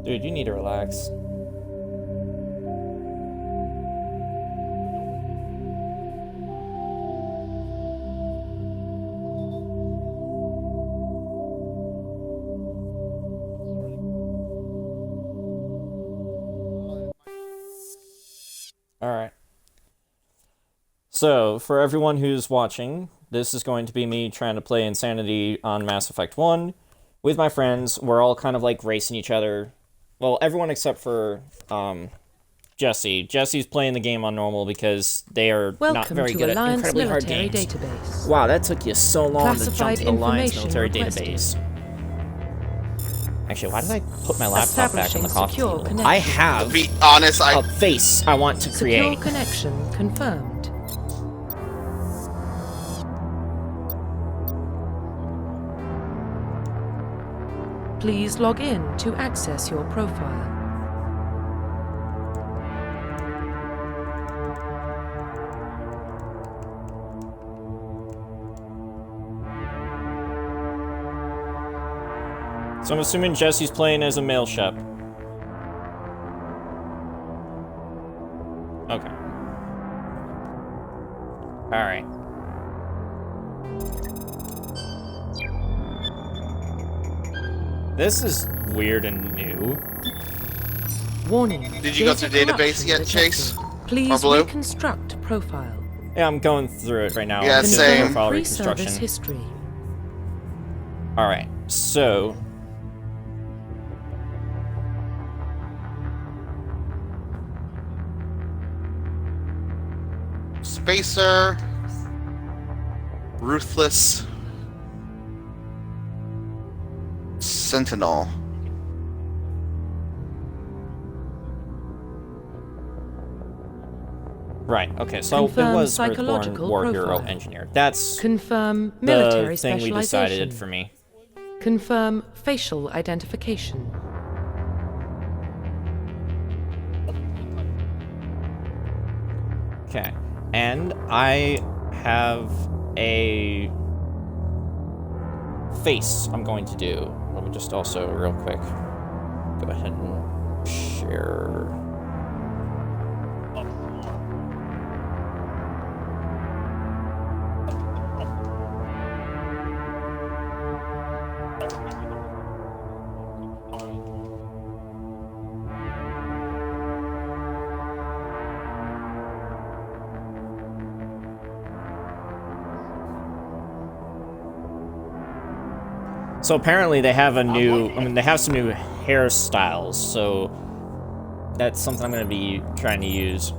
Dude, you need to relax. Alright. So, for everyone who's watching, this is going to be me trying to play Insanity on Mass Effect 1 with my friends. We're all kind of like racing each other. Well, everyone except for Jesse. Jesse's playing the game on normal because they are not very good at incredibly hard games. Database. Wow, that took you so long to jump to the Alliance military requested. database. Actually, why did I put my laptop back on the coffee Secure table? connection. I have To be honest, a face I want to Secure create. connection confirmed. Please log in to access your profile. So I'm assuming Jesse's playing as a male Shep. Okay. Alright. This is weird and new. Warning. Did you go through data database yet, corruption Chase? detected. Please Or Blue? reconstruct profile. Yeah, I'm going through it right now. Yeah, I'm doing same. profile Pre-service reconstruction. history. Alright, so... Spacer, Ruthless, Sentinel. Right, okay, so it Confirm was Earthborn psychological War Hero profile. Engineer. That's Confirm military the thing we specialization. decided for me. Confirm facial identification. Okay, and I have a face I'm going to do. Let me just also, real quick, go ahead and share. So apparently they have a new, they have some new hairstyles, so that's something I'm going to be trying to use.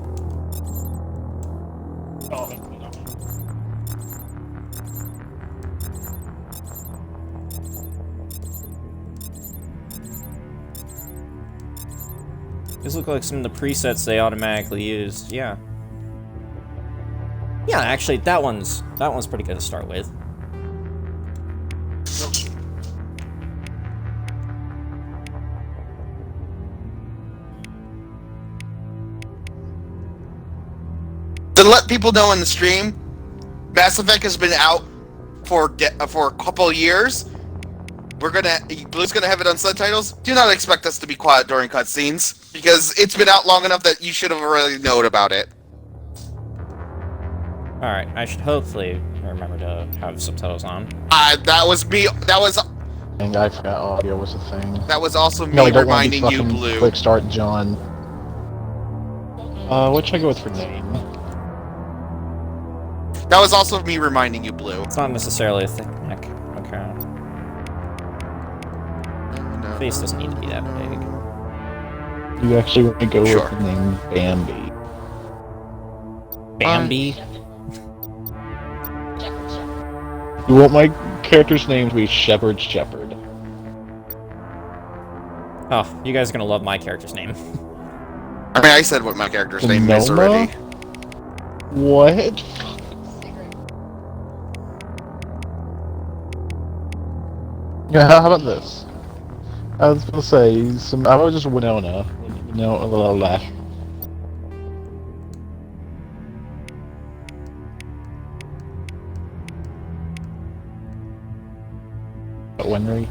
These look like some of the presets they automatically used, yeah. Yeah, actually, that one's pretty good to start with. To let people know in the stream, Mass Effect has been out for a couple years. Blue's gonna have it on subtitles. Do not expect us to be quiet during cutscenes because it's been out long enough that you should have already known about it. All right, I should hopefully remember to have subtitles on. That was me. And I forgot audio was a thing. That was also me No, I don't want to be reminding you, fucking Blue. Quick start, John. What should I go with for name? That was also me reminding you, Blue. It's not necessarily a thick neck. Okay. Face doesn't need to be that big. You actually want to go Sure. with the name Bambi. Bambi? You want my character's name to be Shepard Shepard. Oh, you guys are gonna love my character's name. I mean, I said what my character's name is Sonoma? already. What? Yeah, how about this? I was gonna say, I was just Winona. Winona. Winry.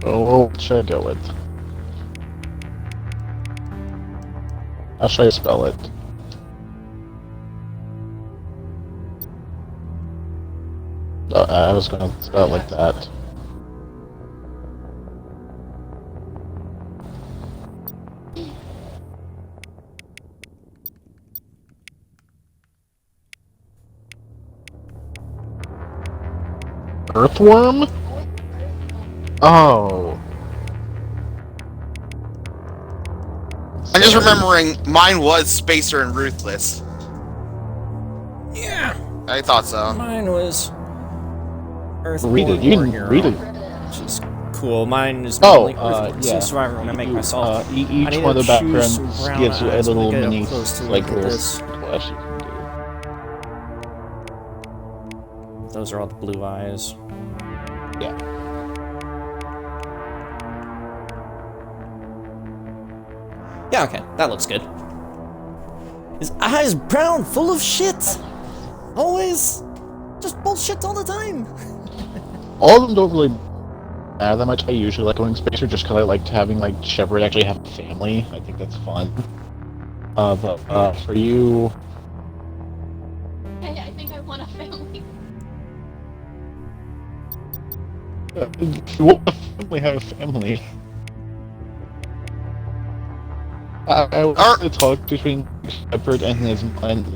Oh, what should I go with? How should I spell it? I was gonna spell it like that. Earthworm? Oh. I'm just remembering mine was Spacer and Ruthless. Yeah. I thought so. Mine was Earthborn Read it. You War can Hero, read it. which is cool. Mine is Oh, mainly Earthborn yeah. Survivor. I'm gonna make myself. I Each need one of the to choose backgrounds some brown gives you a eyes when I little get up mini, close to like, look at little this. splash you can do. Those are all the blue eyes. Yeah. Yeah, okay, that looks good. His eyes brown, full of shit. Always just bullshit all the time. All of them don't really matter that much. I usually like going Spacer just because I liked having, like, Shepard actually have a family. I think that's fun. But for you... Hey, I think I want a family. If you want a family, have a family. I want to talk between Shepard and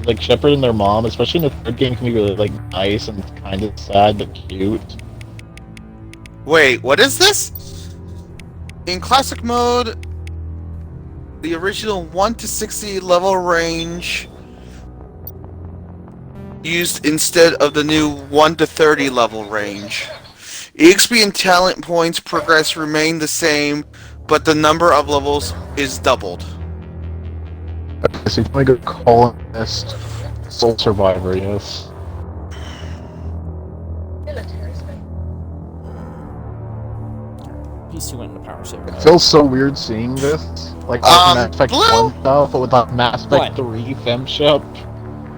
like Shepard and their mom, especially in the third game, can be really like nice and kind of sad but cute. Wait, what is this? In classic mode, the original 1 to 60 level range used instead of the new 1 to 30 level range. EXP and talent points progress remain the same, but the number of levels is doubled. Okay, so you want to go colonist, soul survivor, yes. PC went into power saver. It feels so weird seeing this, like Mass Effect Blue? 1 stuff, but with Mass Effect What? 3 FemShip.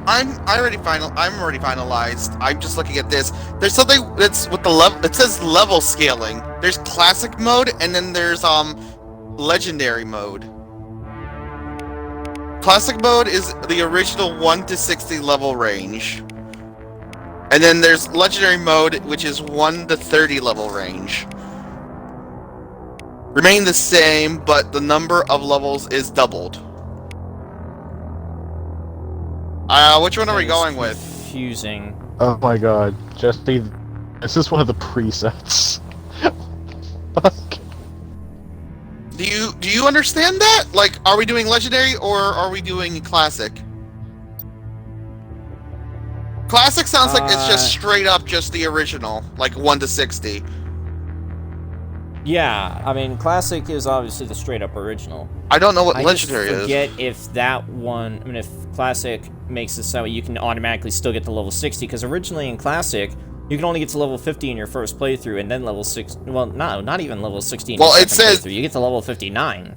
I'm already finalized. I'm just looking at this. There's something that's with the level. It says level scaling. There's classic mode, and then there's legendary mode. Classic mode is the original 1 to 60 level range. And then there's legendary mode, which is 1 to 30 level range. Remain the same, but the number of levels is doubled. Which one are we going with? Confusing. Oh my god, Jesse, this is one of the presets. Fuck. Do you understand that? Like, are we doing legendary or are we doing classic? Classic sounds like it's just straight up just the original, like 1 to 60. Yeah, I mean, classic is obviously the straight up original. I don't know what I legendary just is. forget if that one. I mean, if classic makes it so you can automatically still get to level 60, because originally in classic you can only get to level 50 in your first playthrough, and then level 6. Well, no, not even level 60 in your Well, it second says playthrough. You get to level 59.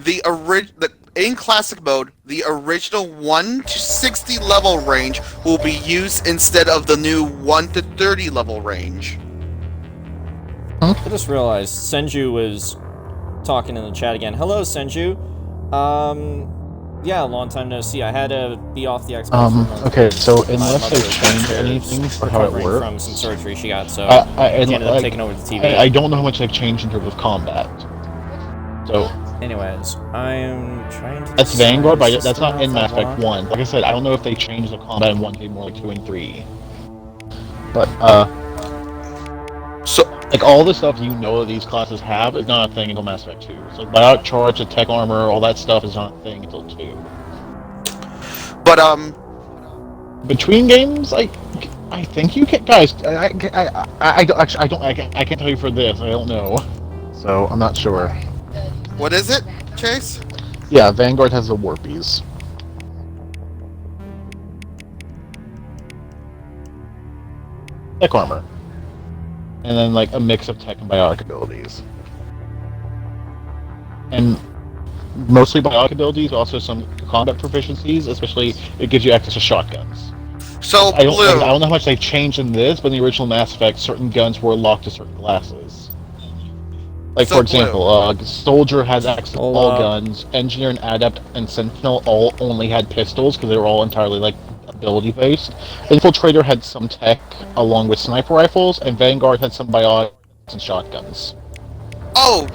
In classic mode, the original 1 to 60 level range will be used instead of the new 1 to 30 level range. I just realized Senju was talking in the chat again. Hello, Senju. Yeah, long time no see. I had to be off the Xbox for a month. Okay, so My unless mother they was change downstairs anything for how it recovering works, from some surgery she got, so I she ended up like, taking over the TV. I don't know how much they've changed in terms of combat. So Anyways, I'm trying to. that's decide Vanguard, but if that's not this in is Mass the Effect one 1. Like I said, I don't know if they changed the combat in 1 game more like 2 and 3. But So, like all the stuff you know these classes have is not a thing until Mass Effect 2. So biotic charge, the tech armor, all that stuff is not a thing until 2. but Between games, I think you can, guys. I can't tell you for this. I don't know, so I'm not sure. what is it, Chase? Yeah, Vanguard has the Warpies. Tech armor. And then, like, a mix of tech and biotic abilities. And mostly biotic abilities, also some combat proficiencies, especially it gives you access to shotguns. So, I don't Blue, know how much they've changed in this, but in the original Mass Effect, certain guns were locked to certain classes. Like, So for example, Soldier had access to Hold all up. guns, Engineer and Adept and Sentinel all only had pistols, because they were all entirely, like, ability-based. Infiltrator had some tech, along with sniper rifles, and Vanguard had some biotics and shotguns. Oh,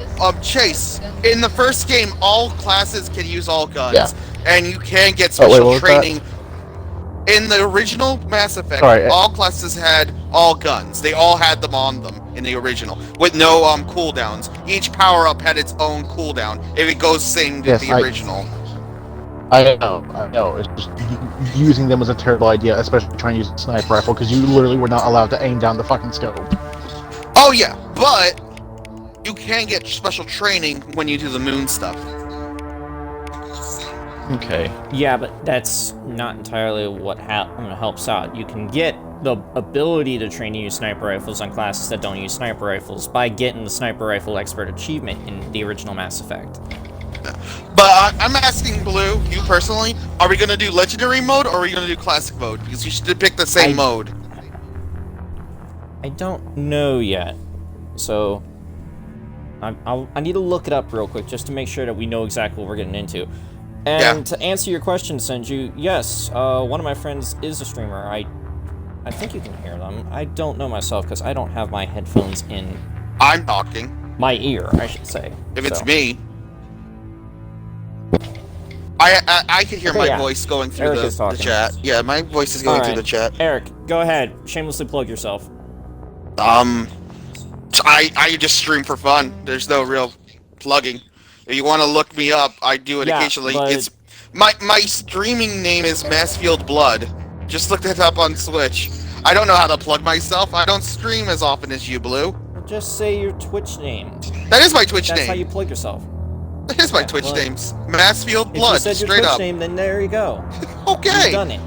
Chase. In the first game, all classes can use all guns, Yeah. and you can get Oh, wait, special what was that? training. In the original Mass Effect, Sorry, all classes had all guns. They all had them on them in the original, with no cooldowns. Each power-up had its own cooldown if it goes same to Yes, the original. I know. It's just using them was a terrible idea, especially trying to use a sniper rifle, because you literally were not allowed to aim down the fucking scope. Oh yeah, but you can get special training when you do the moon stuff. Okay. Yeah, but that's not entirely what helps out. You can get the ability to train to use sniper rifles on classes that don't use sniper rifles by getting the sniper rifle expert achievement in the original Mass Effect. But I'm asking Blue, you personally, are we gonna do legendary mode or are we gonna do classic mode? Because you should pick the same mode. I don't know yet, so I need to look it up real quick just to make sure that we know exactly what we're getting into. And to answer your question, Senju, yes, one of my friends is a streamer. I think you can hear them. I don't know myself because I don't have my headphones in I'm talking. my ear, I should say. If it's me. I can hear Okay, my yeah. voice going through Eric is the talking. chat. Yeah, my voice is going through Alright. the chat. Eric, go ahead. Shamelessly plug yourself. I just stream for fun. There's no real plugging. If you want to look me up, I do it Yeah, occasionally. but- It's my streaming name is Massfield Blood. Just look that up on Switch. I don't know how to plug myself. I don't stream as often as you, Blue. Just say your Twitch name. That is my Twitch That's name. how you plug yourself. That is my Yeah, Twitch well, name. Massfield If Blood. you said your Straight Twitch up. name, then there you go. Okay. You've done it.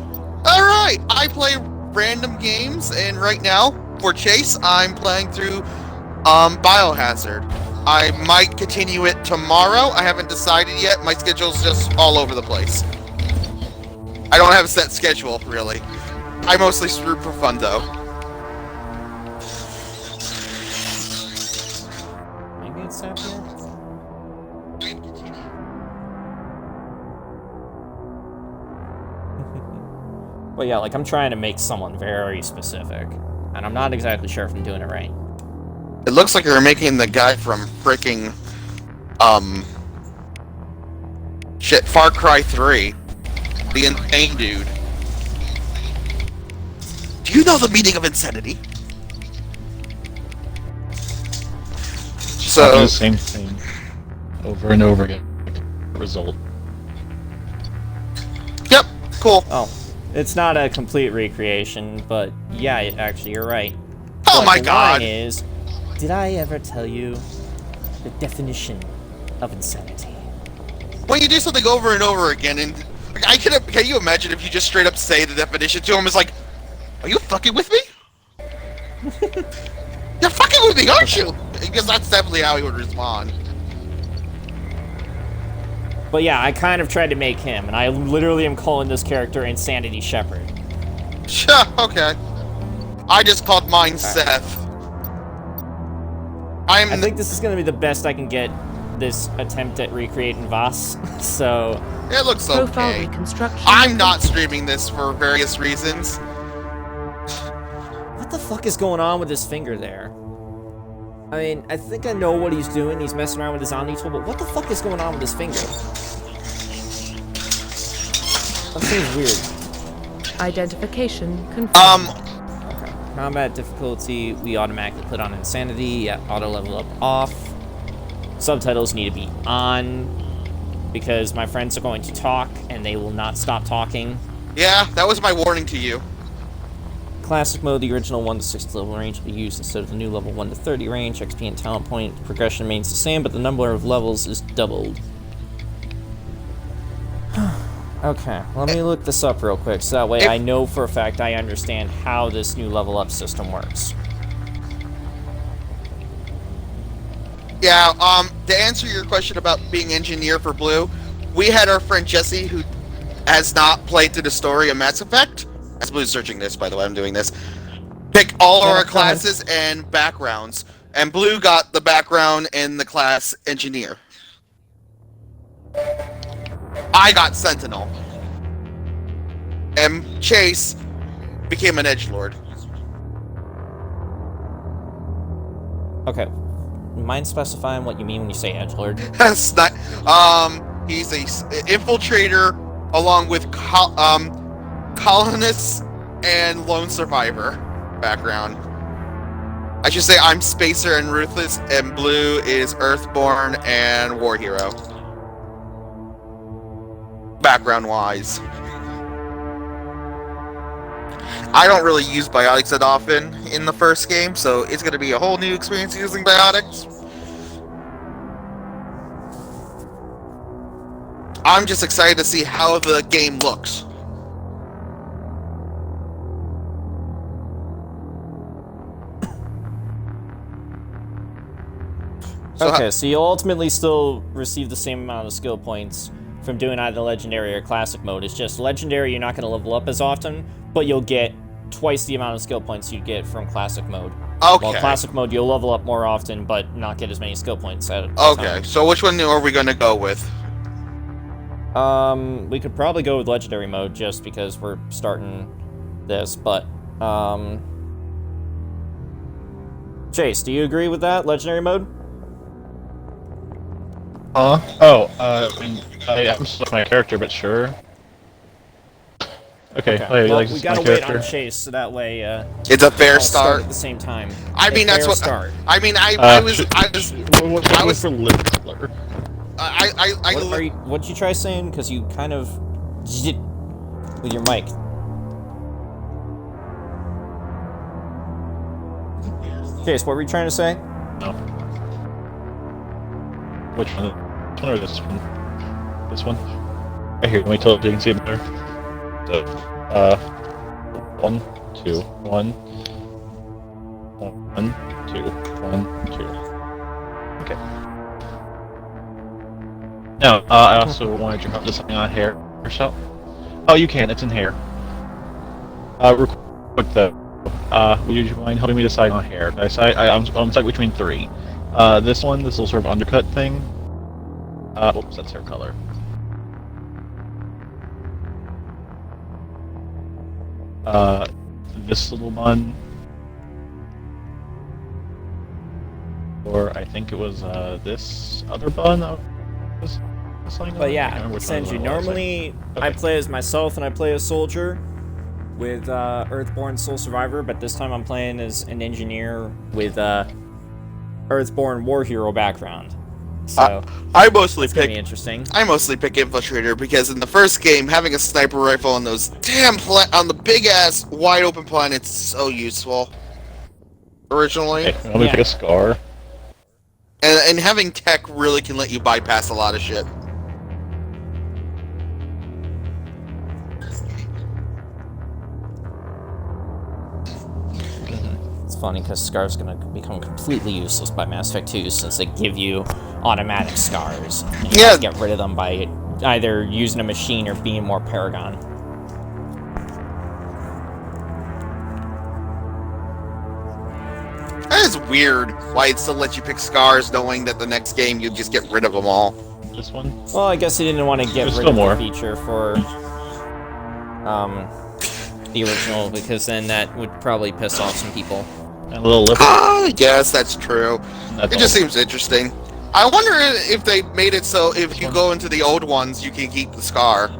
All right. I play random games, and right now for Chase, I'm playing through Biohazard. I might continue it tomorrow. I haven't decided yet. My schedule's just all over the place. I don't have a set schedule, really. I mostly stream for fun, though. Maybe it's up here. Well, yeah, like I'm trying to make someone very specific, and I'm not exactly sure if I'm doing it right. It looks like you're making the guy from freaking, Far Cry 3. The insane dude. Do you know the meaning of insanity? Talking So, the same thing over and over again. Result. yep, cool. Oh, it's not a complete recreation, but yeah, actually, you're right. Oh But my the god. line is, did I ever tell you the definition of insanity? When you do something over and over again, and like, can you imagine if you just straight up say the definition to him? It's like, are you fucking with me? You're fucking with me, aren't you? Because that's definitely how he would respond. But yeah, I kind of tried to make him, and I literally am calling this character Insanity Shepard. Sure, okay. I just called mine Seth. I think this is going to be the best I can get this attempt at recreating Voss, so... It looks Profile okay. reconstruction. I'm not streaming this for various reasons. What the fuck is going on with his finger there? I mean, I think I know what he's doing. He's messing around with his Omni tool, but what the fuck is going on with his finger? That seems weird. Identification confirmed. Okay. Combat difficulty, we automatically put on Insanity. Yeah, auto level up off. Subtitles need to be on, because my friends are going to talk, and they will not stop talking. Yeah, that was my warning to you. Classic mode, the original 1 to 60 level range will be used instead of the new level 1 to 30 range. XP and talent point progression remains the same, but the number of levels is doubled. Okay, let me look this up real quick, so that way I know for a fact I understand how this new level up system works. Yeah, to answer your question about being engineer for Blue, we had our friend Jesse, who has not played through the story of Mass Effect. As Blue's searching this, by the way, I'm doing this. Pick all our classes and backgrounds, And Blue got the background in the class Engineer. I got Sentinel. And Chase became an Edgelord. Okay. Mind specifying what you mean when you say edgelord? That's not. He's a infiltrator along with colonists and lone survivor background. I should say I'm Spacer and Ruthless, and Blue is Earthborn and War Hero. Background-wise. I don't really use biotics that often in the first game, so it's going to be a whole new experience using biotics. I'm just excited to see how the game looks. Okay, so you'll ultimately still receive the same amount of skill points from doing either Legendary or Classic mode. It's just Legendary you're not going to level up as often, but you'll get twice the amount of skill points you'd get from Classic mode. Okay. While Classic mode, you'll level up more often, but not get as many skill points at a Okay, time. so which one are we going to go with? We could probably go with Legendary mode just because we're starting this, but, Chase, do you agree with that, Legendary mode? I haven't selected my character, but sure. Okay, Well, like we my gotta wait character. on Chase, so that way, It's a fair all start start. at the same time. I mean, A that's fair what. start. I mean, I was for lip color. What'd you try saying? Because you kind of with your mic. Chase, what were you trying to say? No. Which one? This one or this one? This one? Right here. Let me tell you, you can see it better. So, 1, 2, 1, 1, 2, 1, 2. Okay. Now, I also wanted to drop something on hair or so. Oh, you can. It's in hair. Real quick though. Would you mind helping me decide on hair? I'm stuck between 3. This one, this little sort of undercut thing. Oops, that's hair color. This little bun. Or I think it was, this other bun. But yeah, Senju, normally I play as myself and I play as soldier with Earthborn Soul Survivor, but this time I'm playing as an engineer with Earthborn War Hero background. So I mostly it's gonna pick. be interesting. I mostly pick Infiltrator because in the first game, having a sniper rifle on those on the big ass wide open planets is so useful. Originally, Okay, let me pick a scar. and having tech really can let you bypass a lot of shit. It's funny because Scar's gonna become completely useless by Mass Effect 2 since they give you automatic scars. And you have to get rid of them by either using a machine or being more Paragon. That is weird. Why it still lets you pick scars, knowing that the next game you just get rid of them all. This one? Well, I guess he didn't want to get There's rid still of more. the feature for the original, because then that would probably piss off some people. And a little lip. Yes, that's true. That's It just all. seems interesting. I wonder if they made it so if you go into the old ones, you can keep the scar.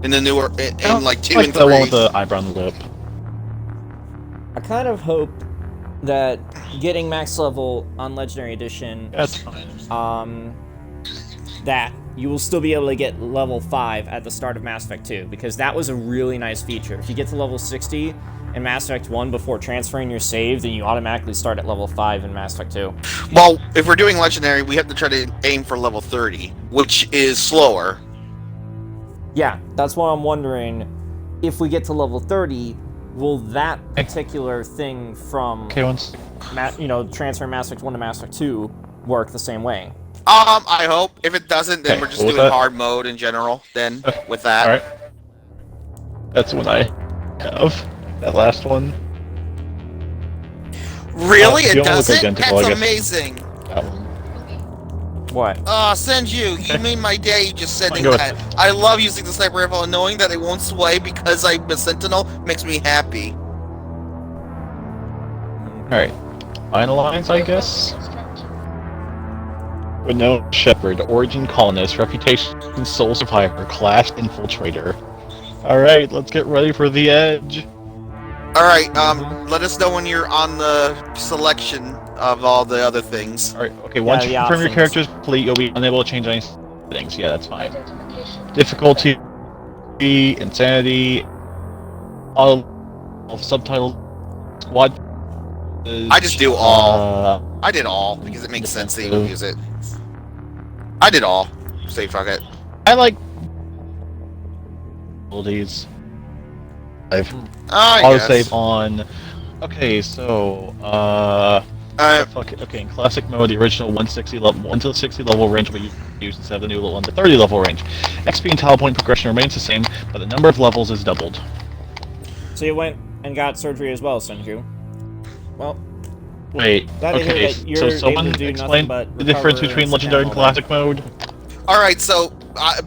In the newer, in like 2 and 3. The one with the eyebrow and the lip. I kind of hope that getting max level on Legendary Edition, That's fine. that you will still be able to get level 5 at the start of Mass Effect 2, because that was a really nice feature. If you get to level 60 in Mass Effect 1 before transferring your save, then you automatically start at level 5 in Mass Effect 2. Well, if we're doing Legendary, we have to try to aim for level 30, which is slower. Yeah, that's what I'm wondering. If we get to level 30, will that particular thing from, Okay, once. transfer Mass Effect 1 to Mass Effect 2 work the same way? I hope. If it doesn't, then Okay, we're just what was doing that? hard mode in general, then, with that. Alright. That's what I have. That last one. Really? They It don't look doesn't? identical, That's I guess. amazing. That one. What? Senju, you made my day just sending Go that. I love using the sniper rifle and knowing that it won't sway because I'm a sentinel makes me happy. Alright. Final lines, I guess? Renegon, Shepard, origin colonist, reputation soul survivor, class infiltrator. Alright, let's get ready for the edge. Alright, let us know when you're on the selection of all the other things. Alright, okay, once the you confirm your options. character's complete, you'll be unable to change any settings. Yeah, that's fine. Difficulty, insanity, all subtitle, squad. I just do all. I did all, because it makes sense that you would use it. I did all. Say fuck it. I like abilities. I Auto guess. save on. Okay, so fuck it. Okay, in classic mode, the original 160 level, 1 to 60 level range will be used instead of the new 1 to 30 level range. XP and talent point progression remains the same, but the number of levels is doubled. So you went and got surgery as well, Senju. Well, Wait. glad to hear Okay, that you're so able someone to do explain nothing but the difference recover between and legendary and stamina. classic mode. Alright, so,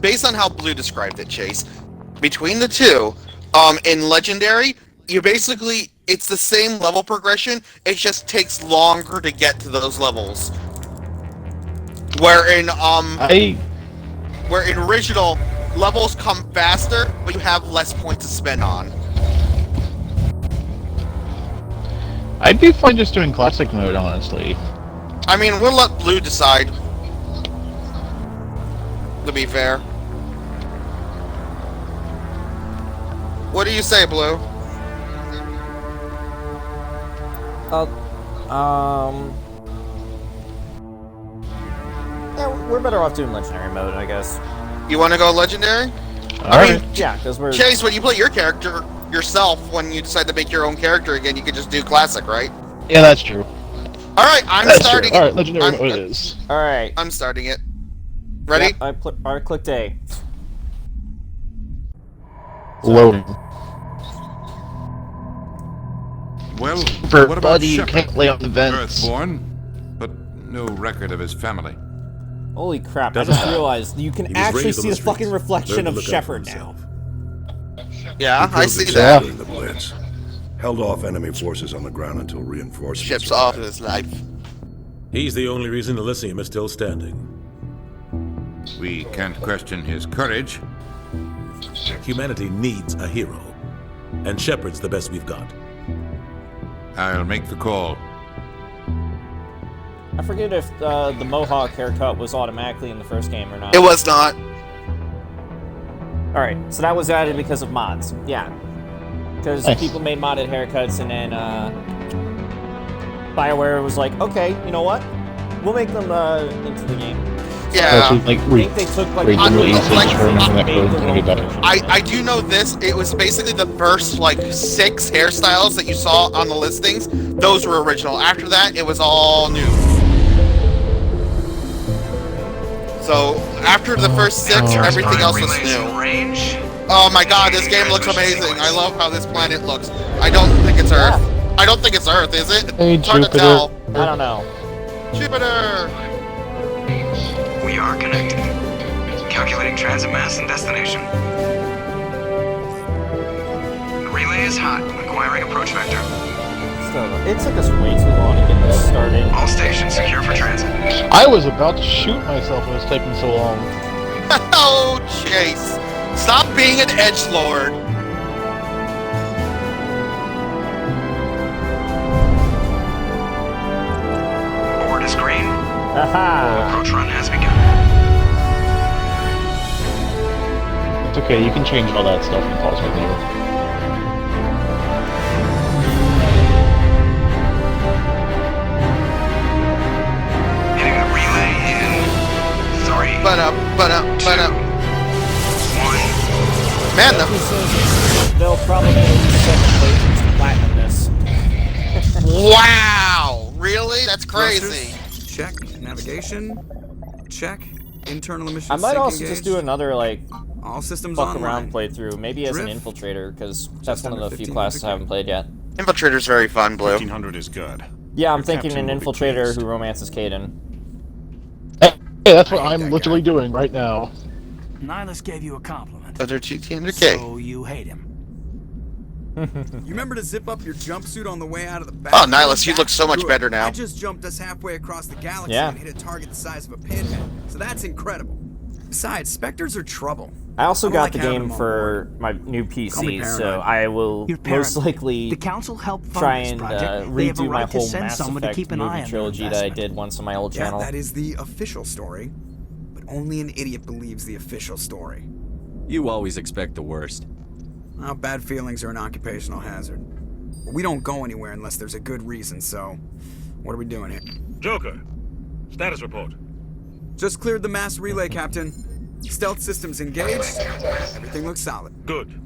based on how Blue described it, Chase, between the two, in Legendary, you basically, it's the same level progression, it just takes longer to get to those levels. Where in Original, levels come faster, but you have less points to spend on. I'd be fine just doing classic mode, honestly. I mean, we'll let Blue decide. To be fair. What do you say, Blue? Yeah, we're better off doing legendary mode, I guess. You want to go Legendary? Alright. Yeah, because we're... Chase, when you play your character yourself, when you decide to make your own character again, you can just do Classic, right? Yeah, that's true. Alright, I'm That's starting true. it. Alright, legendary I'm- mode it is. Alright. I'm starting it. Ready? Yeah, I clicked A. Loading. Well, For what about buddy, you Shepard? can't lay on the vents. Earthborn, but no record of his family. Holy crap, Doesn't I just matter. realized you can He was actually raised on see the the fucking streets. reflection Learned to of look out for Shepard now. himself. Yeah, I see Proved that. exactly in the Blitz. Held off enemy forces on the ground until reinforcements Ships arrived. off his life. He's the only reason Elysium is still standing. We can't question his courage. Humanity needs a hero. And Shepard's the best we've got. I'll make the call. I forget if the Mohawk haircut was automatically in the first game or not. It was not. Alright, so that was added because of mods. Yeah. Because Nice. people made modded haircuts and then BioWare was like, okay, you know what? We'll make them into the game. Yeah. Like, I think they took like... regional usage like- for that made code the is gonna be better. I do know this. It was basically the first, like, 6 hairstyles that you saw on the listings. Those were original. After that, it was all new. So, after the first 6, everything else was new. Oh my god, this game looks amazing. I love how this planet looks. I don't think it's Earth. I don't think it's Earth, is it? Hey, It's hard to Jupiter. tell. I don't know. Jupiter! We are connected. Calculating transit mass and destination. The relay is hot, acquiring approach vector. Still, it took us way too long to get this started. All stations secure for transit. I was about to shoot myself. It was taking so long. Oh, Chase. Stop being an edgelord. Board is green. Haha! Approach run has begun. It's okay, you can change all that stuff in pause menu. Hitting the relay in 3, But up. 2, 1. Man, They'll probably use 7 places to platinum this. wow! Really? That's crazy. Thrusters, check. Navigation, check. Internal emissions. I might sync also just engaged. do another, like, All systems fuck online. around playthrough. Maybe as an Drift. infiltrator, because that's Just one of under the few 1500 classes I haven't played yet. Infiltrator's very fun, Blue. 1500 is good. Yeah, I'm thinking an infiltrator who romances Caden. Hey, that's what I'm literally doing right now. Nihilus gave you a compliment. Other GT under K. So you hate him. You remember to zip up your jumpsuit on the way out of the back? Oh, Nihilus, you look so much better now. I just jumped us halfway across the galaxy Yeah. and hit a target the size of a pinhead, so that's incredible. Besides, Spectres are trouble. I also I don't got like the having game them on for my new Call me PC, so paranoid. I will You're most paranoid. likely The council helped fund try this and project. They have a redo my right to whole send Mass someone to Effect keep an eye movie on trilogy their that I investment. did once on my old Yeah, channel. that is the official story, but only an idiot believes the official story. You always expect the worst. Well, bad feelings are an occupational hazard. But we don't go anywhere unless there's a good reason, so what are we doing here? Joker, status report. Just cleared the mass relay, Captain. Stealth systems engaged. Everything looks solid. Good.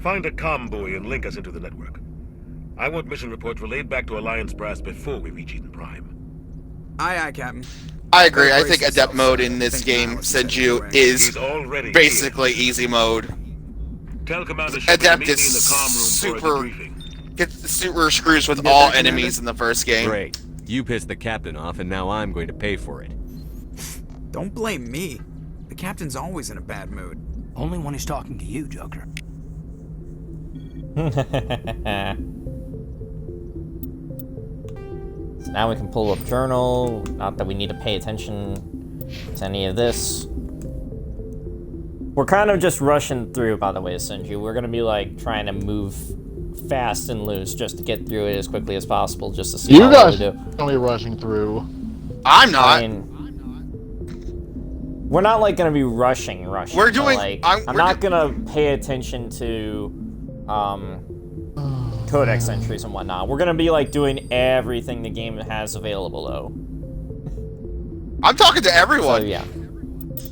Find a comm buoy and link us into the network. I want mission reports relayed back to Alliance Brass before we reach Eden Prime. Aye, aye, Captain. I agree. I think Adept mode in this game, Senju, is He's already basically easy mode. Tell Commander Shepard to Adept meet me in is the comm room for a debriefing. gets super screws with all enemies in the first game. Great. You pissed the captain off, and now I'm going to pay for it. Don't blame me. The Captain's always in a bad mood. Only when he's talking to you, Joker. So now we can pull up journal. Not that we need to pay attention to any of this. We're kind of just rushing through, by the way, Senju. We're gonna be like trying to move fast and loose just to get through it as quickly as possible, just to see You how guys we do. are gonna be rushing through. I'm not. I mean, we're not like gonna be rushing. We're doing- Like, I'm- I'm we're not gonna pay attention to codex entries and whatnot. We're gonna be like doing everything the game has available, though. I'm talking to everyone. So yeah.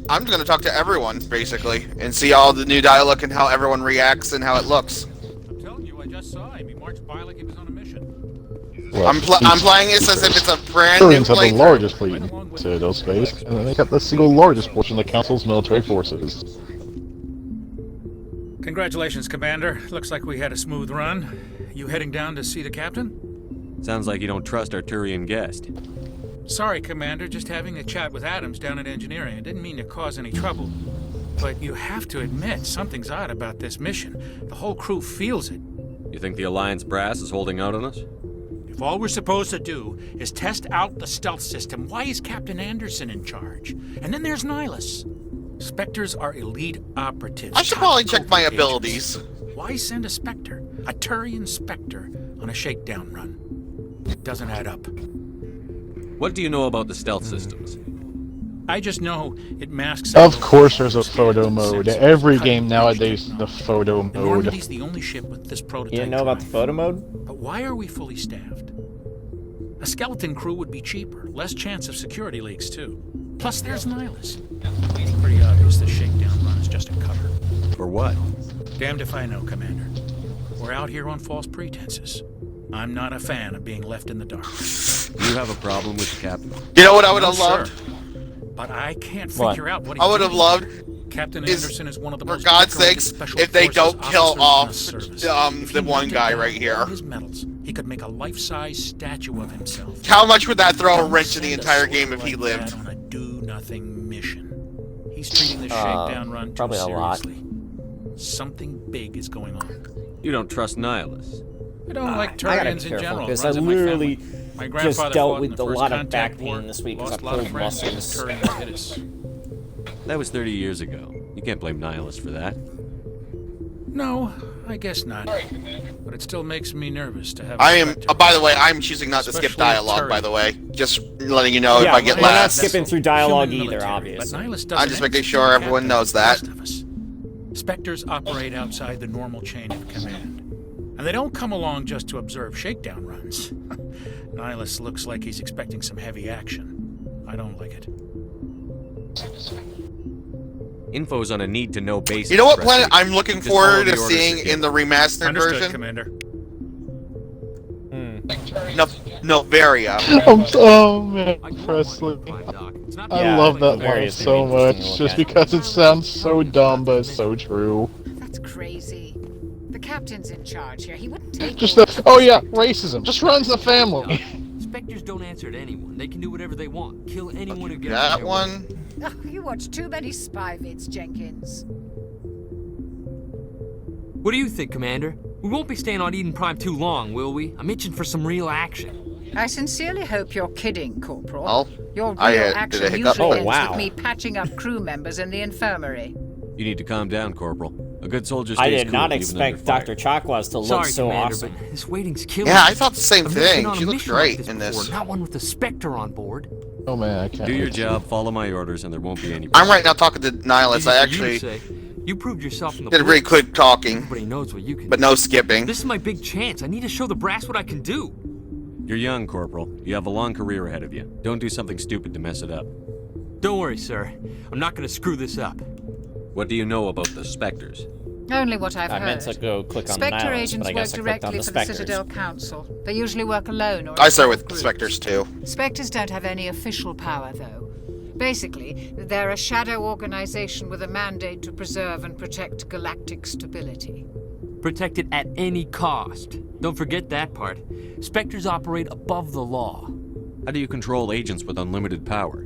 I'm going to talk to everyone, basically, and see all the new dialogue and how everyone reacts and how it looks. I'm telling you, I just saw him. He marched by like he was on a mission. Well, I'm playing this as if it's a brand new Syrians have the playthrough. largest fleet in Citadel space, and they make up the single largest portion of the Council's military forces. Congratulations, Commander. Looks like we had a smooth run. You heading down to see the captain? Sounds like you don't trust our Turian guest. Sorry, Commander. Just having a chat with Adams down at engineering. I didn't mean to cause any trouble. But you have to admit, something's odd about this mission. The whole crew feels it. You think the Alliance brass is holding out on us? If all we're supposed to do is test out the stealth system, why is Captain Anderson in charge? And then there's Nihilus. Spectres are elite operatives. I should top probably check my covert abilities. agents. Why send a Spectre, a Turian Spectre, on a shakedown run? It doesn't add up. What do you know about the stealth systems? I just know it masks. Of course there's a photo mode. Every game nowadays is the photo The mode. Normandy's the only ship with this prototype. You didn't know about the drive. photo mode? But why are we fully staffed? A skeleton crew would be cheaper, less chance of security leaks too. Plus, there's Nihilus. It's pretty obvious the shakedown run is just a cover. For what? Damned if I know, Commander. We're out here on false pretenses. I'm not a fan of being left in the dark. You have a problem with the captain? You know what I would No, have loved? sir. But I can't What? figure out what I would have doing. loved, Captain is, Anderson is one of the for most God's decorated sakes, special if they forces don't kill officers off in service. If the he one melted guy down right all here. his medals, he could make a life-size statue of himself. How much would that throw a Don't wrench in the send a entire soldier game if he like lived? that on a do-nothing mission. He's treating the shakedown run too probably a lot. seriously. Something big is going on. You don't trust Nihilus. I don't like I gotta Turians be in careful general. because It I runs in my literally family. My just grandfather dealt fought in with the a First lot of Contact back pain War, this week because I lost a lot of pulled friends when the muscles. Turians hit us. That was 30 years ago. You can't blame Nihilus for that. No, I guess not. But it still makes me nervous to have. I a am. Spectre. By the way, I'm choosing not to skip Especially dialogue. By Turian. the way, just letting you know Yeah, if I get we're not last. skipping through dialogue Human either, military, obviously. But Nihilus I'm doesn't just making answer sure to the everyone captain knows like that. the rest of us. Spectres operate outside the normal chain of command. And they don't come along just to observe shakedown runs. Nihilus looks like he's expecting some heavy action. I don't like it. Info's on a need-to-know basis. You know what Rusty. planet I'm looking Just follow forward the to orders seeing you're in the remastered Understood, version? Commander. Novaria. Oh man, Presley. I Yeah, love that Bavaria line is so gonna be interesting much, to look just at. because it sounds so dumb, but it's so true. That's crazy. The captain's in charge here. He wouldn't take Just orders. oh yeah, racism. Just runs the family. Spectres don't answer to anyone. They can do whatever they want. Kill anyone who gets That in their one. way. Oh, you watch too many spy vids, Jenkins. What do you think, Commander? We won't be staying on Eden Prime too long, will we? I'm itching for some real action. I sincerely hope you're kidding, Corporal. Oh, Your real I did a action hiccup. usually Oh, ends wow. with me patching up crew members in the infirmary. You need to calm down, Corporal. A good soldier I stays did not cool, even under expect fire. Dr. Chakwas to look Sorry, so Commander, awesome. but this waiting's killing Yeah, me. I thought the same I've never been thing. on a She looks mission like great this in before, this. Not one with a Spectre on board. Oh man, I can't. Do your wait. job, follow my orders, and there won't be any I'm right now talking to Nihilus. Easy I for you to actually say. You proved yourself in the did a really Blitz. quick talking, Everybody knows what you can but do. no skipping. This is my big chance. I need to show the brass what I can do. You're young, Corporal. You have a long career ahead of you. Don't do something stupid to mess it up. Don't worry, sir. I'm not going to screw this up. What do you know about the Spectres? Only what I've I heard. meant to go click on the Spectre Nihilus, agents but I work guess I clicked on directly the for the Spectres. Citadel Council. They usually work alone or I in start small with groups. Spectres too. Spectres don't have any official power, though. Basically, they're a shadow organization with a mandate to preserve and protect galactic stability. Protect it at any cost. Don't forget that part. Spectres operate above the law. How do you control agents with unlimited power?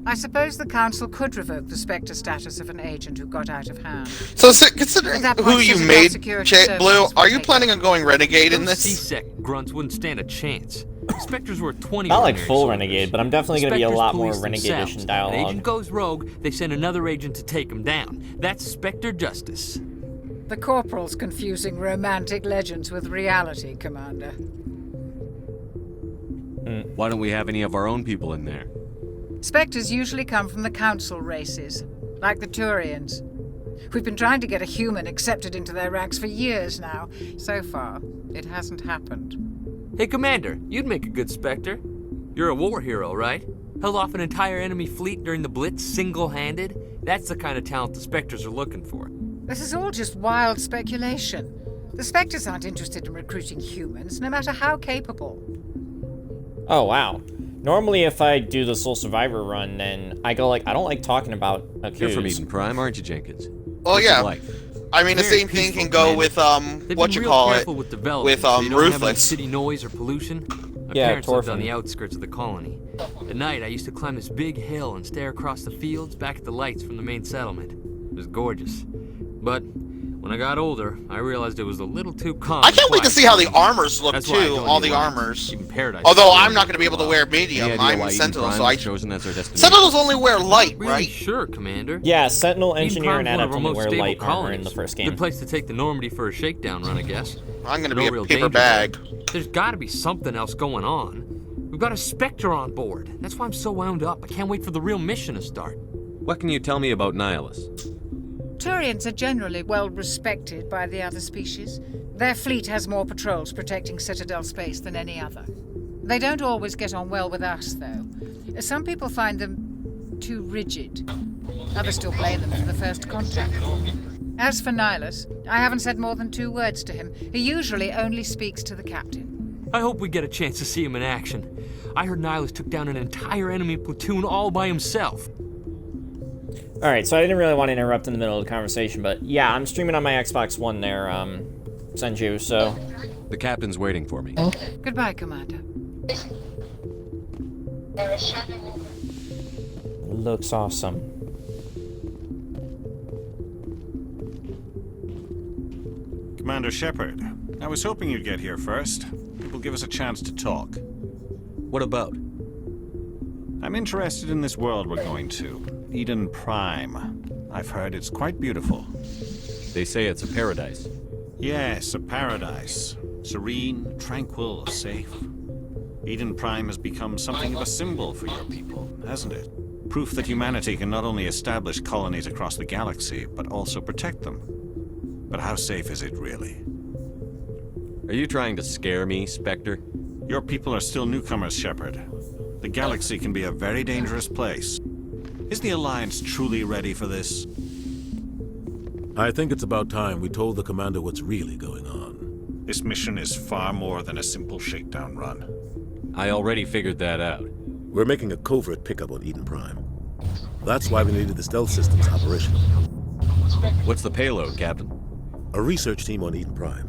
I suppose the Council could revoke the Spectre status of an agent who got out of hand. So considering At that who point, you Citadel made, security Blue, services are will you take planning on going Renegade in Those this? C-Sec grunts wouldn't stand a chance. Spectres were 20 Not like ordinary full soldiers. Renegade, but I'm definitely going to be a Spectres lot more police Renegade themselves. edition An dialogue. agent goes rogue, they send another agent to take him down. That's Spectre justice. The Corporal's confusing romantic legends with reality, Commander. Why don't we have any of our own people in there? Spectres usually come from the Council races, like the Turians. We've been trying to get a human accepted into their ranks for years now. So far, it hasn't happened. Hey, Commander, you'd make a good Spectre. You're a war hero, right? Held off an entire enemy fleet during the Blitz single-handed? That's the kind of talent the Spectres are looking for. This is all just wild speculation. The Spectres aren't interested in recruiting humans, no matter how capable. Oh, wow. Normally, if I do the Soul Survivor run, then I go like, I don't like talking about accused. You're from Eden Prime, aren't you, Jenkins? Oh What's it yeah. like? I mean, the Very same thing peaceful, can go Commander. with They've what been you real call it, careful with development, with so you don't have any Ruthless. city noise or pollution. My Yeah, parents lived on Torfin. the outskirts of the colony. At night, I used to climb this big hill and stare across the fields back at the lights from the main settlement. It was gorgeous. But when I got older, I realized it was a little too calm. I can't wait to see how the armors look That's why I too. don't All need the weapons. armors. Even Paradise. Although is I'm not going to be able to wear Any medium. idea I'm why Eden Sentinel, Prime so I was chosen as our destination? Sentinels only wear light, Really right? sure, Commander. Yeah, Sentinel, Eden Engineer, and Prime's one of Adept our only most wear stable light armor in colonies. the first Good game. place to take the Normandy for a shakedown run, I guess. I'm going to No be real a paper danger bag. there. There's got to be something else going on. We've got a Spectre on board. That's why I'm so wound up. I can't wait for the real mission to start. What can you tell me about Nihilus? Turians are generally well respected by the other species. Their fleet has more patrols protecting Citadel space than any other. They don't always get on well with us, though. Some people find them too rigid. Others still blame them for the first contact. As for Nihilus, I haven't said more than 2 words to him. He usually only speaks to the captain. I hope we get a chance to see him in action. I heard Nihilus took down an entire enemy platoon all by himself. Alright, so I didn't really want to interrupt in the middle of the conversation, but yeah, I'm streaming on my Xbox One there, Senju, so... The captain's waiting for me. Goodbye, Commander. Looks awesome. Commander Shepard, I was hoping you'd get here first. It will give us a chance to talk. What about? I'm interested in this world we're going to, Eden Prime. I've heard it's quite beautiful. They say it's a paradise. Yes, a paradise. Serene, tranquil, safe. Eden Prime has become something of a symbol for your people, hasn't it? Proof that humanity can not only establish colonies across the galaxy, but also protect them. But how safe is it really? Are you trying to scare me, Spectre? Your people are still newcomers, Shepard. The galaxy can be a very dangerous place. Is the Alliance truly ready for this? I think it's about time we told the commander what's really going on. This mission is far more than a simple shakedown run. I already figured that out. We're making a covert pickup on Eden Prime. That's why we needed the stealth systems operational. What's the payload, Captain? A research team on Eden Prime.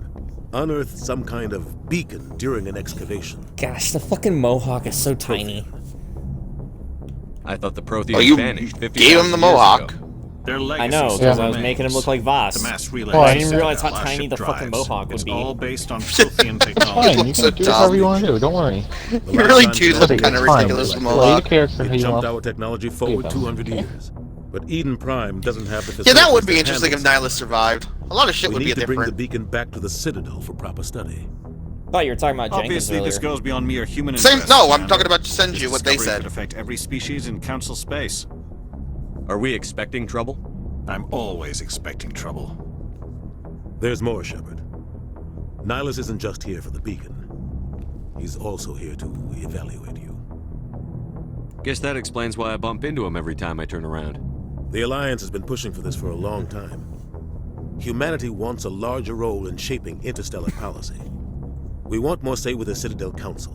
unearthed some kind of beacon during an excavation. Gosh, the fucking mohawk is so tiny. I thought the Protheans Oh, you vanished 50 gave him the mohawk. Their I legacy know, still because I was remains. making him look like Voss. The mass relay I didn't system realize how our tiny ship the fucking drives. mohawk would It's be. all based on Prothean technology. Fine, you can do whatever you want to do. Don't worry. You really do look It's kind of fine. ridiculous with Play the mohawk. character how It you jumped want. our technology forward 200 years. But Eden Prime doesn't have the Yeah, facilities that would be to interesting if handle Nihilus survived. A lot of shit We would be need to bring the different. beacon back to the Citadel for proper study. Thought you were talking about Jenkins Obviously, earlier. this goes beyond mere human Same. interest. No, I'm Commander. talking about Senju. This What they discovery said. could affect every species in Council space. Are we expecting trouble? I'm always expecting trouble. There's more, Shepard. Nihilus isn't just here for the beacon. He's also here to evaluate you. Guess that explains why I bump into him every time I turn around. The Alliance has been pushing for this for a long time. Humanity wants a larger role in shaping interstellar policy. We want more say with the Citadel Council.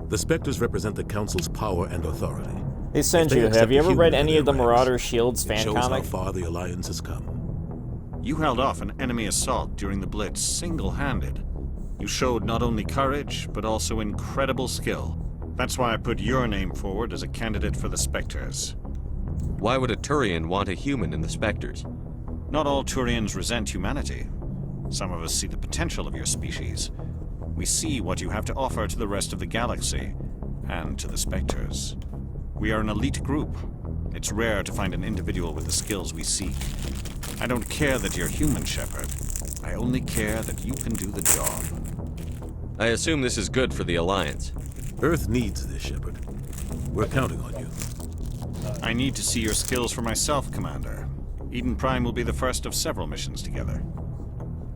The Spectres represent the Council's power and authority. Hey If they Senju, accept have you the ever read human any in of the their ranks, Marauder Shields it fan shows comic? how far the Alliance has come. You held off an enemy assault during the Blitz single-handed. You showed not only courage, but also incredible skill. That's why I put your name forward as a candidate for the Spectres. Why would a Turian want a human in the Spectres? Not all Turians resent humanity. Some of us see the potential of your species. We see what you have to offer to the rest of the galaxy, and to the Spectres. We are an elite group. It's rare to find an individual with the skills we seek. I don't care that you're human, Shepard. I only care that you can do the job. I assume this is good for the Alliance. Earth needs this, Shepard. We're counting on you. I need to see your skills for myself, Commander. Eden Prime will be the first of several missions together.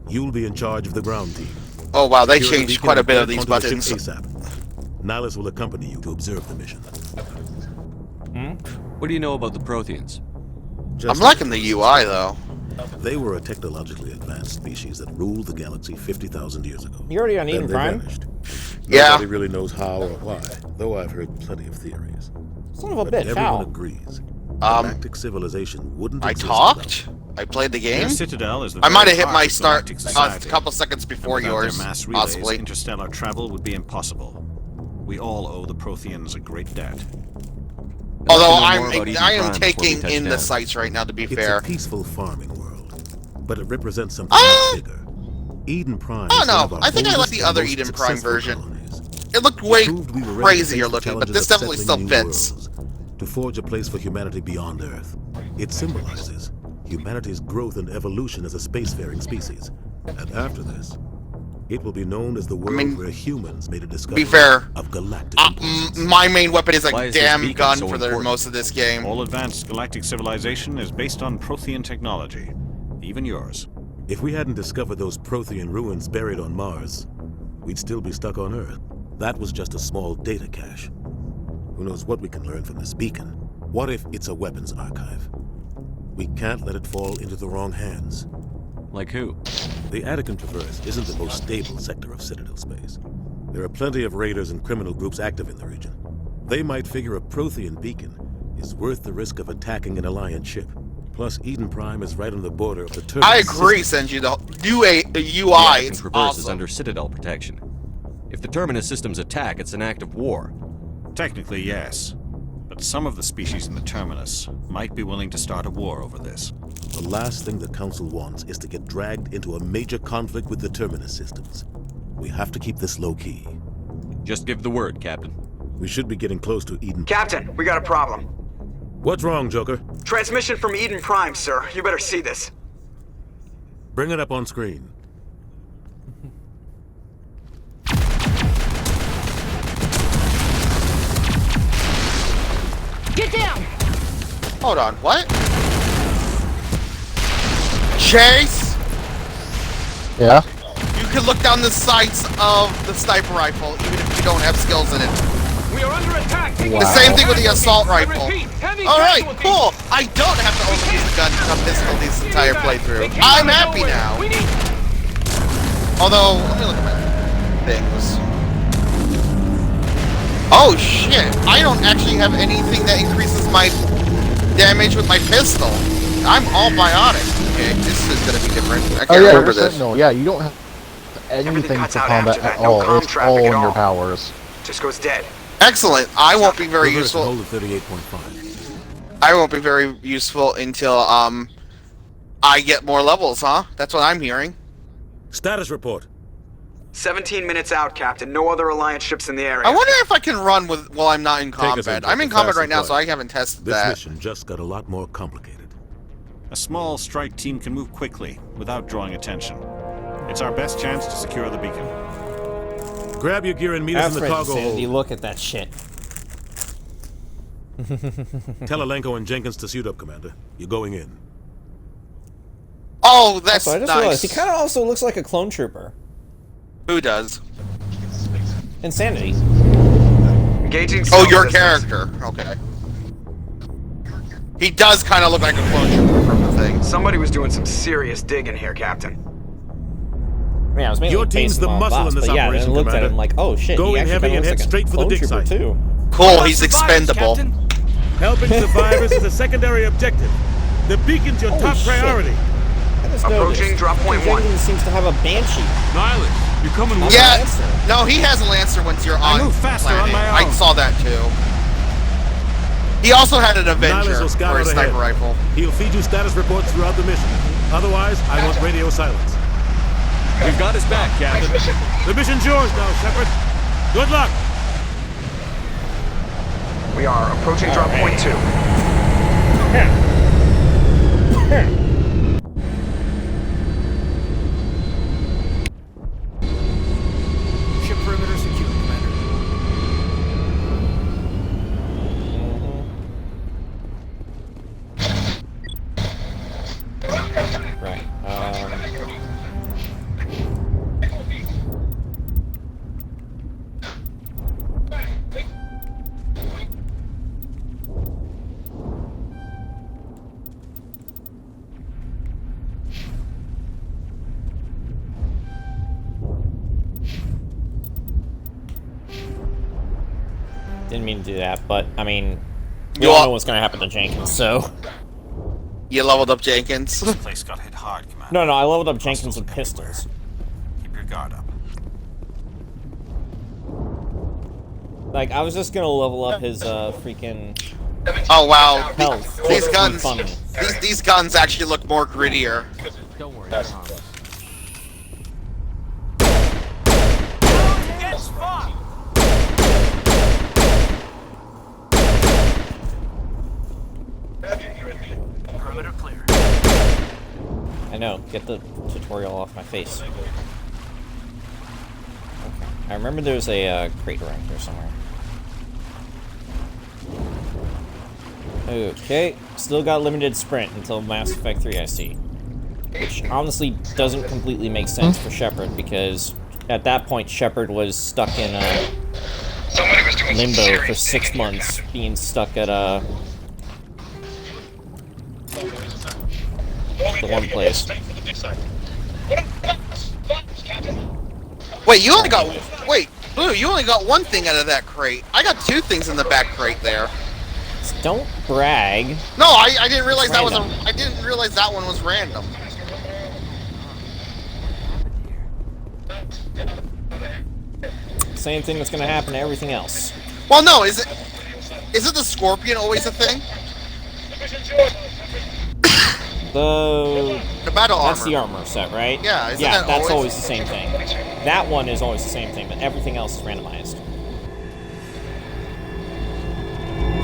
You'll be in charge of the ground team. Oh wow, they Secure the changed beacon quite a and bit get of these onto the ship buttons. ASAP. Nihilus will accompany you to observe the mission. What do you know about the Protheans? I'm liking the UI though. They were a technologically advanced species that ruled the galaxy 50,000 years ago. You already on Then Eden they Prime? vanished. Yeah. Nobody really knows how or why, though I've heard plenty of theories. Son of a But bitch, everyone how? agrees. Galactic civilization wouldn't I exist talked. I played the game. Your Citadel is the I might have very hit heart my of start galactic a society. couple seconds before And without yours, their mass relays, possibly. interstellar travel would be impossible. We all owe the Protheans a great debt. Although I'd like to know more about Eden I am Prime before we taking touch in the down. sights right now. To be It's fair. a peaceful farming world, but it represents something much bigger. Eden Prime. Oh is one no, of our I think I like oldest the and other most Eden Prime successful version. colonies. It looked way Proved we were ready to face crazier the looking, but challenges this of definitely settling still new fits. worlds, to forge a place for humanity beyond Earth. It symbolizes humanity's growth and evolution as a spacefaring species. And after this, it will be known as the world where humans made a discovery fair, of galactic My main weapon is a Why is this damn beacon gun so for the important? most of this game. All advanced galactic civilization is based on Prothean technology. Even yours. If we hadn't discovered those Prothean ruins buried on Mars, we'd still be stuck on Earth. That was just a small data cache. Who knows what we can learn from this beacon? What if it's a weapons archive? We can't let it fall into the wrong hands. Like who? The Attican Traverse isn't the most stable sector of Citadel space. There are plenty of raiders and criminal groups active in the region. They might figure a Prothean beacon is worth the risk of attacking an Alliance ship. Plus, Eden Prime is right on the border of the Terminus I agree, system. Senju. The UI, The it's Traverse is awesome. under Citadel protection. If the Terminus systems attack, it's an act of war. Technically, yes. But some of the species in the Terminus might be willing to start a war over this. The last thing the Council wants is to get dragged into a major conflict with the Terminus systems. We have to keep this low-key. Just give the word, Captain. We should be getting close to Eden. Captain, we got a problem. What's wrong, Joker? Transmission from Eden Prime, sir. You better see this. Bring it up on screen. Get down! Hold on, what? Chase? Yeah? You can look down the sights of the sniper rifle, even if you don't have skills in it. We are under attack. The same thing with the assault rifle. heavy Alright, casualties. cool! I don't have to only use the gun a pistol this entire playthrough. I'm happy now. Although, let me look at my things. Oh shit! I don't actually have anything that increases my damage with my pistol. I'm all biotic. Okay, this is gonna be different. I can't remember this. No, yeah, you don't have anything cuts for out combat after at that. No all. comm It's traffic all at in your all. powers. Just goes dead. Excellent. I won't be very Reverse useful. hold at 38.5. I won't be very useful until I get more levels, huh? That's what I'm hearing. Status report. 17 minutes out, Captain. No other Alliance ships in the area. I wonder if I can run while I'm not in Take us combat. into I'm it in fast combat and right now, quiet. so I haven't tested This that. mission just got a lot more complicated. A small strike team can move quickly without drawing attention. It's our best chance to secure the beacon. Grab your gear and meet us in the cargo hold. You look at that shit. Tell Alenko and Jenkins to suit up, Commander. You're going in. Oh, that's I just nice. realized he kind of also looks like a clone trooper. Who does? Insanity. Engaging Oh, stealth your systems. character. Okay. He does kind of look like a clone trooper from the thing. Somebody was doing some serious digging here, Captain. Yeah, I was mainly Your team's based the on muscle boss, in this but yeah, operation, then I looked at Commander. him like, oh shit, Go he in actually heavy kinda and looks head like a straight for the clone dig trooper site. too. Cool, he's expendable. Helping survivors is a secondary objective. The beacon's your top shit. priority. I just Approaching noticed, drop point one. Jenkins seems to have a banshee. Nihilus, you're coming with Yeah, Lancer. no, he has a Lancer once you're on move faster on planet. my own. I saw that too. He also had an Avenger Nihilus will scout for his out ahead. sniper rifle. He'll feed you status reports throughout the mission. Otherwise, I want radio silence. We've got his back, Captain. The mission's yours now, Shepard. Good luck. We are approaching drop point 2. Ship perimeter secure, Commander. Right. Didn't mean to do that, but I mean, we all know what's gonna happen to Jenkins, so. You leveled up Jenkins. This place got hit hard, Commander. No, I leveled up Jenkins with pistols. Keep your guard up. Like, I was just gonna level up his freaking Oh wow, health. these Just guns, for fun. these guns actually look more grittier. Don't worry, I promise. Perimeter clear. I know, get the tutorial off my face. Okay. I remember there was a crate around here somewhere. Okay, still got limited sprint until Mass Effect 3 I see. Which honestly doesn't completely make sense for Shepard, because at that point Shepard was stuck in limbo for 6 months, being stuck at the one place. Wait, Blue, you only got one thing out of that crate. I got 2 things in the back crate there. Don't brag. No, I didn't realize that was Random. I didn't realize that one was random. Same thing that's gonna happen to everything else. Well, no, is it the Scorpion always a thing? The battle that's armor. the armor set, right? Yeah, isn't yeah, that that's always- always the same thing. That one is always the same thing, but everything else is randomized.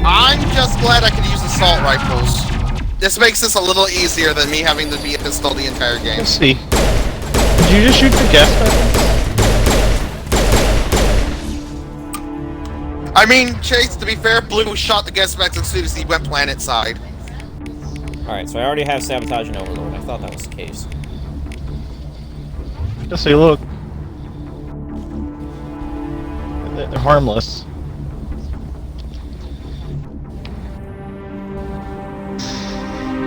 I'm just glad I can use assault rifles. This makes this a little easier than me having to be a pistol the entire game. Let's see. Did you just shoot the gas weapons? I mean, Chase, to be fair, Blue shot the guest specs as soon as he went planet side. Alright, so I already have Sabotage and Overlord. I thought that was the case. Just say, look. They're harmless.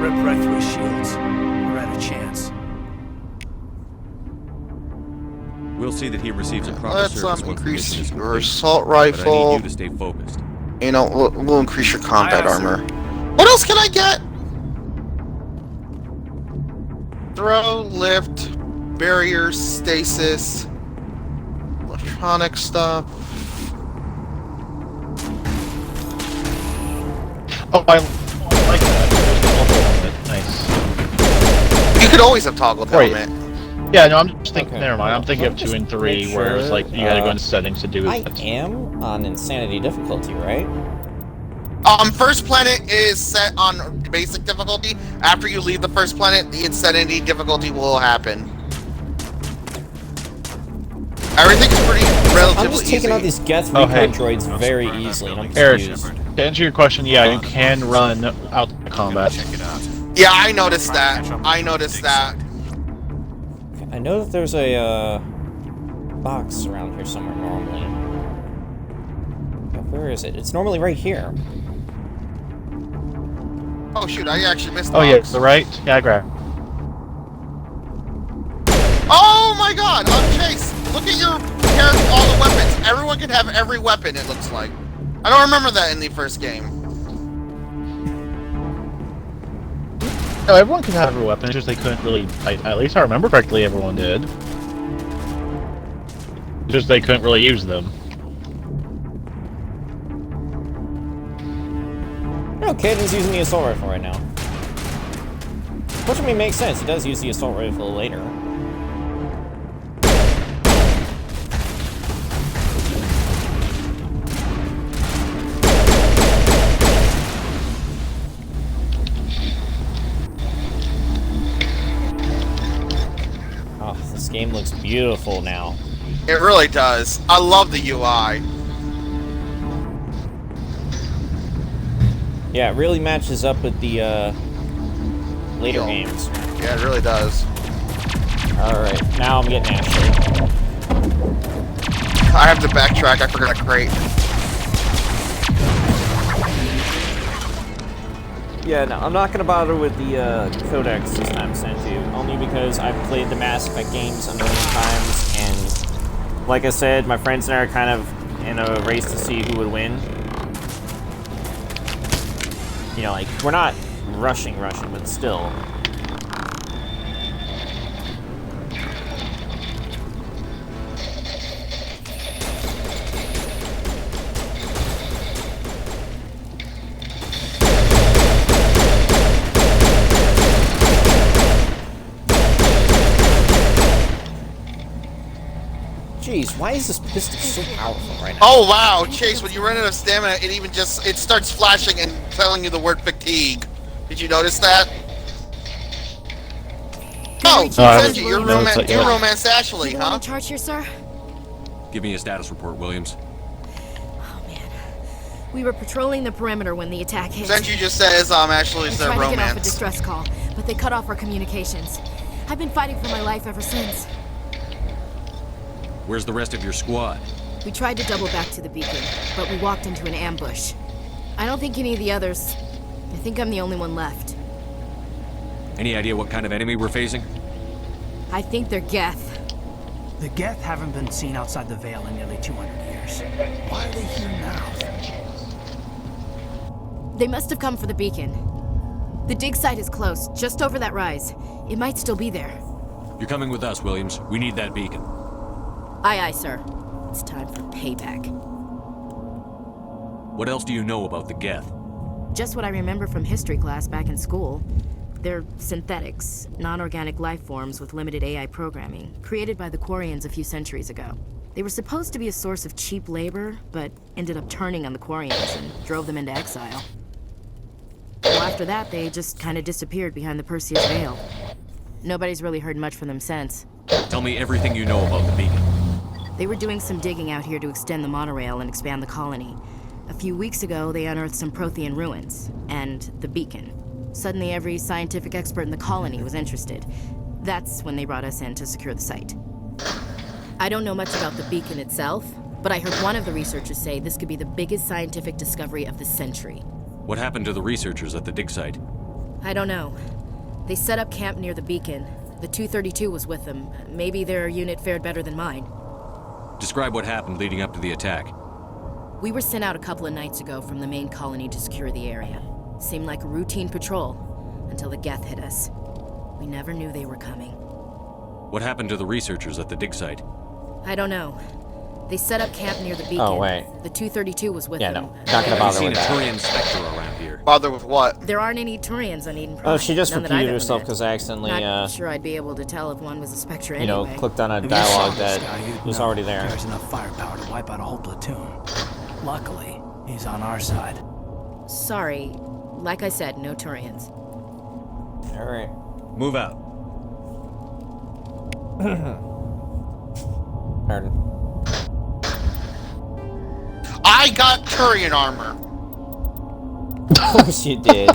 Ripped right through his shields. We're out of chance. We'll see that he receives a proper Let's service once the increase mission is your complete. assault But I need rifle. you to stay focused. You know, we'll increase your combat Aye, aye, armor. What else can I get? Throw, lift, barriers, stasis, electronic stuff. Oh, I like that. Nice. You could always have toggled helmet. Yeah, no, I'm just thinking. Okay. Never mind. I'm thinking of 2 and 3, make where it's sure, like you had to go into settings to do I it. am on insanity difficulty, right? First planet is set on basic difficulty. After you leave the first planet, the insanity difficulty will happen. Everything's pretty relatively I'm just taking easy. out these Geth recon droids very easily, and I'm confused. To answer your question, yeah, you can run out to combat. Yeah, I noticed that. I noticed that. I know that there's a box around here somewhere normally. Yeah, where is it? It's normally right here. Oh shoot, I actually missed the Oh yeah, box. to the right? Yeah, I grab. Oh my god! Chase! Look at your character, all the weapons. Everyone can have every weapon, it looks like. I don't remember that in the first game. No, everyone can have every weapon, it's just they couldn't really... at least I remember correctly, everyone did. It's just they couldn't really use them. No, Caden's using the assault rifle right now. Which, I mean, makes sense. He does use the assault rifle later. Oh, this game looks beautiful now. It really does. I love the UI. Yeah, it really matches up with the later games. Yeah, it really does. Alright, now I'm getting Ashley. I have to backtrack, I forgot a crate. Yeah, no, I'm not gonna bother with the codex this time, Sanju, only because I've played the Mass Effect games a million times, and like I said, my friends and I are kind of in a race to see who would win. You know, like, we're not rushing, but still. Jeez, why is this pistol so powerful right now? Oh wow, Chase, when you run out of stamina, it starts flashing and telling you the word fatigue. Did you notice that? Oh, Senji, you romance Ashley, You huh? in charge here, sir? Give me a status report, Williams. We were patrolling the perimeter when the attack hit. Senji just says Ashley's their I tried to get off a romance. distress call, but they cut off our communications. I've been fighting for my life ever since. Where's the rest of your squad? We tried to double back to the beacon, but we walked into an ambush. I don't think any of the others... I think I'm the only one left. Any idea what kind of enemy we're facing? I think they're Geth. The Geth haven't been seen outside the Veil in nearly 200 years. Why are they here now? They must have come for the beacon. The dig site is close, just over that rise. It might still be there. You're coming with us, Williams. We need that beacon. Aye, aye, sir. It's time for payback. What else do you know about the Geth? Just what I remember from history class back in school. They're synthetics, non-organic life forms with limited AI programming, created by the Quarians a few centuries ago. They were supposed to be a source of cheap labor, but ended up turning on the Quarians and drove them into exile. Well, after that, they just kind of disappeared behind the Perseus Veil. Nobody's really heard much from them since. Tell me everything you know about the beacon. They were doing some digging out here to extend the monorail and expand the colony. A few weeks ago, they unearthed some Prothean ruins, and the beacon. Suddenly, every scientific expert in the colony was interested. That's when they brought us in to secure the site. I don't know much about the beacon itself, but I heard one of the researchers say this could be the biggest scientific discovery of the century. What happened to the researchers at the dig site? I don't know. They set up camp near the beacon. The 232 was with them. Maybe their unit fared better than mine. Describe what happened leading up to the attack. We were sent out a couple of nights ago from the main colony to secure the area. Seemed like a routine patrol, until the Geth hit us. We never knew they were coming. What happened to the researchers at the dig site? I don't know. They set up camp near the beacon. Oh, wait. The 232 was with Yeah, them. no. Not gonna bother with that. I've seen a Turian Spectre around here. Bother with what? There aren't any Turians on Eden Prime. Oh, she just None that repeated I've ever herself met. because I accidentally, Not sure I'd be able to tell if one was a Spectre you know, anyway. clicked on a If you dialogue saw this that guy, you'd was know already there. There's enough firepower to wipe out a whole platoon. Luckily, he's on our side. Sorry. Like I said, no Turians. Alright. Move out. Pardon. I got Turian armor. Of course you did.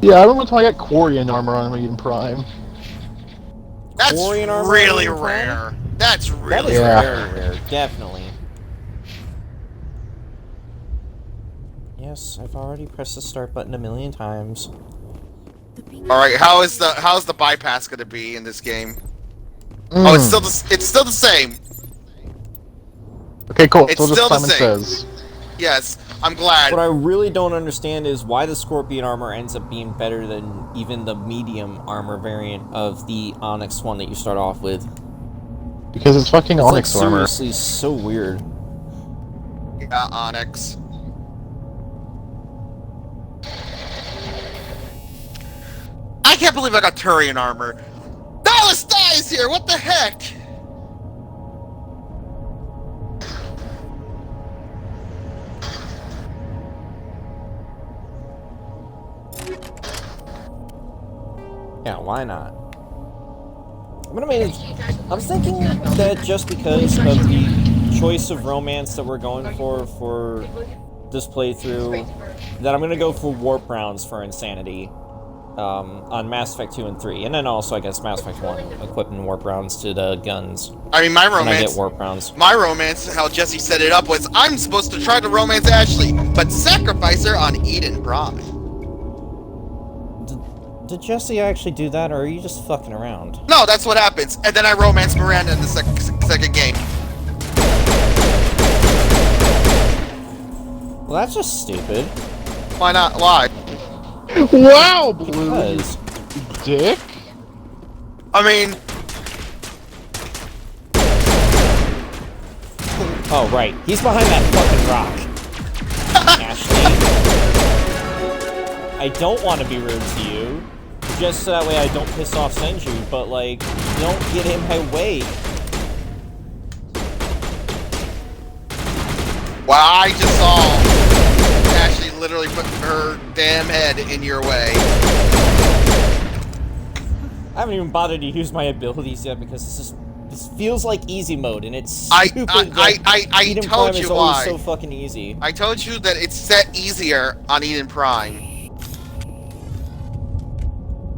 Yeah, I remember when I got Quarian armor on Eden Prime. That's Quarian armor really on Eden Prime? rare. That's That really is rare. very rare, definitely. Yes, I've already pressed the start button a million times. All right, how's the bypass gonna be in this game? Oh, it's still the same. Okay, cool. It's So still just the Simon same. says. Yes, I'm glad. What I really don't understand is why the Scorpion armor ends up being better than even the medium armor variant of the Onyx one that you start off with. Because it's fucking It's Onyx like, armor. seriously so weird. Yeah, Onyx. I can't believe I got Turian armor. Dallas dies here. What the heck? Yeah, why not? I'm thinking that just because of the choice of romance that we're going for this playthrough, that I'm gonna go for warp rounds for insanity on Mass Effect 2 and 3, and then also I guess Mass Effect 1, equipping warp rounds to the guns. I mean, my when I romance. get warp rounds. My romance, how Jesse set it up, was I'm supposed to try to romance Ashley, but sacrifice her on Eden Prime. Did Jesse actually do that, or are you just fucking around? No, that's what happens. And then I romance Miranda in the second game. Well, that's just stupid. Why not? Why? Wow, Blue. Because. Dick. I mean. Oh, right. He's behind that fucking rock. Ashley. I don't want to be rude to you. Just so that way I don't piss off Senju, but, like, don't get in my way. Wow, I just saw Ashley literally put her damn head in your way. I haven't even bothered to use my abilities yet because this feels like easy mode, and it's stupid I Eden told Prime you is always why. so fucking easy. I told you that it's set easier on Eden Prime.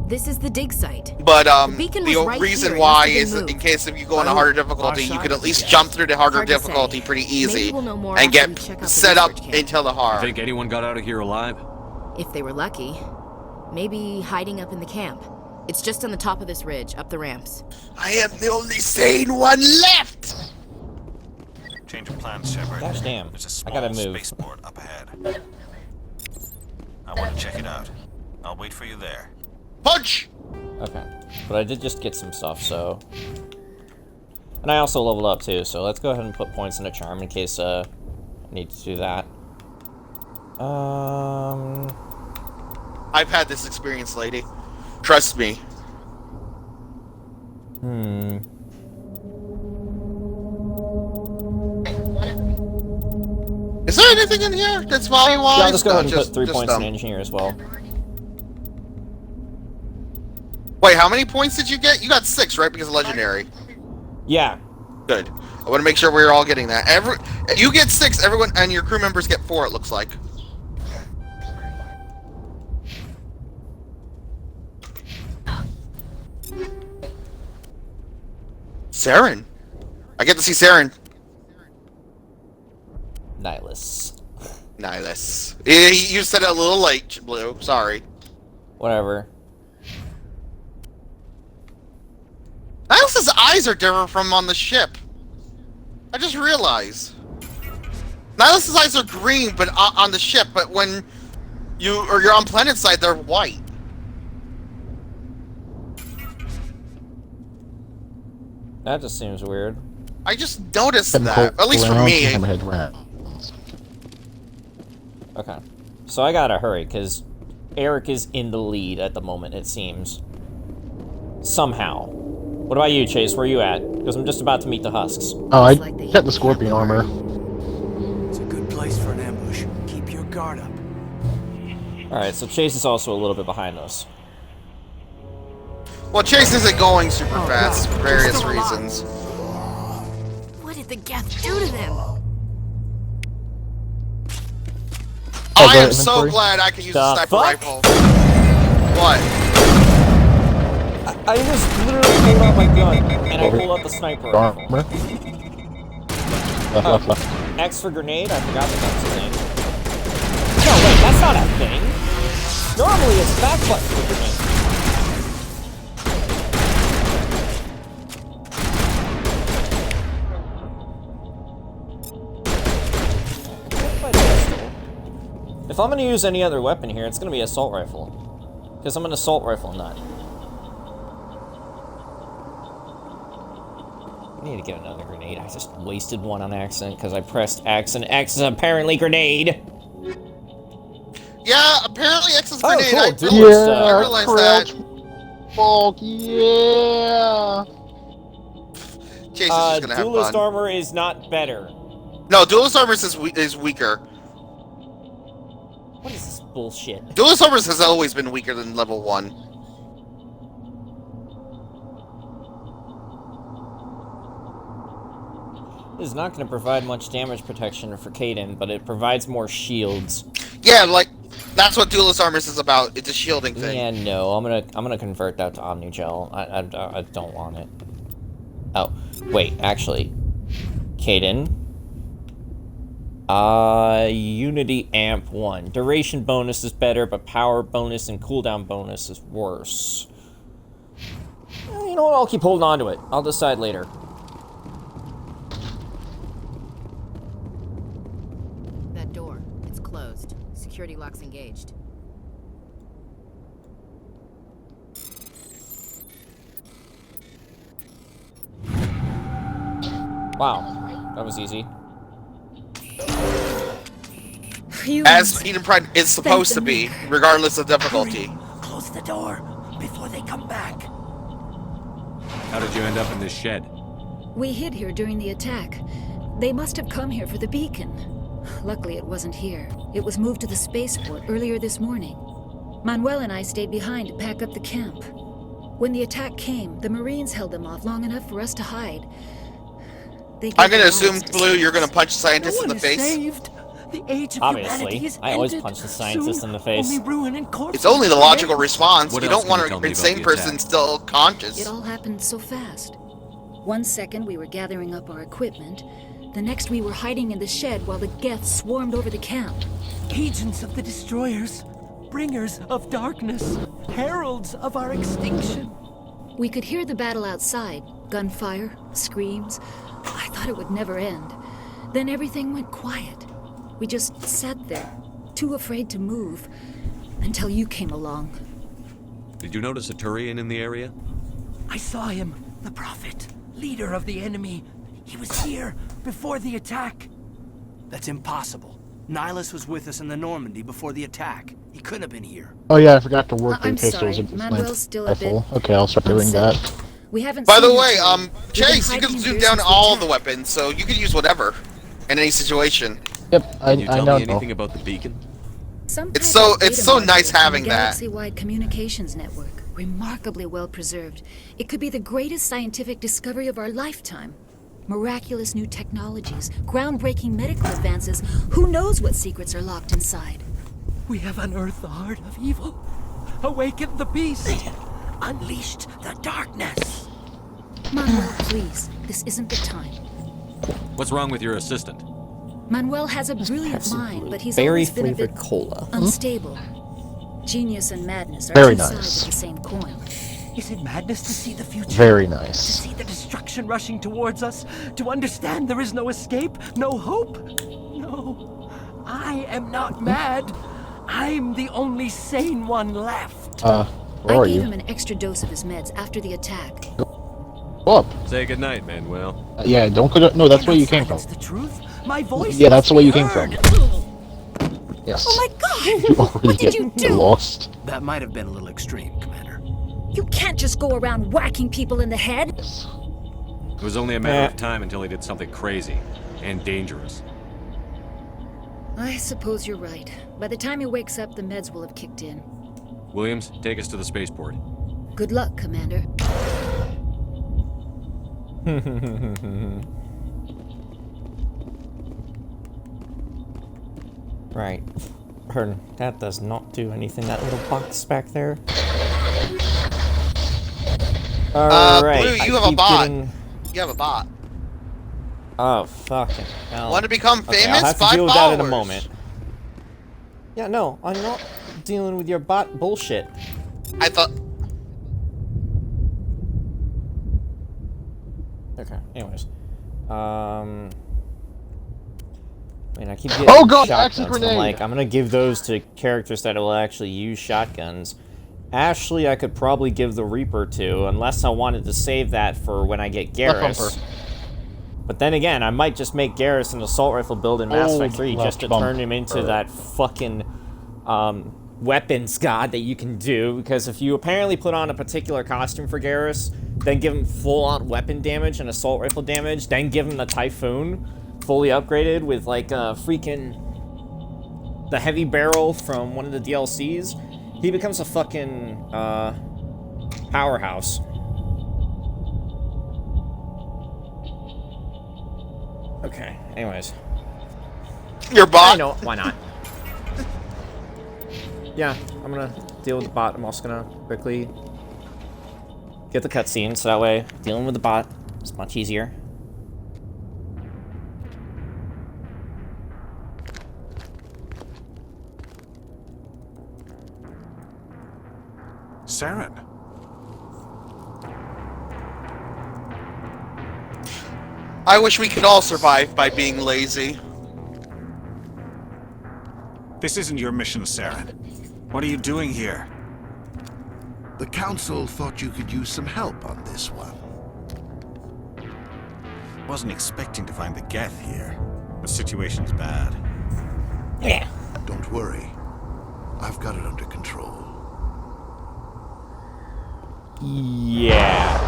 This is the dig site. But beacon the was right reason here. It why must have is been in moved. case if you go on a harder difficulty, you could at least jump through the harder Hard to difficulty say. pretty Maybe easy we'll know more and after get we check out the set up research camp. into the hard. Think anyone got out of here alive? If they were lucky. Maybe hiding up in the camp. It's just on the top of this ridge, up the ramps. I am the only sane one left! Change of plans, Shepard. Gosh damn. There's a I small gotta move. spaceport up ahead. I want to check it out. I'll wait for you there. Punch! Okay. But I did just get some stuff, so... And I also leveled up, too, so let's go ahead and put points in a charm in case, I need to do that. I've had this experience, lady. Trust me. Is there anything in here that's volume-wise? Yeah, I'll just go ahead and just, put 3 points in them. engineer as well. Wait, how many points did you get? You got 6, right? Because of legendary. Yeah. Good. I want to make sure we're all getting that. You get 6, everyone, and your crew members get 4, it looks like. Saren. I get to see Saren. Nihilus. Nihilus. You said it a little late, Blue. Sorry. Whatever. Nihilus's eyes are different from on the ship. I just realized. Nihilus's eyes are green, but on the ship. But when you're on planet side, they're white. That just seems weird. I just noticed that. At least for me. Hammerhead rounds. Okay. So I gotta hurry, because Eric is in the lead at the moment, it seems. Somehow. What about you, Chase? Where are you at? Because I'm just about to meet the husks. Oh, I got the scorpion armor. It's a good place for an ambush. Keep your guard up. Alright, so Chase is also a little bit behind us. Well, Chase isn't going super fast for various reasons. What did the Geth do to them? I am so glad I can use a sniper rifle. What? I just literally pulled out my gun, and I pulled out the sniper rifle. Armor. Left. X for grenade? I forgot that that's a thing. No, wait, that's not a thing. Normally it's back button for grenade. If I'm gonna use any other weapon here, it's gonna be assault rifle. Because I'm an assault rifle nut. I need to get another grenade. I just wasted one on accident because I pressed X, and X is apparently grenade. Yeah, apparently X is grenade. Cool. I realized that. Bulk, yeah. Chase is just gonna have duelist fun. armor is not better. No, duelist armor is weaker. What is this bullshit? Duelist armor has always been weaker than level 1. This is not going to provide much damage protection for Kaden, but it provides more shields. Yeah, like that's what duelist armor is about. It's a shielding thing. Yeah, no, I'm gonna convert that to Omnigel. I don't want it. Oh, wait, actually, Kaden. Unity Amp 1. Duration bonus is better, but power bonus and cooldown bonus is worse. You know what? I'll keep holding on to it. I'll decide later. That door, it's closed. Security lock's engaged. Wow, that was easy. As Eden Pride is supposed to be, regardless of difficulty. Close the door before they come back. How did you end up in this shed? We hid here during the attack. They must have come here for the beacon. Luckily, it wasn't here. It was moved to the spaceport earlier this morning. Manuel and I stayed behind to pack up the camp. When the attack came, the Marines held them off long enough for us to hide. I'm gonna assume, Blue, you're gonna punch scientists in the face. Saved. The age of Obviously, humanity is I always ended. punch the scientist in the face. Only ruin and corpses It's only the logical response. What You else don't want can you tell an me about insane the person attack? still conscious. It all happened so fast. 1 second we were gathering up our equipment. The next we were hiding in the shed while the Geth swarmed over the camp. Agents of the destroyers, bringers of darkness, heralds of our extinction. We could hear the battle outside. Gunfire, screams. I thought it would never end. Then everything went quiet. We just sat there, too afraid to move, until you came along. Did you notice a Turian in the area? I saw him, the Prophet, leader of the enemy. He was here before the attack. That's impossible. Nihilus was with us in the Normandy before the attack. He couldn't have been here. Oh yeah, I forgot to work the I'm pistols sorry. and Manuel's still a rifle. bit Okay, I'll start doing upset. that. We haven't By the seen way, each other. We've been Chase, you hiding can in zoom here down since all the the weapons, so you can use whatever in any situation. Yep, Can you I tell know. me anything about the beacon? Some It's type so- of it's data so module nice from a having that. Galaxy-wide communications network, remarkably well preserved. It could be the greatest scientific discovery of our lifetime. Miraculous new technologies, groundbreaking medical advances. Who knows what secrets are locked inside? We have unearthed the heart of evil, awakened the beast, unleashed the darkness. Manuel, please, this isn't the time. What's wrong with your assistant? Manuel has a brilliant mind, but he's Berry always been a flavored bit cola. unstable. Genius and madness are Very two nice. sides of the same coin. Is it madness to see the future? Very To nice. see the destruction rushing towards us? To understand there is no escape? No hope? No. I am not mad. I'm the only sane one left. Where I are gave you? him an extra dose of his meds after the attack. Up. Say goodnight, Manuel. Yeah, don't go. No, that's where you came from. The truth? My voice. Yeah, that's the way you came from. Yes. Oh my God! You already What did you get do? lost. That might have been a little extreme, Commander. You can't just go around whacking people in the head. It was only a matter of time until he did something crazy and dangerous. I suppose you're right. By the time he wakes up, the meds will have kicked in. Williams, take us to the spaceport. Good luck, Commander. Right. That does not do anything, that little box back there. Alright. Blue, you have a bot. You have a bot. Oh, fucking hell. Want to become famous? I'll have to 5 deal with followers. that in a moment. Yeah, no, I'm not dealing with your bot bullshit. I thought... Okay, anyways. I mean, I keep getting shotguns, and I'm like, I'm gonna give those to characters that will actually use shotguns. Ashley, I could probably give the Reaper to, unless I wanted to save that for when I get Garrus. But then again, I might just make Garrus an assault rifle build in Mass Effect 3 just to turn him into that fucking weapons god that you can do, because if you apparently put on a particular costume for Garrus, then give him full-on weapon damage and assault rifle damage, then give him the Typhoon, fully upgraded with like the heavy barrel from one of the DLCs, he becomes a fucking powerhouse. Okay, anyways. Your bot? I know, why not? Yeah, I'm gonna deal with the bot. I'm also gonna quickly get the cutscene, so that way dealing with the bot is much easier. Saren. I wish we could all survive by being lazy. This isn't your mission, Saren. What are you doing here? The Council thought you could use some help on this one. Wasn't expecting to find the Geth here. The situation's bad. Yeah. Don't worry. I've got it under control. Yeah.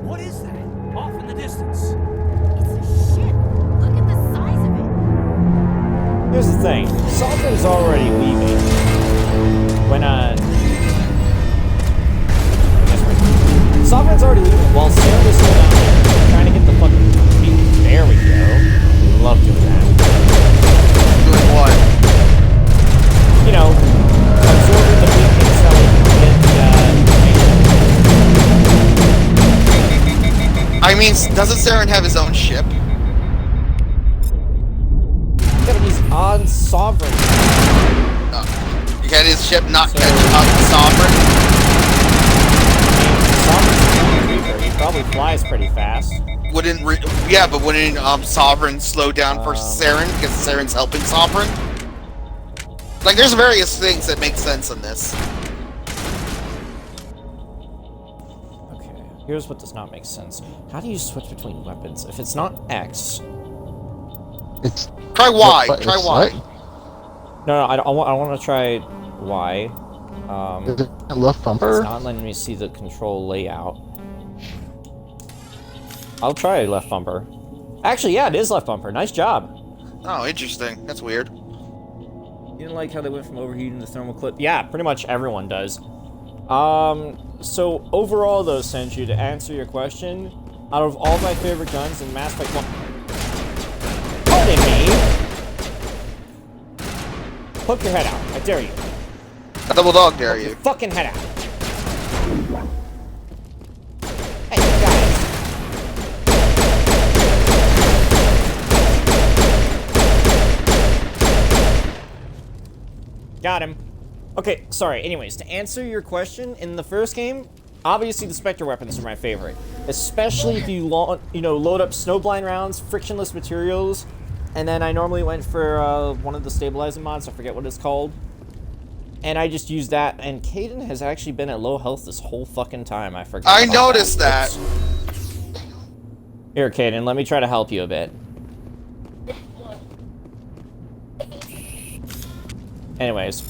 What is that? Off in the distance. Here's the thing. Sovereign's already leaving. When, Sovereign's already leaving while Sarah's still down there trying to get the fucking beacon. There we go. Love doing that. Doing what? You know, absorbing the beacon so we can get, I mean, doesn't Saren have his own ship? Yeah, but he's on Sovereign. Can his ship not catch up to Sovereign? He probably flies pretty fast. Wouldn't Sovereign slow down for Saren because Saren's helping Sovereign? Like, there's various things that make sense in this. Okay, here's what does not make sense. How do you switch between weapons? If it's not X... Try Y. Try Y. No, I want to try Y. Is it left bumper? It's not letting me see the control layout. I'll try left bumper. Actually, yeah, it is left bumper. Nice job. Oh, interesting. That's weird. You didn't like how they went from overheating to thermal clip? Yeah, pretty much everyone does. So overall though, Senju, to answer your question, out of all my favorite guns in Mass Effect 1... Pardon me! Poke your head out. I dare you. A double dog dare you. Your fucking head out. Hey, guys. Got him. Okay, sorry. Anyways, to answer your question, in the first game, obviously the Spectre weapons are my favorite. Especially if you load up snowblind rounds, frictionless materials, and then I normally went for one of the stabilizing mods. I forget what it's called. And I just used that, and Caden has actually been at low health this whole fucking time. I forgot. I noticed that. Here, Caden, let me try to help you a bit. Anyways.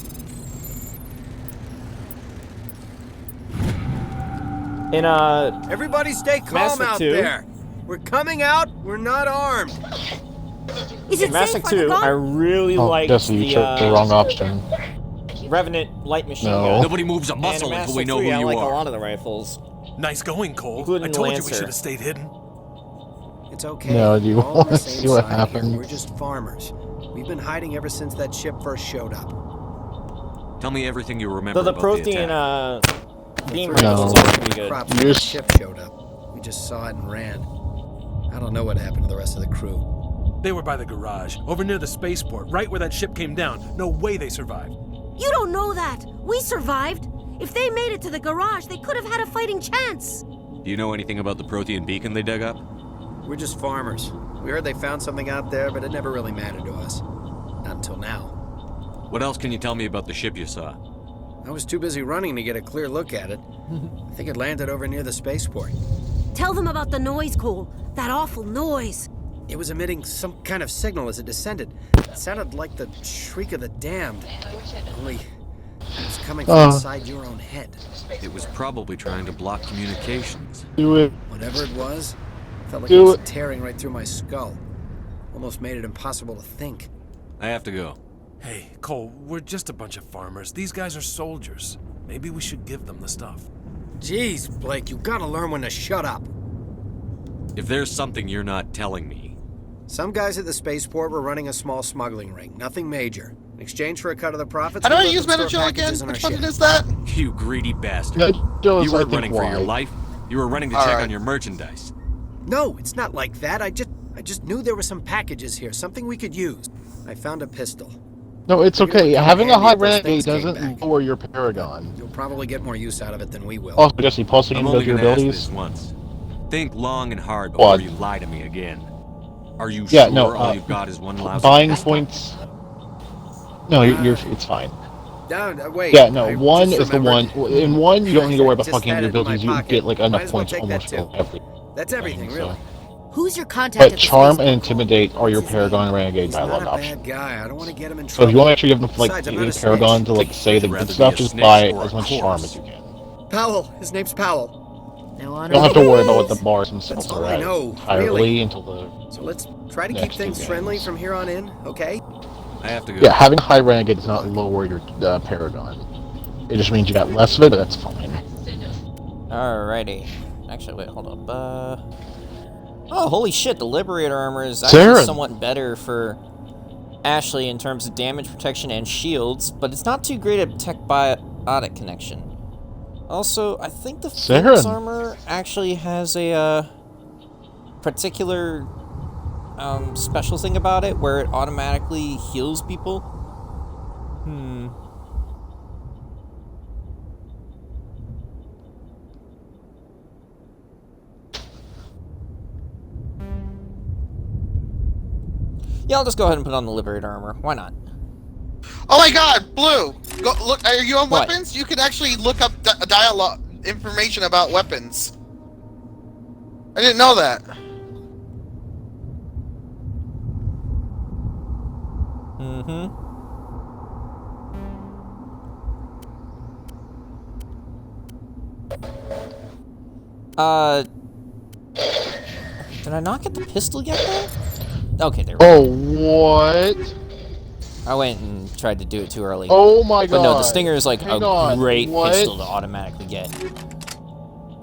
In, Everybody stay calm Mass Effect out 2. there. We're coming out. We're not armed. In Mass Effect 2, I really liked Jesse, you took the wrong option. Revenant light machine No. gun. Nobody moves a muscle And in until we Mass know Effect 3, who you I like are. a lot of the rifles. Nice going, Cole. Including I told you we Lancer. should have stayed hidden. It's okay. No, do you We're all on want the to same see what side here. happened? We're just farmers. We've been hiding ever since that ship first showed up. Tell me everything you remember So the about Prothean, the attack. beam The rifles first are pretty good. crops when the ship showed up. We just saw it and ran. I don't know what happened to the rest of the crew. They were by the garage, over near the spaceport, right where that ship came down. No way they survived. You don't know that. We survived. If they made it to the garage, they could have had a fighting chance. Do you know anything about the Prothean beacon they dug up? We're just farmers. We heard they found something out there, but it never really mattered to us. Not until now. What else can you tell me about the ship you saw? I was too busy running to get a clear look at it. I think it landed over near the spaceport. Tell them about the noise, Cole. That awful noise. It was emitting some kind of signal as it descended. It sounded like the shriek of the damned. Only it was coming from inside your own head. It was probably trying to block communications. Do it. Whatever it was, felt like Do it was it. tearing right through my skull. Almost made it impossible to think. I have to go. Hey, Cole, we're just a bunch of farmers. These guys are soldiers. Maybe we should give them the stuff. Jeez, Blake, you gotta learn when to shut up. If there's something you're not telling me... Some guys at the spaceport were running a small smuggling ring. Nothing major. In exchange for a cut of the profits... How do we I let use them store Metajoy again? packages on our Which button ship. is that? You greedy bastard. Joe's, You I weren't think, running for your why. life. You were running to All check right. on your merchandise. No, it's not like that. I just knew there were some packages here, something we could use. I found a pistol. No, it's Figured it okay. would come Having a handy high if those renegade things came doesn't back. lower your paragon. You'll probably get more use out of it than we will. Also, Jesse, pulsing I'm into only your gonna ask abilities. this once. Think long and hard before What? you lie to me again. Are you Yeah, sure no, all you've got is one lousy buying pistol? points. No, you're it's fine. Wait. Yeah, no, I one just is the one. remembered. In one, you don't need to worry about Just fucking had your it in my abilities. You pocket. get like Might enough as well points take almost that for too. every. That's everything, so. really. Who's your contact But at the charm spaceport? and intimidate are your paragon and renegade He's dialogue not a options. bad guy. I don't want to get him in So trouble. if you want to actually give them like Besides, I'm not a a snitch. paragon to like say the Rather good be stuff, a just snitch buy or a as much corpse. charm as you can. Powell. His name's Powell. No honor. You don't have to worry about what the bars themselves That's all are I at know, entirely really. until the. So let's try to keep Next two things games. friendly from here on in, okay? I have to go. Yeah, having a high renegade does not lower your paragon. It just means you got less of it, but that's fine. Alrighty. Actually, wait, hold up. Oh, holy shit, the Liberator armor is actually Saren. somewhat better for Ashley in terms of damage protection and shields, but it's not too great at tech biotic connection. Also, I think the Phoenix Saren. armor actually has a particular special thing about it where it automatically heals people. Yeah, I'll just go ahead and put on the Liberator armor. Why not? Oh my God, Blue! Go look. Are you on What? weapons? You can actually look up dialogue information about weapons. I didn't know that. Did I not get the pistol yet, though? Okay, there we go. Oh, what? I went and tried to do it too early. Oh my god. But no, the Stinger is like Hang a on, great what? pistol to automatically get.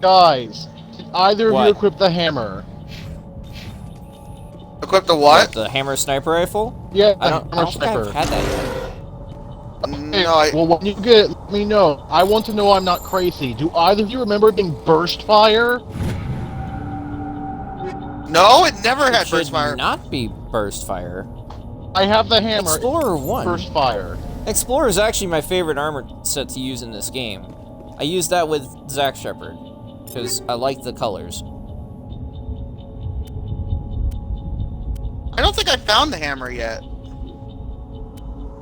Guys, did either of What? you equip the hammer? Equip the what? The hammer sniper rifle? Yeah, I don't think sniper. I've had that yet. No, I... Well, when you get it, let me know. I want to know I'm not crazy. Do either of you remember being burst fire? No, it never had It burst should fire. not be burst fire. I have the hammer. Explorer 1. Burst fire. Explorer is actually my favorite armor set to use in this game. I used that with Shepard because I like the colors. I don't think I found the hammer yet.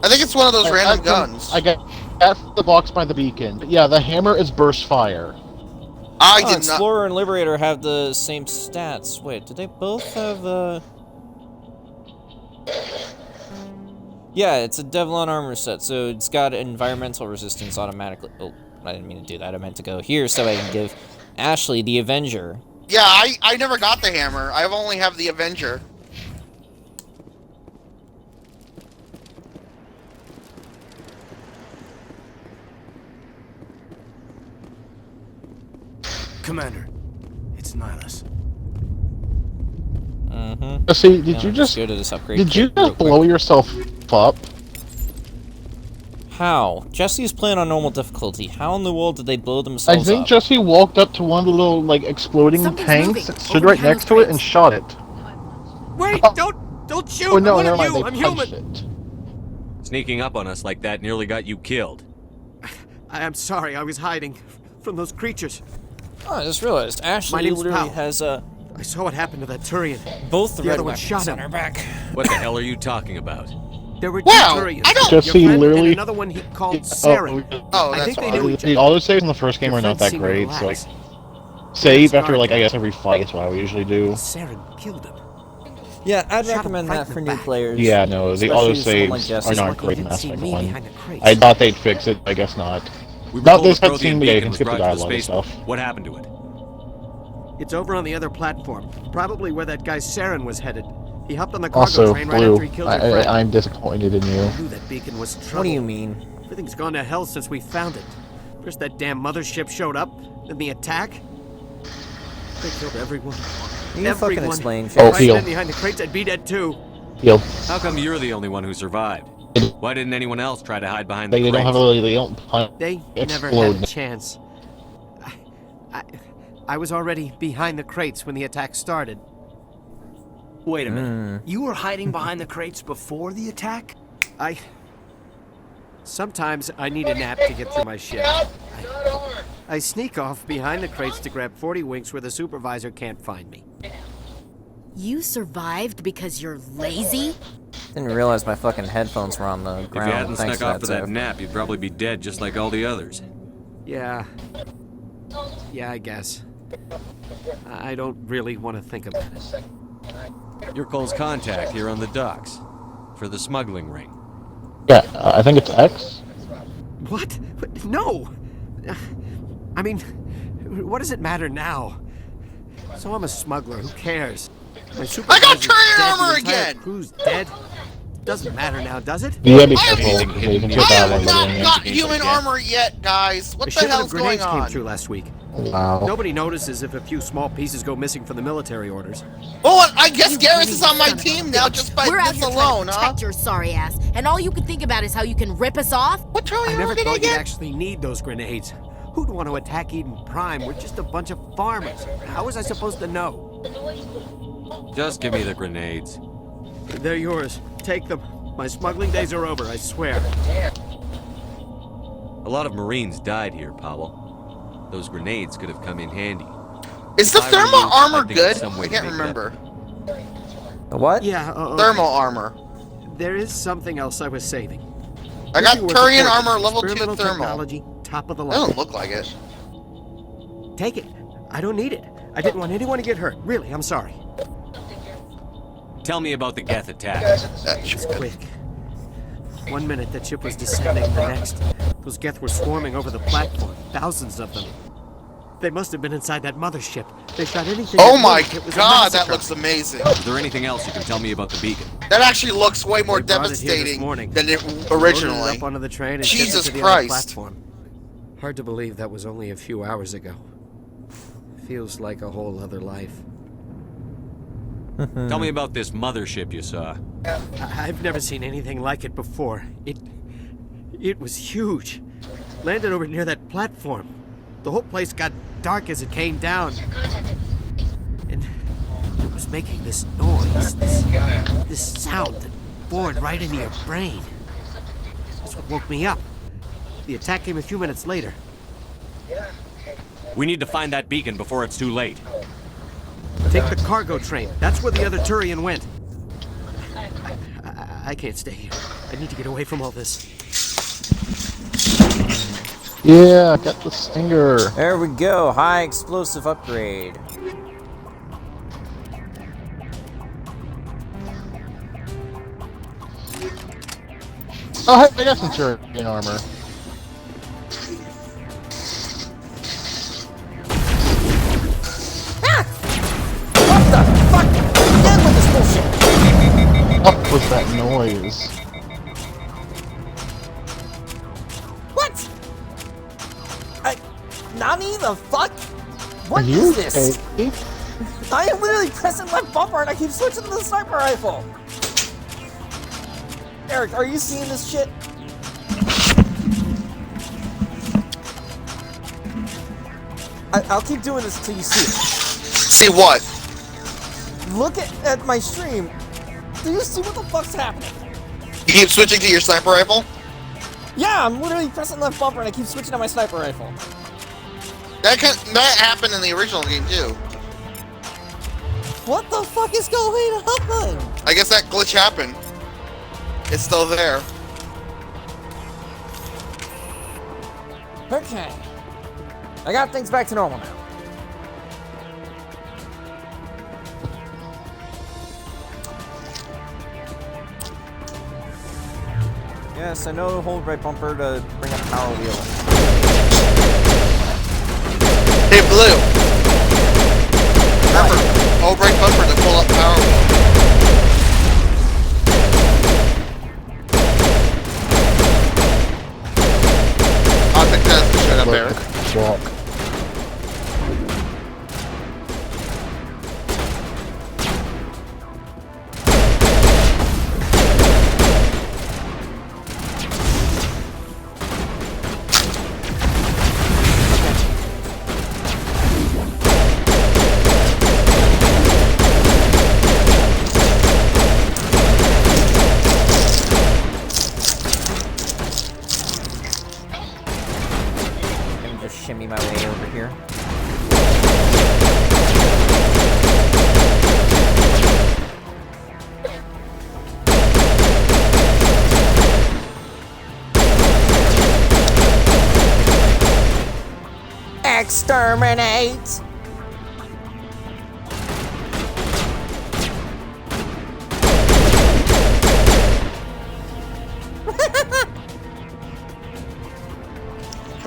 I think it's one of those random guns. I got That's the box by the beacon. But yeah, the hammer is burst fire. Explorer and Liberator have the same stats. Wait, did they both have the... Yeah, it's a Devlon armor set, so it's got environmental resistance automatically. Oh, I didn't mean to do that. I meant to go here so I can give Ashley the Avenger. Yeah, I never got the hammer. I only have the Avenger. Commander, it's Nihilus. Mm-hmm. See, did you just go to this upgrade did you just blow yourself up? How? Jesse's playing on normal difficulty. How in the world did they blow I themselves think up? Jesse walked up to one of the little like exploding tanks, stood right next to it, and shot it. Wait! Don't shoot! Oh no, I'm never one of mind. you. They I'm punched human. it. Sneaking up on us like that nearly got you killed. I'm sorry. I was hiding from those creatures. Oh, I just realized Ashley name's literally Powell. has I saw what happened to that Turian. both the The red other one weapons shot on him. her back. What the hell are you talking about? There were two Wow, Turians. I don't- Jesse Your friend literally. and another one he called Saren. Oh, I that's think they fine. knew each The other. auto saves in the first game Your are not friend that seemed great. So relaxed. save after Scarred like I him. guess every fight is what I usually do. Saren killed him. Yeah, I'd Shot him recommend right that in for the new back. players. Yeah, no, the auto especially someone like saves Jesse. are not Lucky great he in didn't see Aspect me 1. behind the crates. I thought they'd fix it. I guess not. We were Not told this the Prothean cutscene, but yeah, you beacon can was skip the brought to the dialogue and spaceport. stuff. What happened to it? It's over on the other platform. Probably where that guy Saren was headed. He hopped on the cargo Also, train right after he Blue, killed your friend. I'm disappointed in you. I knew that beacon was trouble. What do you mean? Everything's gone to hell since we found it. First that damn mothership showed up, then the attack. They killed everyone. You fucking explain, If Oh, I heal. stand behind the crates, I'd be dead too. Heal. How come you're the only one who survived? Why didn't anyone else try to hide behind They the don't have crates? they don't They never explode. had a chance. I was already behind the crates when the attack started. Wait a minute. You were hiding behind the crates before the attack? Sometimes I need a nap to get through my shift. I sneak off behind the crates to grab 40 winks where the supervisor can't find me. You survived because you're lazy? Didn't realize my fucking headphones were on the If ground. you hadn't Thanks snuck off for that save. nap, you'd probably be dead just like all the others. Yeah, I guess. I don't really want to think about it. You're Cole's contact here on the docks. For the smuggling ring. Yeah, I think it's X. What? No! I mean, what does it matter now? So I'm a smuggler, who cares? My I got supervisor's Turian dead, armor the entire again! crew's dead. Doesn't matter now, does it? You gotta be careful because you can get I that have one. not got games human like that. armor yet, guys. What A the shipment hell's of going grenades came on? through last week. Wow. Nobody notices if a few small pieces go missing from the military orders. Well, I guess Garrus is on my team now just by We're out this here alone, trying to huh? protect your sorry ass, and all you can think about is how you can rip us off? What Turian I never armor did I thought you'd get? actually need those grenades. Who'd want to attack Eden Prime? We're just a bunch of farmers. How was I supposed to know? Just give me the grenades. They're yours. Take them. My smuggling days are over, I swear. A lot of Marines died here, Powell. Those grenades could have come in handy. Is the If I were thermal you, armor I'd think of good? some way I to can't make it remember. The what? Yeah, Thermal armor. There is something else I was saving. I got Could be worth a Turian fortune. armor level 2 Experimental thermal. technology, top of the That line. doesn't look like it. Take it. I don't need it. I didn't want anyone to get hurt. Really, I'm sorry. Tell me about the Geth attack. It's quick. 1 minute that ship was descending, the next. Those Geth were swarming over the platform. Thousands of them. They must have been inside that mothership. They shot anything. Oh that my moved. It was a god, that massacre. looks amazing. Is there anything else you can tell me about the beacon? That actually looks way more They brought it here this devastating morning. than it Loaded originally. it up onto the train and shipped it Jesus to the Christ. other platform. Hard to believe that was only a few hours ago. Feels like a whole other life. Tell me about this mothership you saw. I've never seen anything like it before. It was huge. Landed over near that platform. The whole place got dark as it came down. And it was making this noise, this sound that bored right into your brain. That's what woke me up. The attack came a few minutes later. We need to find that beacon before it's too late. Take the cargo train. That's where the other Turian went. I can't stay here. I need to get away from all this. Yeah, I got the stinger. There we go. High explosive upgrade. Oh, hey, I got some Centurion armor. What the fuck? Again with this bullshit. What was that noise? What? Nani, the fuck? What Are is you this? okay? I am literally pressing left bumper and I keep switching to the sniper rifle. Eric, are you seeing this shit? I'll keep doing this until you see it. See what? Look at my stream. Do you see what the fuck's happening? You keep switching to your sniper rifle? Yeah, I'm literally pressing left bumper and I keep switching to my sniper rifle. That happened in the original game too. What the fuck is going on? I guess that glitch happened. It's still there. Okay. I got things back to normal now. Yes, I know hold right bumper to bring up power wheel. Hey, Blue. Remember, hold right bumper to pull up power wheel. I think that's the shit up there. Walk. Shimmy my way over here. Exterminate!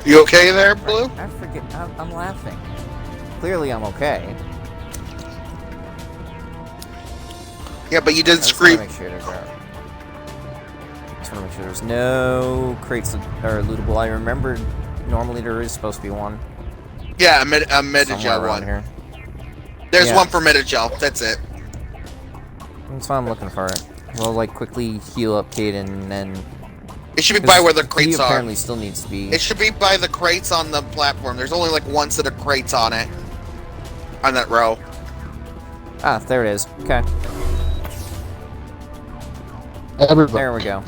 You okay there, Blue? I forget. I'm laughing. Clearly, I'm okay. Yeah, but you did I just scream. wanna make sure there's just want to make sure there's no crates that are lootable. I remembered normally there is supposed to be one. Yeah, a Metagel one. Here. There's one for Metagel. That's it. That's why I'm looking for it. We'll like quickly heal up Kate and then. It should be by where the crates he are. Apparently, still needs to be. It should be by the crates on the platform. There's only like one set of crates on it, on that row. Ah, there it is. Okay. Everybody. There we go.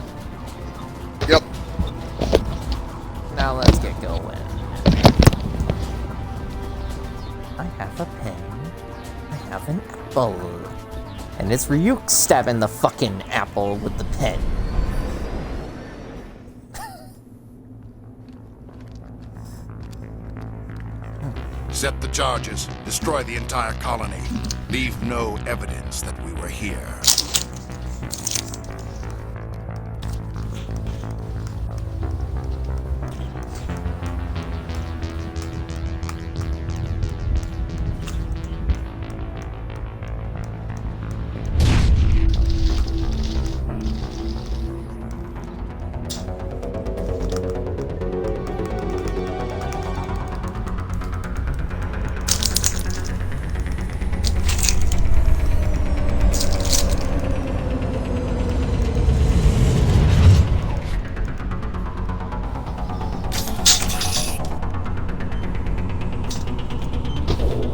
Yep. Now let's get going. I have a pen. I have an apple. And it's Ryuk stabbing the fucking apple with the pen. Set the charges. Destroy the entire colony. Leave no evidence that we were here.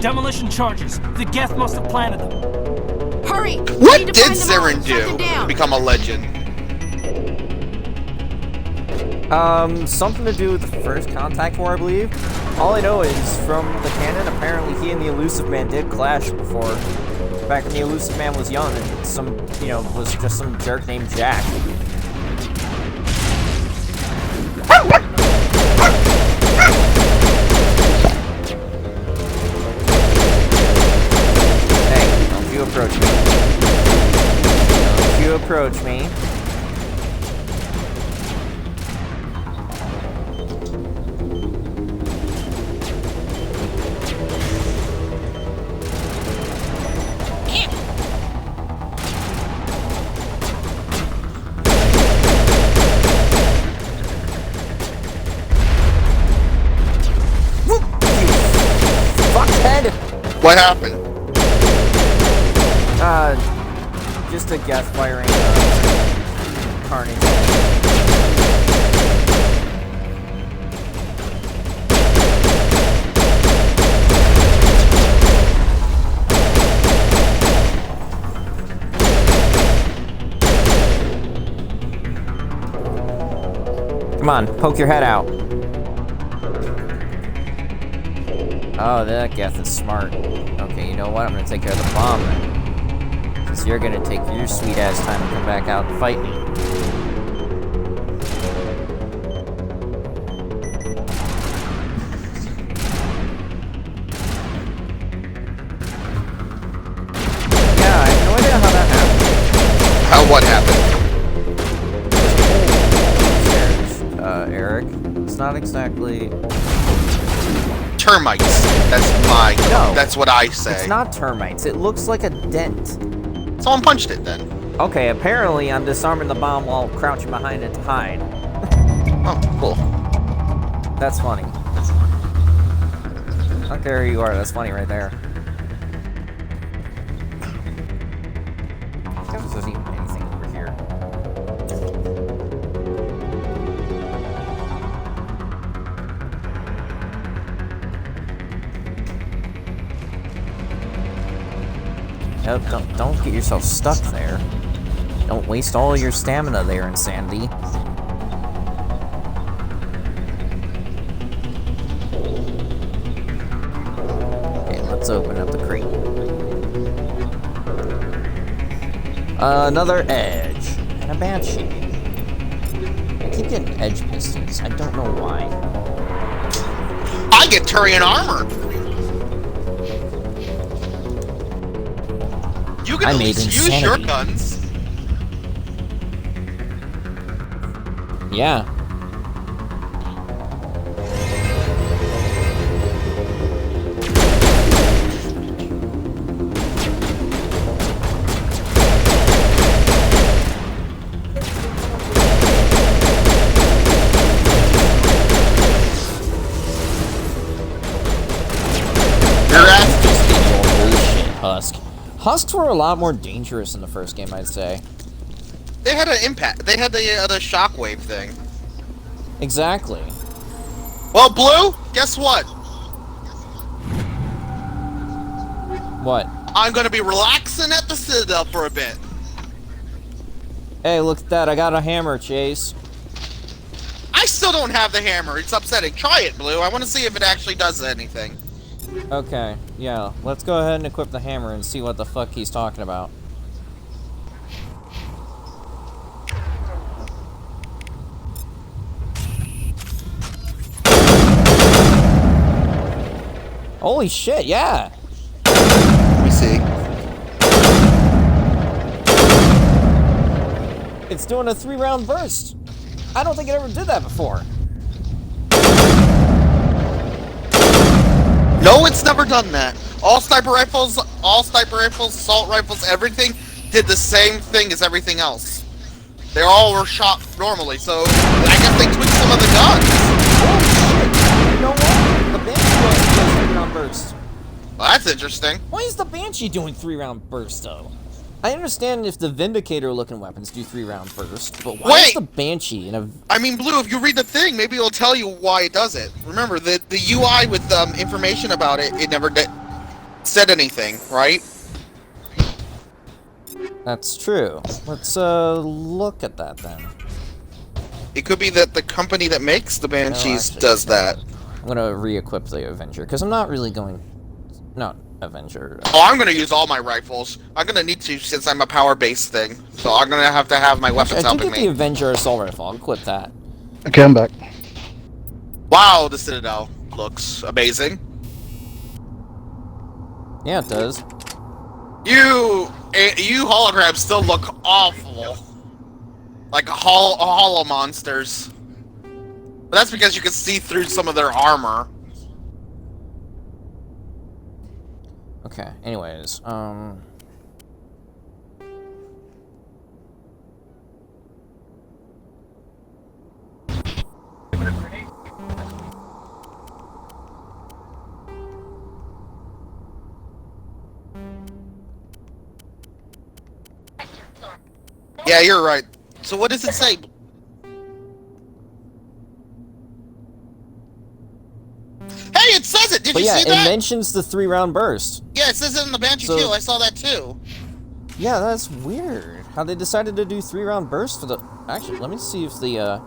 Demolition charges. The Geth must have planted them. Hurry! What did Siren do to become a legend? Something to do with the first contact war, I believe. All I know is, from the canon, apparently he and the Elusive Man did clash before. Back when the Elusive Man was young and some, was just some jerk named Jack. approach me. Don't you approach me. What happened? Just a guest firing carnage. Come on, poke your head out. Oh, that Geth is smart. Okay, you know what? I'm gonna take care of the bomb then. Because you're gonna take your sweet ass time to come back out and fight me. Yeah, I have no idea how that happened. How what happened? Eric. It's not exactly... termites. That's what I say. It's not termites. It looks like a dent. Someone punched it then. Okay, apparently I'm disarming the bomb while crouching behind it to hide. Oh, cool. That's funny. I don't care who you are, that's funny right there. There isn't even anything over here. Don't get yourself stuck there. Don't waste all your stamina there, Insanity. Okay, let's open up the crate. Another edge. And a banshee. I keep getting edge pistols. I don't know why. I get Turian armor! You can at least use your guns. Yeah. Husk. Husks were a lot more dangerous in the first game, I'd say. They had an impact. They had the other shockwave thing. Exactly. Well, Blue, guess what? What? I'm gonna be relaxing at the Citadel for a bit. Hey, look at that. I got a hammer, Chase. I still don't have the hammer. It's upsetting. Try it, Blue. I want to see if it actually does anything. Okay, yeah. Let's go ahead and equip the hammer and see what the fuck he's talking about. Holy shit, yeah! Let me see. It's doing a 3-round burst. I don't think it ever did that before. No, it's never done that. All sniper rifles, assault rifles, everything did the same thing as everything else. They all were shot normally, so I guess they tweaked some of the guns. Oh shit! You know what? The Banshee does 3-round burst. Well, that's interesting. Why is the Banshee doing 3-round burst though? I understand if the Vindicator-looking weapons do 3-round burst, but why is the Banshee in a... I mean, Blue, if you read the thing, maybe it'll tell you why it does it. Remember, the UI with information about it, it never said anything, right? That's true. Let's look at that then. It could be that the company that makes the Banshees does that. I'm gonna re-equip the Avenger, because I'm not really going... Not Avenger. Oh, I'm gonna use all my rifles. I'm gonna need to since I'm a power-based thing. So I'm gonna have to have my weapons helping me. I did get the Avenger assault rifle. I'll equip that. Okay, I'm back. Wow, the Citadel looks amazing. Yeah, it does. You holograms still look awful. Like hollow monsters. But that's because you can see through some of their armor. Okay, anyways, Yeah, you're right. So what does it say? Hey, it says it! Did but you yeah, see that? it mentions the 3-round burst. Yeah, it says it in the Banshee too. I saw that too. Yeah, that's weird. How they decided to do 3-round bursts for the... Actually, let me see if the,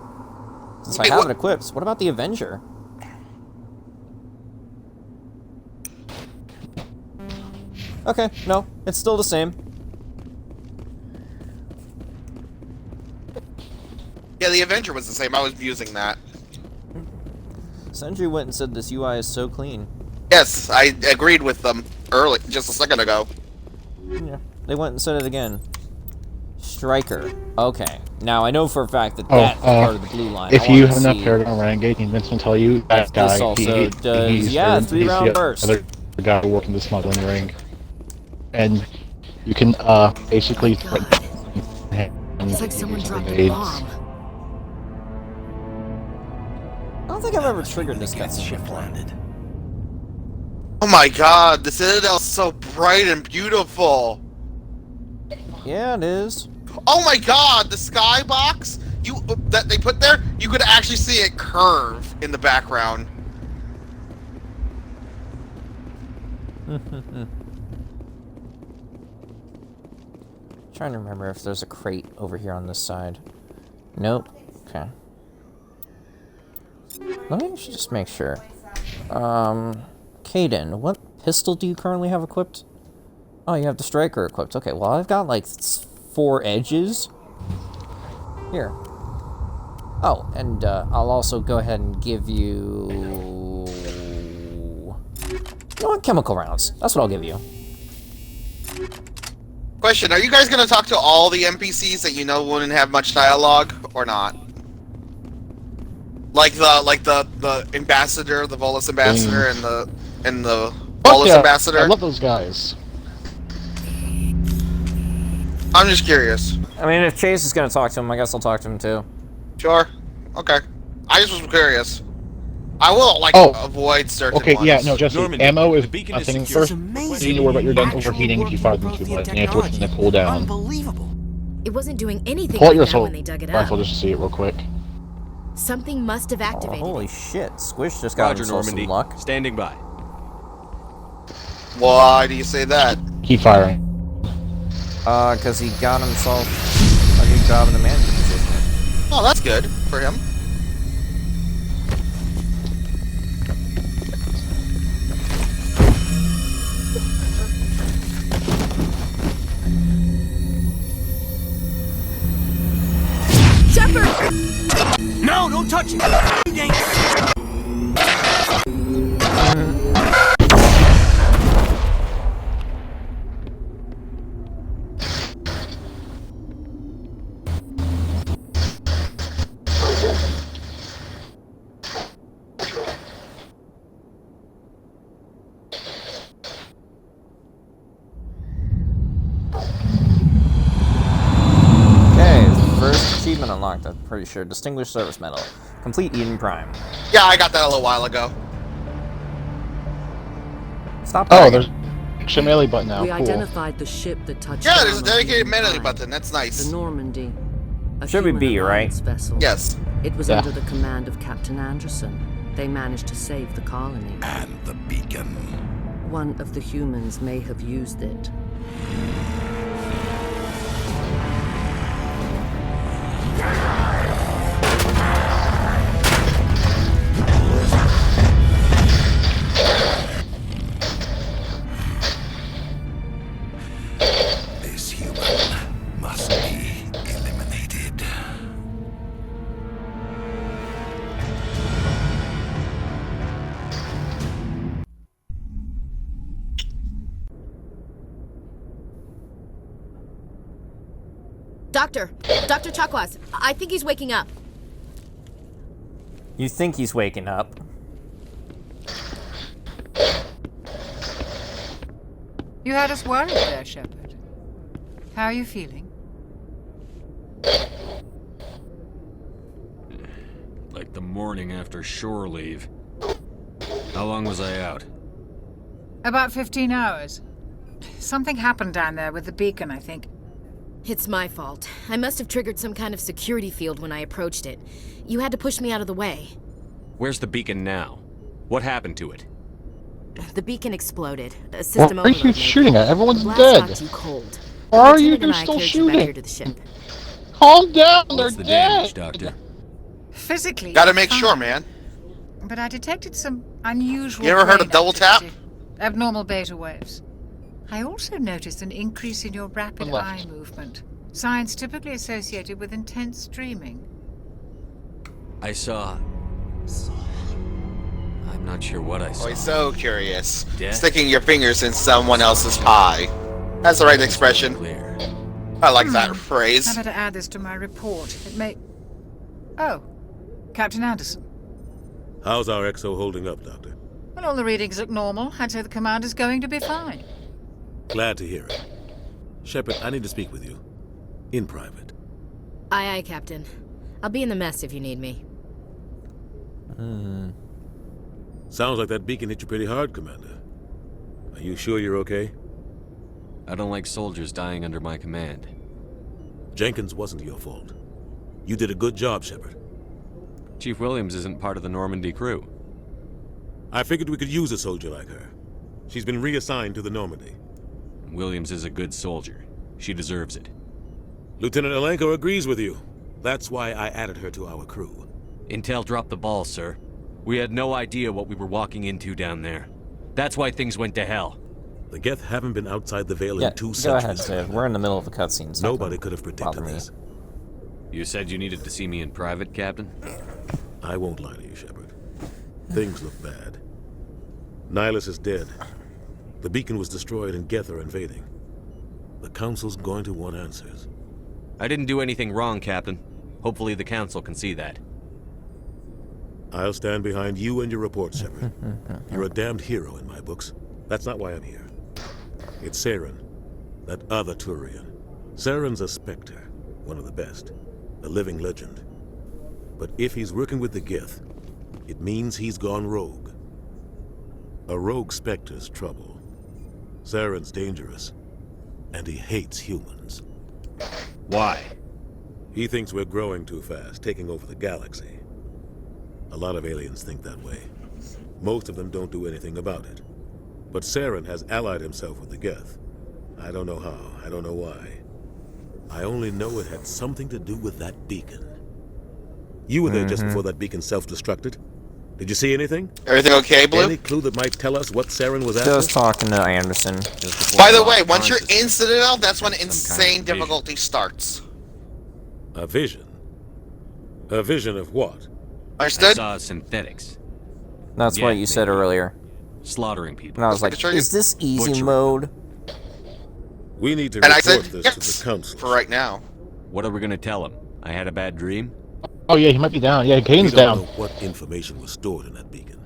since I have it equipped, what about the Avenger? Okay, no, it's still the same. Yeah, the Avenger was the same. I was using that. Sentry went and said this UI is so clean. Yes, I agreed with them early, just a second ago. Yeah, they went and said it again. Striker. Okay. Now, I know for a fact that Oh, that's part of the blue line. If you have enough Paragon Renegade, Vince will tell you that guy. This also does, yeah, 3-round burst. Other guy working the smuggling ring, and you can basically threaten him. It's like someone dropped a grenades. bomb. I don't think I've ever triggered this cutscene before. Oh my god, the Citadel's so bright and beautiful. Yeah, it is. Oh my god, the skybox that they put there, you could actually see it curve in the background. Trying to remember if there's a crate over here on this side. Nope. Okay. Let me just make sure. Caden, what pistol do you currently have equipped? Oh, you have the Striker equipped. Okay, well, I've got, like, 4 edges. Here. Oh, and, I'll also go ahead and give you... You know what? Chemical rounds. That's what I'll give you. Question, are you guys gonna talk to all the NPCs that you know wouldn't have much dialogue, or not? Like the ambassador, the Volus ambassador, and the Volus ambassador? I love those guys. I'm just curious. I mean, if Chase is gonna talk to him, I guess I'll talk to him too. Sure. Okay. I just was curious. I will, avoid certain Okay, ones. yeah, no, Jesse, Normandy, ammo is the beacon is nothing secure. first. You need to worry about your gun overheating if you fire them too much, and it's pushing the cooldown. It wasn't doing anything Pull out like your that assault when they dug it rifle up. just to see it real quick. Something must have Oh, activated holy shit. Squish just got Roger, himself Normandy. some luck. Standing by. Why do you say that? Keep firing. Because he got himself a new job in the manager position. Oh, that's good for him. Shepard! No, don't touch it! First achievement unlocked, I'm pretty sure. Distinguished Service Medal. Complete Eden Prime. Yeah, I got that a little while ago. Stop Oh, bragging. there's a melee button now. We Cool. identified the ship that touched Yeah, down there's a on dedicated Eden melee Prime. button. That's nice. The Normandy. A Should be human B, right? alliance vessel. Yes. It was Yeah. under the command of Captain Anderson. They managed to save the colony. And the beacon. One of the humans may have used it. This human must be eliminated. Doctor Chakwas, I think he's waking up. You think he's waking up? You had us worried there, Shepard. How are you feeling? Like the morning after shore leave. How long was I out? About 15 hours. Something happened down there with the beacon, I think. It's my fault. I must have triggered some kind of security field when I approached it. You had to push me out of the way. Where's the beacon now? What happened to it? The beacon exploded. A system What are you overload shooting at? Everyone's Blast dead. knocked you cold. Why are you Lieutenant and I still carried you back here shooting? to the ship. Calm down, What's the they're damage, dead. Doctor? Physically, Gotta you're make fine. sure, man. But I detected some unusual. You ever heard of brain double tap? activity. Abnormal beta waves. I also noticed an increase in your rapid eye movement. Signs typically associated with intense dreaming. I saw... I'm not sure what I saw. Boy, so curious. Death? Sticking your fingers in someone else's pie. That's the right expression. I like that phrase. I better add this to my report. It may... Oh, Captain Anderson. How's our XO holding up, Doctor? Well, all the readings look normal. I'd say the commander's going to be fine. Glad to hear it. Shepard, I need to speak with you. In private. Aye, aye, Captain. I'll be in the mess if you need me. Sounds like that beacon hit you pretty hard, Commander. Are you sure you're okay? I don't like soldiers dying under my command. Jenkins wasn't your fault. You did a good job, Shepard. Chief Williams isn't part of the Normandy crew. I figured we could use a soldier like her. She's been reassigned to the Normandy. Williams is a good soldier. She deserves it. Lieutenant Alenko agrees with you. That's why I added her to our crew. Intel dropped the ball, sir. We had no idea what we were walking into down there. That's why things went to hell. The Geth haven't been outside the Veil Yeah, in 2 go centuries. ahead, Sid. We're in the middle of a cutscene. So Nobody could have predicted me. this. You said you needed to see me in private, Captain? I won't lie to you, Shepard. Things look bad. Nihilus is dead. The beacon was destroyed and Geth are invading. The Council's going to want answers. I didn't do anything wrong, Captain. Hopefully the Council can see that. I'll stand behind you and your report, Shepard. You're a damned hero in my books. That's not why I'm here. It's Saren, that other Turian. Saren's a Spectre, one of the best, a living legend. But if he's working with the Geth, it means he's gone rogue. A rogue Spectre's trouble. Saren's dangerous, and he hates humans. Why? He thinks we're growing too fast, taking over the galaxy. A lot of aliens think that way. Most of them don't do anything about it. But Saren has allied himself with the Geth. I don't know how, I don't know why. I only know it had something to do with that beacon. You were there just before that beacon self-destructed. Did you see anything? Everything okay, Blue? Any clue that might tell us what Saren was after? Just talking to Anderson. By the way, once you're in Citadel, that's when insane difficulty starts. A vision? A vision of what? Understood? I saw synthetics. That's what you said earlier. Slaughtering people. And I was like, is this easy mode? We need to And I report said this yes, to the Council. for right now. What are we gonna tell him? I had a bad dream? Oh yeah, he might be down. Yeah, Kane's We don't down. know what information was stored in that beacon.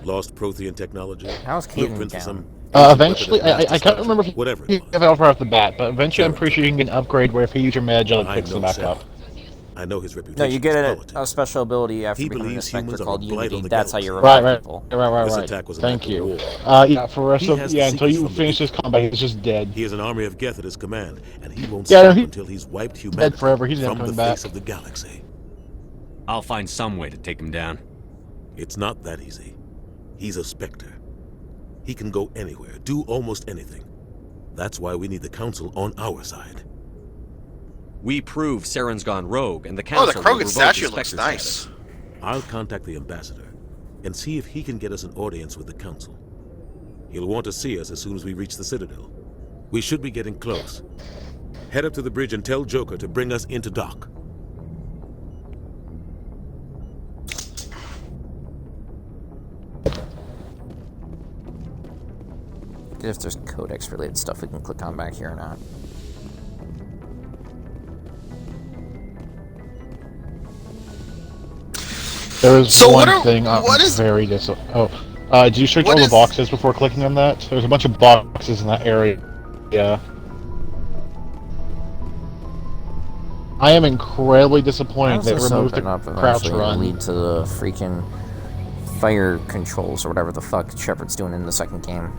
Lost Prothean technology? How's Kaden Blueprints for down? some Eventually, I can't remember if whatever he gave it off right off the bat, but eventually I'm pretty sure you can get an upgrade where if you use your magic, it picks them back up. I know his reputation. No, you get a special ability after He becoming a believes Spectre humans are called a blight on Unity. the That's how you galaxy. revive people. This Right. attack was an Thank act of you. war. Yeah, for the rest He of has the until secrets you from the finish this combat, he's just dead. He has an army of Geth at his command, and he won't Yeah, stop he- until he's wiped humanity dead forever. He's never from the coming back. face of the galaxy. I'll find some way to take him down. It's not that easy. He's a Spectre. He can go anywhere, do almost anything. That's why we need the Council on our side. We prove Saren's gone rogue, and the Oh, Council the will Krogan revoke statue his looks Spectre nice. status. I'll contact the ambassador and see if he can get us an audience with the Council. He'll want to see us as soon as we reach the Citadel. We should be getting close. Head up to the bridge and tell Joker to bring us into dock. If there's codex related stuff we can click on back here or not. There is So one thing I'm very did you search all the boxes before clicking on that? There's a bunch of boxes in that area. Yeah. I am incredibly disappointed they removed the crouch run. Lead to the freaking fire controls or whatever the fuck Shepard's doing in the second game.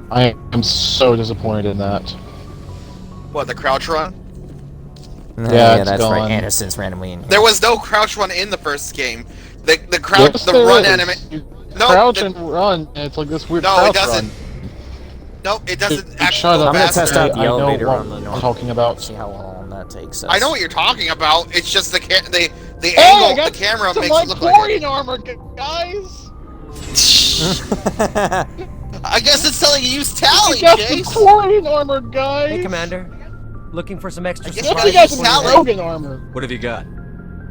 I am so disappointed in that. What, the crouch run? Yeah, that's gone. Right. Anderson's randomly in here. There was no crouch run in the first game. The crouch, yes, the run animation. No, crouch and run, and it's like this weird crouch it doesn't. Run. No, it doesn't actually Shut go up. I'm gonna test out the elevator on the north. Talking about. See how long that takes us. I know what you're talking about. It's just the hey, angle, the camera makes it look like it. Armor, guys. I guess it's telling you use tally, Chase. Chlorine armor, guys. Hey, Commander. Looking for some extra supplies? You got some Renegon armor. What have you got?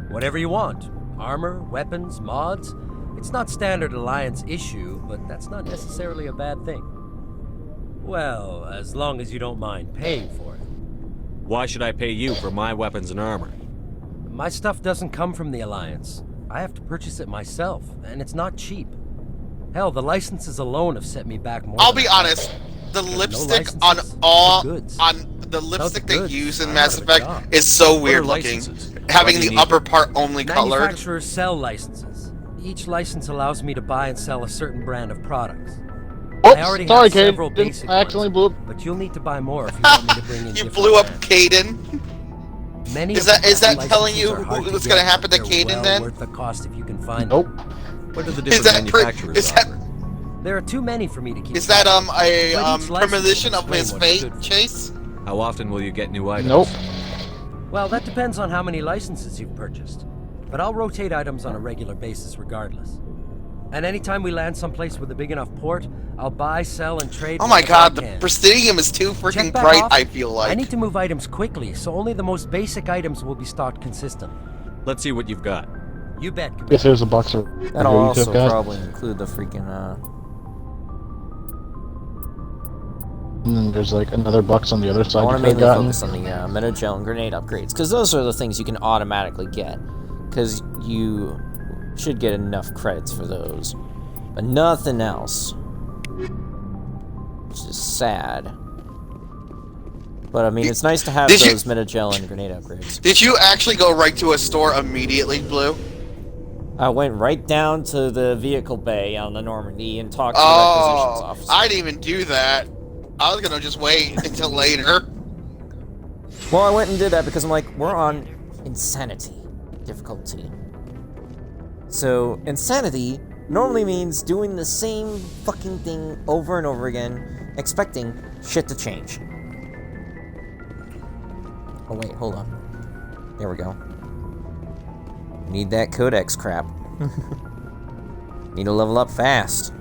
Whatever you want. Armor, weapons, mods. It's not standard Alliance issue, but that's not necessarily a bad thing. Well, as long as you don't mind paying for it. Why should I pay you for my weapons and armor? My stuff doesn't come from the Alliance. I have to purchase it myself, and it's not cheap. Hell, the licenses alone have set me back more. I'll be honest. The lipstick on the lipstick they use in Mass Effect is so weird looking. Having the upper part only colored. Manufacturers sell licenses. Each license allows me to buy and sell a certain brand of products. I already have several basic I accidentally blew up. But you'll need to buy more if you want me to bring in You blew up Caden. Many is that telling you what's going to happen to Caden then? Worth the cost if you can find nope. What are the different manufacturers offer? There are too many for me to keep. Is that a premonition of his fate, Chase? How often will you get new items? Nope. Well, that depends on how many licenses you've purchased. But I'll rotate items on a regular basis regardless. And anytime we land someplace with a big enough port, I'll buy, sell, and trade. Oh my god, the Prestigium is too freaking bright, I feel like. I need to move items quickly, so only the most basic items will be stocked consistently. Let's see what you've got. You bet. Yes, there's a box of. That'll also probably include the freaking And then there's like another box on the other side. I want to mainly focus on the Metagel and grenade upgrades, because those are the things you can automatically get. Because you should get enough credits for those. But nothing else. Which is sad. But I mean, it's nice to have those Metagel and grenade upgrades. Did you actually go right to a store immediately, Blue? I went right down to the vehicle bay on the Normandy and talked to the requisitions officer. I didn't even do that. I was gonna just wait until later. Well, I went and did that because I'm like, we're on Insanity difficulty. So, Insanity normally means doing the same fucking thing over and over again, expecting shit to change. Oh wait, hold on. There we go. Need that codex crap. Need to level up fast.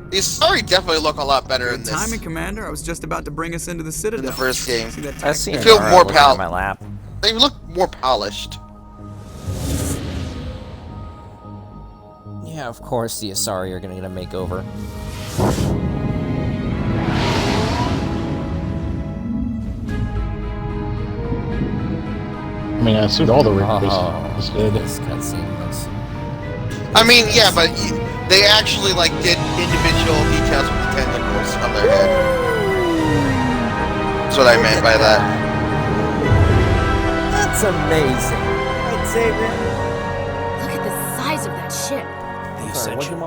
The Asari definitely look a lot better in this. Timing, Commander. I was just about to bring us into the Citadel. In the first game. I see. They feel more polished. My lap. They look more polished. Yeah, of course the Asari are gonna get a makeover. I mean, I assumed all the races did. This cutscene looks... I mean, yeah, but they actually like did individual details with the tentacles on their head. That's what I meant by that. That's amazing. Right, Xavier? Look at the size of that ship. The Ascension,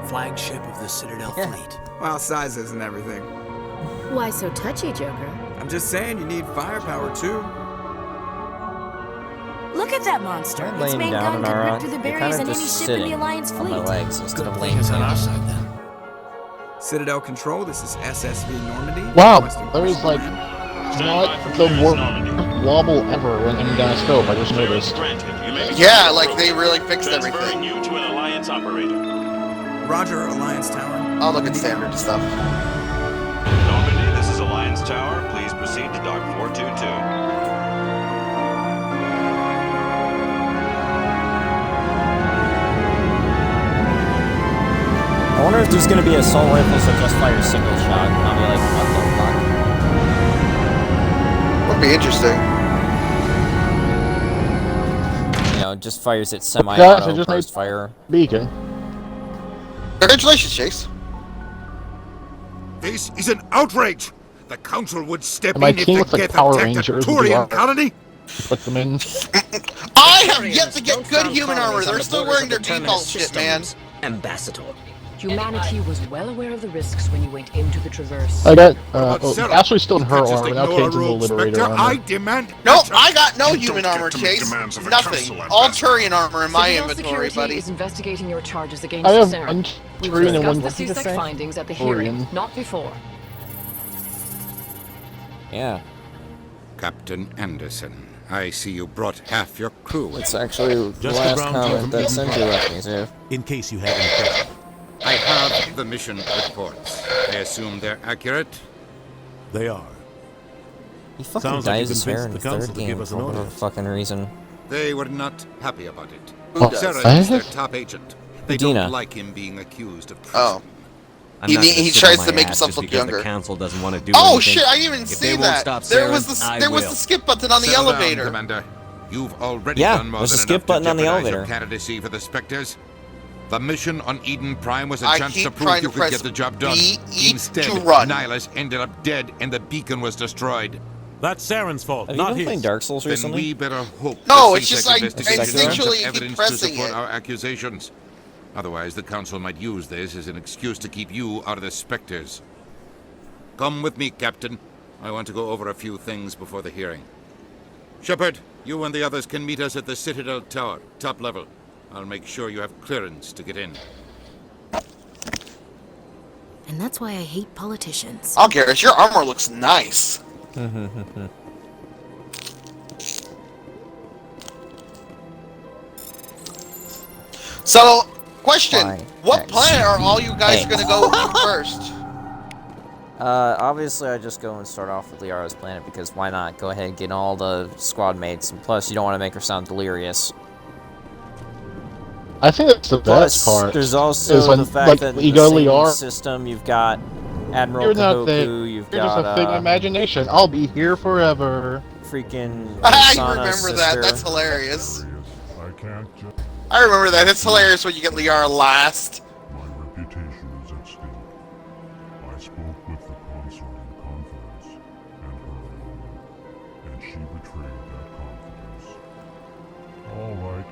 flagship of the Citadel fleet. Well, size isn't everything. Why so touchy, Joker? I'm just saying you need firepower too. Look at that monster. Its main gun could rip through the barriers in any ship in the Alliance fleet. My legs instead of laying on our side then. Citadel Control, this is SSV Normandy. Wow, there is like not the worst wobble ever when aiming down a scope. I just noticed. Yeah, like they really fixed everything. You to an Alliance operator. Roger, Alliance Tower. I'll look at standard stuff. Normandy, this is Alliance Tower. Please proceed to Dock 422. I wonder if there's gonna be assault rifles that just fire single shot, and I'll be like, what the fuck? Would be interesting. You know, know, just fires it Guys, semi-auto I just burst made fire. beacon. Congratulations, Chase. This is an outrage! The Council would step And my in if team the looks like Geth Power attacked a Rangers. Turian colony! Put them in. I have yet to get good human armor. They're still wearing their default shit, man. Ambassador. Humanity was well aware of the risks when you went into the Traverse. I got, Sarah, Ashley's still in her you can't just armor, now ignore Kane's in the Rogue Liberator Spectre. armor. I demand Nope, I got no You human don't armor, get to make Chase. demands of the Nothing. Council, All Ambassador. Turian armor in my Citadel inventory, Security buddy. is investigating your charges against I have Sarah. one We will Turian and one discuss the CSEC findings at the hearing, not before. Yeah. Captain Anderson, I see you brought half your crew. It's actually the Just last the ground team comment from that Eden Sindri Prime. left me to. In case you have any questions. I have the mission reports. I assume they're accurate? They are. He fucking Sounds like you dyes his hair in convinced the the third council to game give us for an whatever order. fucking reason. They were not happy about it. Who Sarah does? is their top agent. They Medina. don't like him being accused of treason. Oh. I'm He not gonna he sit tries on to my make ass himself just look because younger. The council doesn't want to do Oh anything. shit! I didn't even If see they won't that. stop There Saren, was the I there was will. the skip button on the Settle down, elevator. Commander. You've already Yeah, done more there's a than skip enough button to on the jeopardize your elevator. candidacy for the Spectres. The mission on Eden Prime was a I chance keep to prove trying you to could press get the job done. B, E Instead, to run. Nihilus ended up dead and the beacon was destroyed. That's Saren's fault, Have you not been his. playing Dark Souls Then recently? we better hope No, the it's just CSEC I investigates enough instinctually keep evidence to pressing support it. our accusations. Otherwise, the Council might use this as an excuse to keep you out of the Spectres. Come with me, Captain. I want to go over a few things before the hearing. Shepard, you and the others can meet us at the Citadel Tower, top level. I'll make sure you have clearance to get in. And that's why I hate politicians. Oh, Garrus, your armor looks nice. So, question: Fine. what X. planet are all you guys X. gonna go with first? Obviously I just go and start off with Liara's planet because why not? Go ahead and get all the squad mates, and plus you don't want to make her sound delirious. I think that's the best Plus, part. there's also is when, the fact like, that in you the go same Liara, system you've got Admiral you're not there. Kahoku, you've You're got just a thing of imagination. I'll be here forever. freaking I Osana's remember that. sister. That's hilarious. I can't just... I remember that. It's hilarious when you get Liara last. My reputation is at stake. I spoke with the consort in confidence, and her alone, and she betrayed that confidence. All right.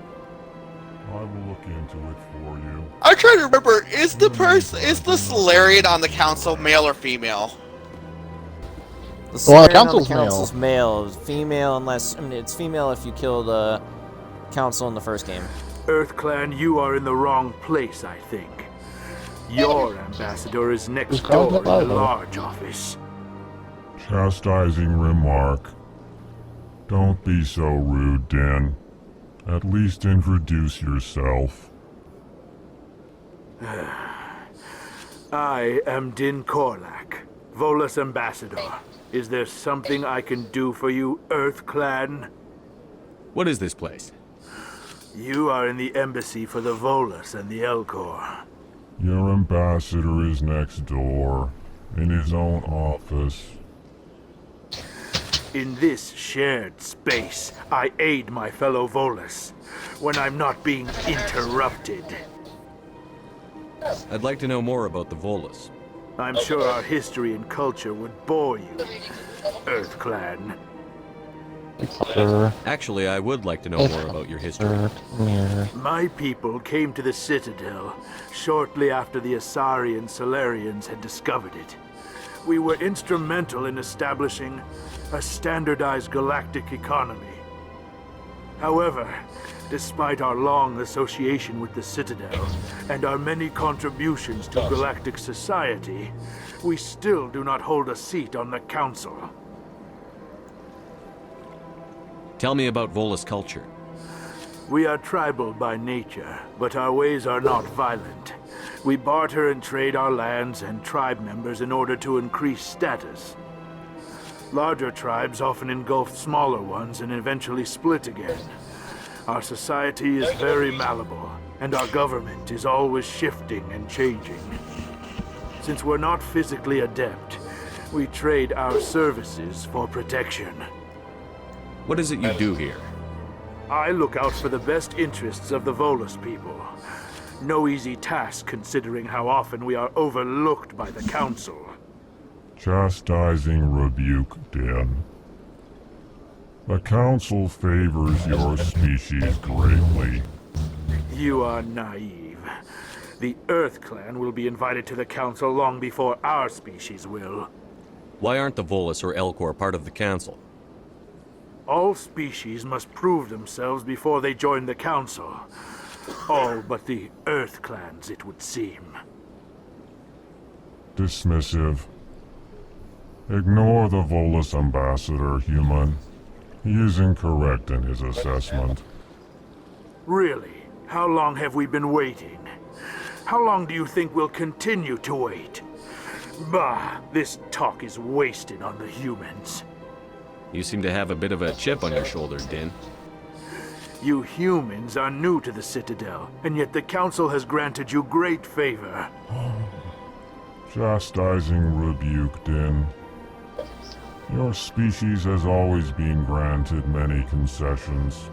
I will look into it for you. I'm trying to remember, is the Solarian on the council male or female? The Well, Solarian on council's the council's male. Female unless, I mean, it's female if you kill the council in the first game. EarthClan, you are in the wrong place, I think. Your ambassador is next Who's called door in that the Lilo? large office. Chastising remark. Don't be so rude, Din. At least introduce yourself. I am Din Korlak, Volus ambassador. Is there something I can do for you, EarthClan? What is this place? You are in the embassy for the Volus and the Elcor. Your ambassador is next door, in his own office. In this shared space, I aid my fellow Volus when I'm not being interrupted. I'd like to know more about the Volus. I'm sure our history and culture would bore you, EarthClan. Actually, I would like to know more about your history. My people came to the Citadel shortly after the Asari and Solarians had discovered it. We were instrumental in establishing a standardized galactic economy. However, despite our long association with the Citadel and our many contributions to galactic society, we still do not hold a seat on the Council. Tell me about Volus culture. We are tribal by nature, but our ways are not violent. We barter and trade our lands and tribe members in order to increase status. Larger tribes often engulf smaller ones and eventually split again. Our society is very malleable, and our government is always shifting and changing. Since we're not physically adept, we trade our services for protection. What is it you do here? I look out for the best interests of the Volus people. No easy task considering how often we are overlooked by the Council. Chastising rebuke, Din. The Council favors your species greatly. You are naive. The Earth Clan will be invited to the Council long before our species will. Why aren't the Volus or Elcor part of the Council? All species must prove themselves before they join the Council. All but the Earth Clans, it would seem. Dismissive. Ignore the Volus ambassador, human. He is incorrect in his assessment. Really? How long have we been waiting? How long do you think we'll continue to wait? Bah, this talk is wasted on the humans. You seem to have a bit of a chip on your shoulder, Din. You humans are new to the Citadel, and yet the Council has granted you great favor. Chastising rebuke, Din. Your species has always been granted many concessions.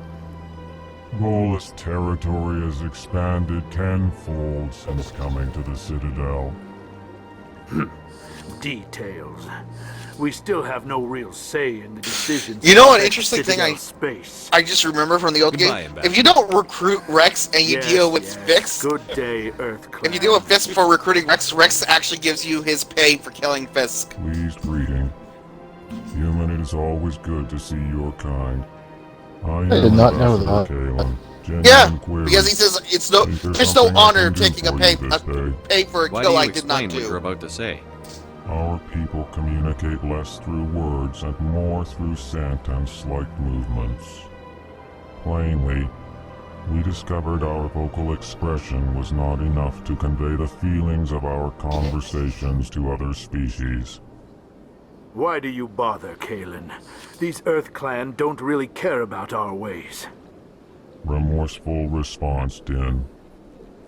Volus territory has expanded tenfold since coming to the Citadel. Details. We still have no real say in the decisions. You know, an interesting thing space. I just remember from the old game. If you don't recruit Rex and you deal with Fix, good day, Earth Clan. If you deal with Fisk before recruiting Rex, Rex actually gives you his pay for killing Fisk. Pleased greeting. Human, it is always good to see your kind. I did not know that. Yeah, because he says it's no, there's no honor taking a pay for a kill I did not What you're do. about to say? Our people communicate less through words and more through scent and slight movements. Plainly, we discovered our vocal expression was not enough to convey the feelings of our conversations to other species. Why do you bother, Kalen? These Earth Clan don't really care about our ways. Remorseful response, Din.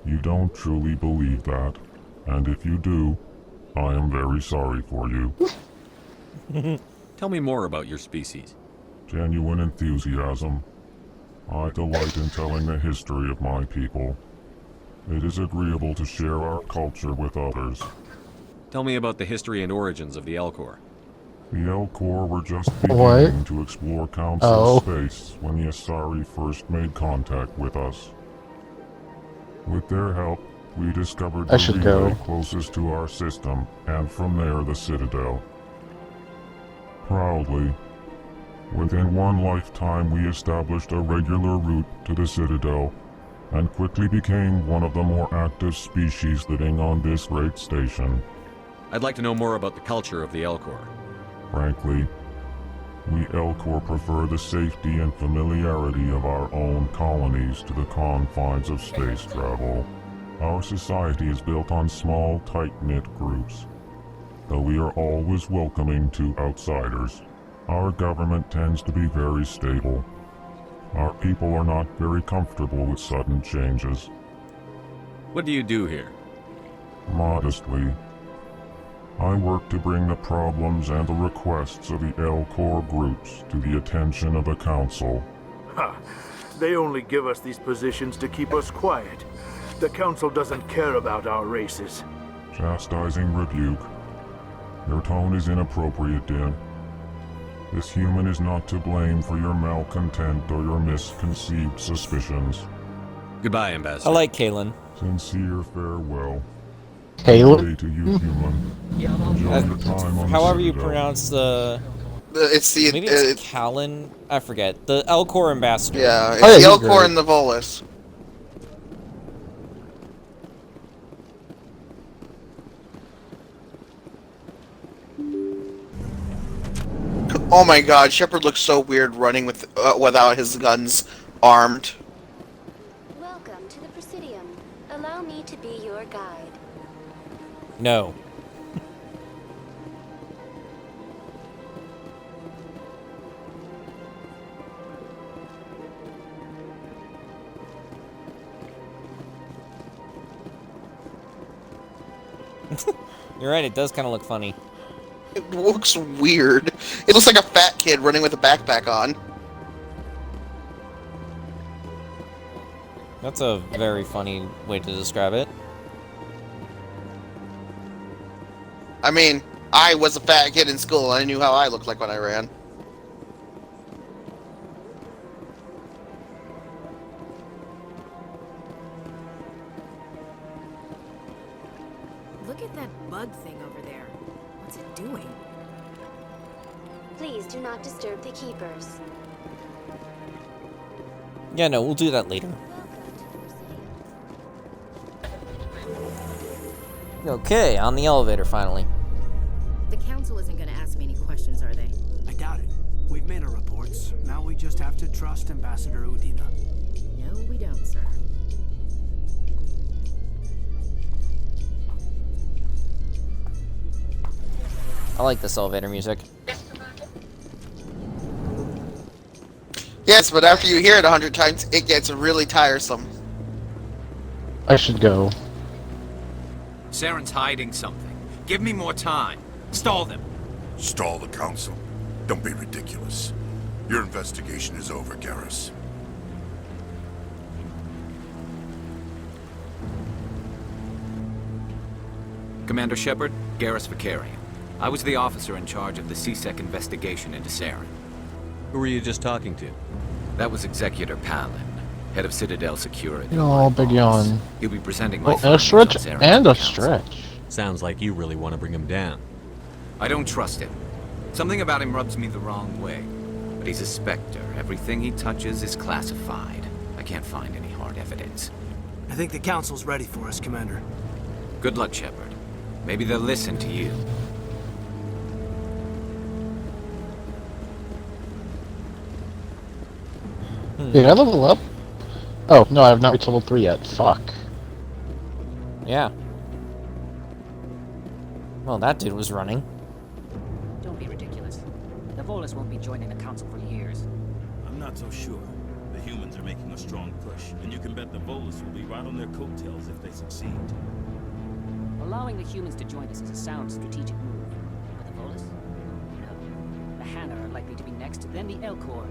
You don't truly believe that, and if you do, I am very sorry for you. Tell me more about your species. Genuine enthusiasm. I delight in telling the history of my people. It is agreeable to share our culture with others. Tell me about the history and origins of the Elcor. The Elcor were just beginning to explore Council space when the Asari first made contact with us. With their help, we discovered the relay closest to our system, and from there the Citadel. Proudly, within one lifetime we established a regular route to the Citadel, and quickly became one of the more active species living on this great station. I'd like to know more about the culture of the Elcor. Frankly, we Elcor prefer the safety and familiarity of our own colonies to the confines of space travel. Our society is built on small, tight-knit groups. Though we are always welcoming to outsiders, our government tends to be very stable. Our people are not very comfortable with sudden changes. What do you do here? Modestly, I work to bring the problems and the requests of the Elcor groups to the attention of the Council. Ha! They only give us these positions to keep us quiet. The Council doesn't care about our races. Chastising rebuke. Your tone is inappropriate, Din. This human is not to blame for your malcontent or your misconceived suspicions. Goodbye, Ambassador. I like Kalen. Sincere farewell. Kalen? Good day to you, human. Enjoy your time on However the you Citadel. pronounce the... It's the Maybe it's Callan? I forget. The Elcor ambassador. Yeah, it's the Elcor and the Volus. Oh my god, Shepard looks so weird running with without his guns armed. Welcome to the Presidium. Allow me to be your guide. No. You're right, it does kind of look funny. It looks weird. It looks like a fat kid running with a backpack on. That's a very funny way to describe it. I mean, I was a fat kid in school. I knew how I looked like when I ran. Look at that bug thing over there. What's it doing? Please do not disturb the keepers. Yeah, no, we'll do that later. Okay, on the elevator finally. The council isn't going to ask me any questions, are they? I doubt it. We've made our reports. Now we just have to trust Ambassador Udina. No, we don't, sir. I like this elevator music. Yes, but after you hear it 100 times, it gets really tiresome. I should go. Saren's hiding something. Give me more time. Stall them. Stall the council? Don't be ridiculous. Your investigation is over, Garrus. Commander Shepard, Garrus Vicarian. I was the officer in charge of the CSEC investigation into Saren. Who were you just talking to? That was Executor Palin, head of Citadel Security. Oh, big yawn. He'll be presenting my Oh, and a findings stretch on Saren and to a the council. stretch. Sounds like you really want to bring him down. I don't trust him. Something about him rubs me the wrong way. But he's a Spectre. Everything he touches is classified. I can't find any hard evidence. I think the council's ready for us, Commander. Good luck, Shepard. Maybe they'll listen to you. Did I level up? Oh, no, I have not reached level 3 yet. Fuck. Yeah. Well, that dude was running. Don't be ridiculous. The Volus won't be joining the council for years. I'm not so sure. The humans are making a strong push, and you can bet the Volus will be right on their coattails if they succeed. Allowing the humans to join us is a sound strategic move. But the Volus? No. The Hanna are likely to be next, then the Elcor.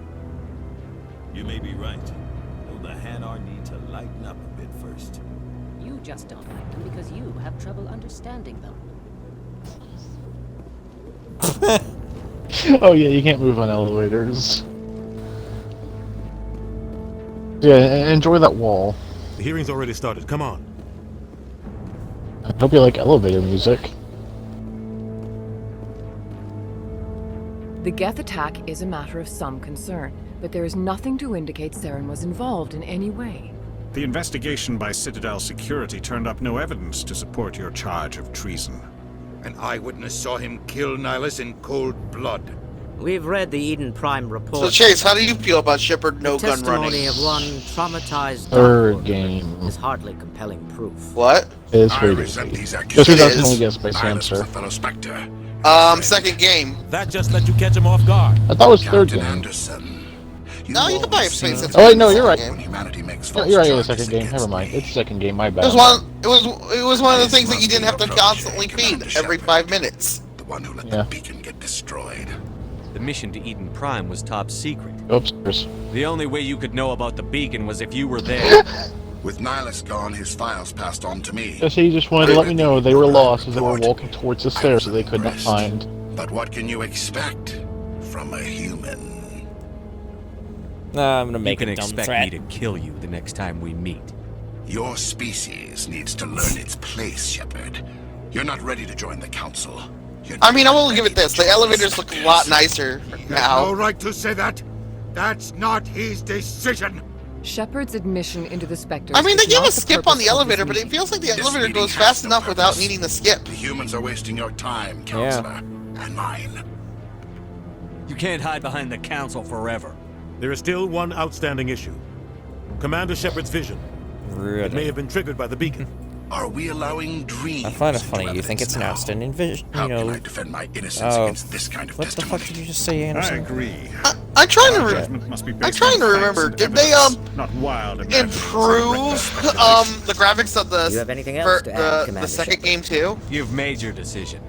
You may be right. Though the Hanar need to lighten up a bit first. You just don't like them because you have trouble understanding them. Oh yeah, you can't move on elevators. Yeah, enjoy that wall. The hearing's already started. Come on. I hope you like elevator music. The Geth attack is a matter of some concern, but there is nothing to indicate Saren was involved in any way. The investigation by Citadel Security turned up no evidence to support your charge of treason. An eyewitness saw him kill Nihilus in cold blood. We've read the Eden Prime report. So Chase, how do you feel about Shepard no gun running? Testimony of one traumatized Third game. is hardly compelling proof. What? It is I very resent easy. these Guess who accusations. doesn't only guess by Nihilus was Samster? a fellow Spectre. Second game. That just let you catch him off guard. I thought it was third Captain game. Anderson. No, you can buy a space. Oh wait, no, you're right. When humanity makes No, false you're right, it's the charges second game. against Never mind. me. It's the second game, my bad. It was one of the things that you didn't have to constantly feed every 5 minutes. The one who let Yeah. the beacon get destroyed. The mission to Eden Prime was top secret. Oops. The only way you could know about the beacon was if you were there. With Nihilus gone, his files passed on to me. Guess he just wanted to let me know they were lost as they were walking towards the stairs that they could not find. But what can you expect from a human? Nah, I'm gonna make you a can dumb expect threat. me to kill you the next time we meet. Your species needs to learn its place, Shepard. You're not ready to join the council. I mean, I will give it this. The elevators look a lot nicer now. No right to say that. That's not his decision. Shepard's admission into the Spectres. I mean, they is give not a the skip purpose on the of this elevator, but it meeting. feels like the This elevator meeting goes has fast no enough without purpose. needing the skip. The humans are wasting your time, Counselor. And mine. You can't hide behind the council forever. There is still one outstanding issue. Commander Shepard's vision. It may have been triggered by the beacon. Are we allowing dreams? I find it funny. You think it's an outstanding vision? How You can know. I defend my innocence against this kind of What the fuck did you just say, I Anderson? agree. I'm trying to. Judgment must be I'm based trying on to facts remember. and Did they evidence, not wild improve the graphics of the You have anything else to add, the Commander second Shepard? game too? You've made your decision.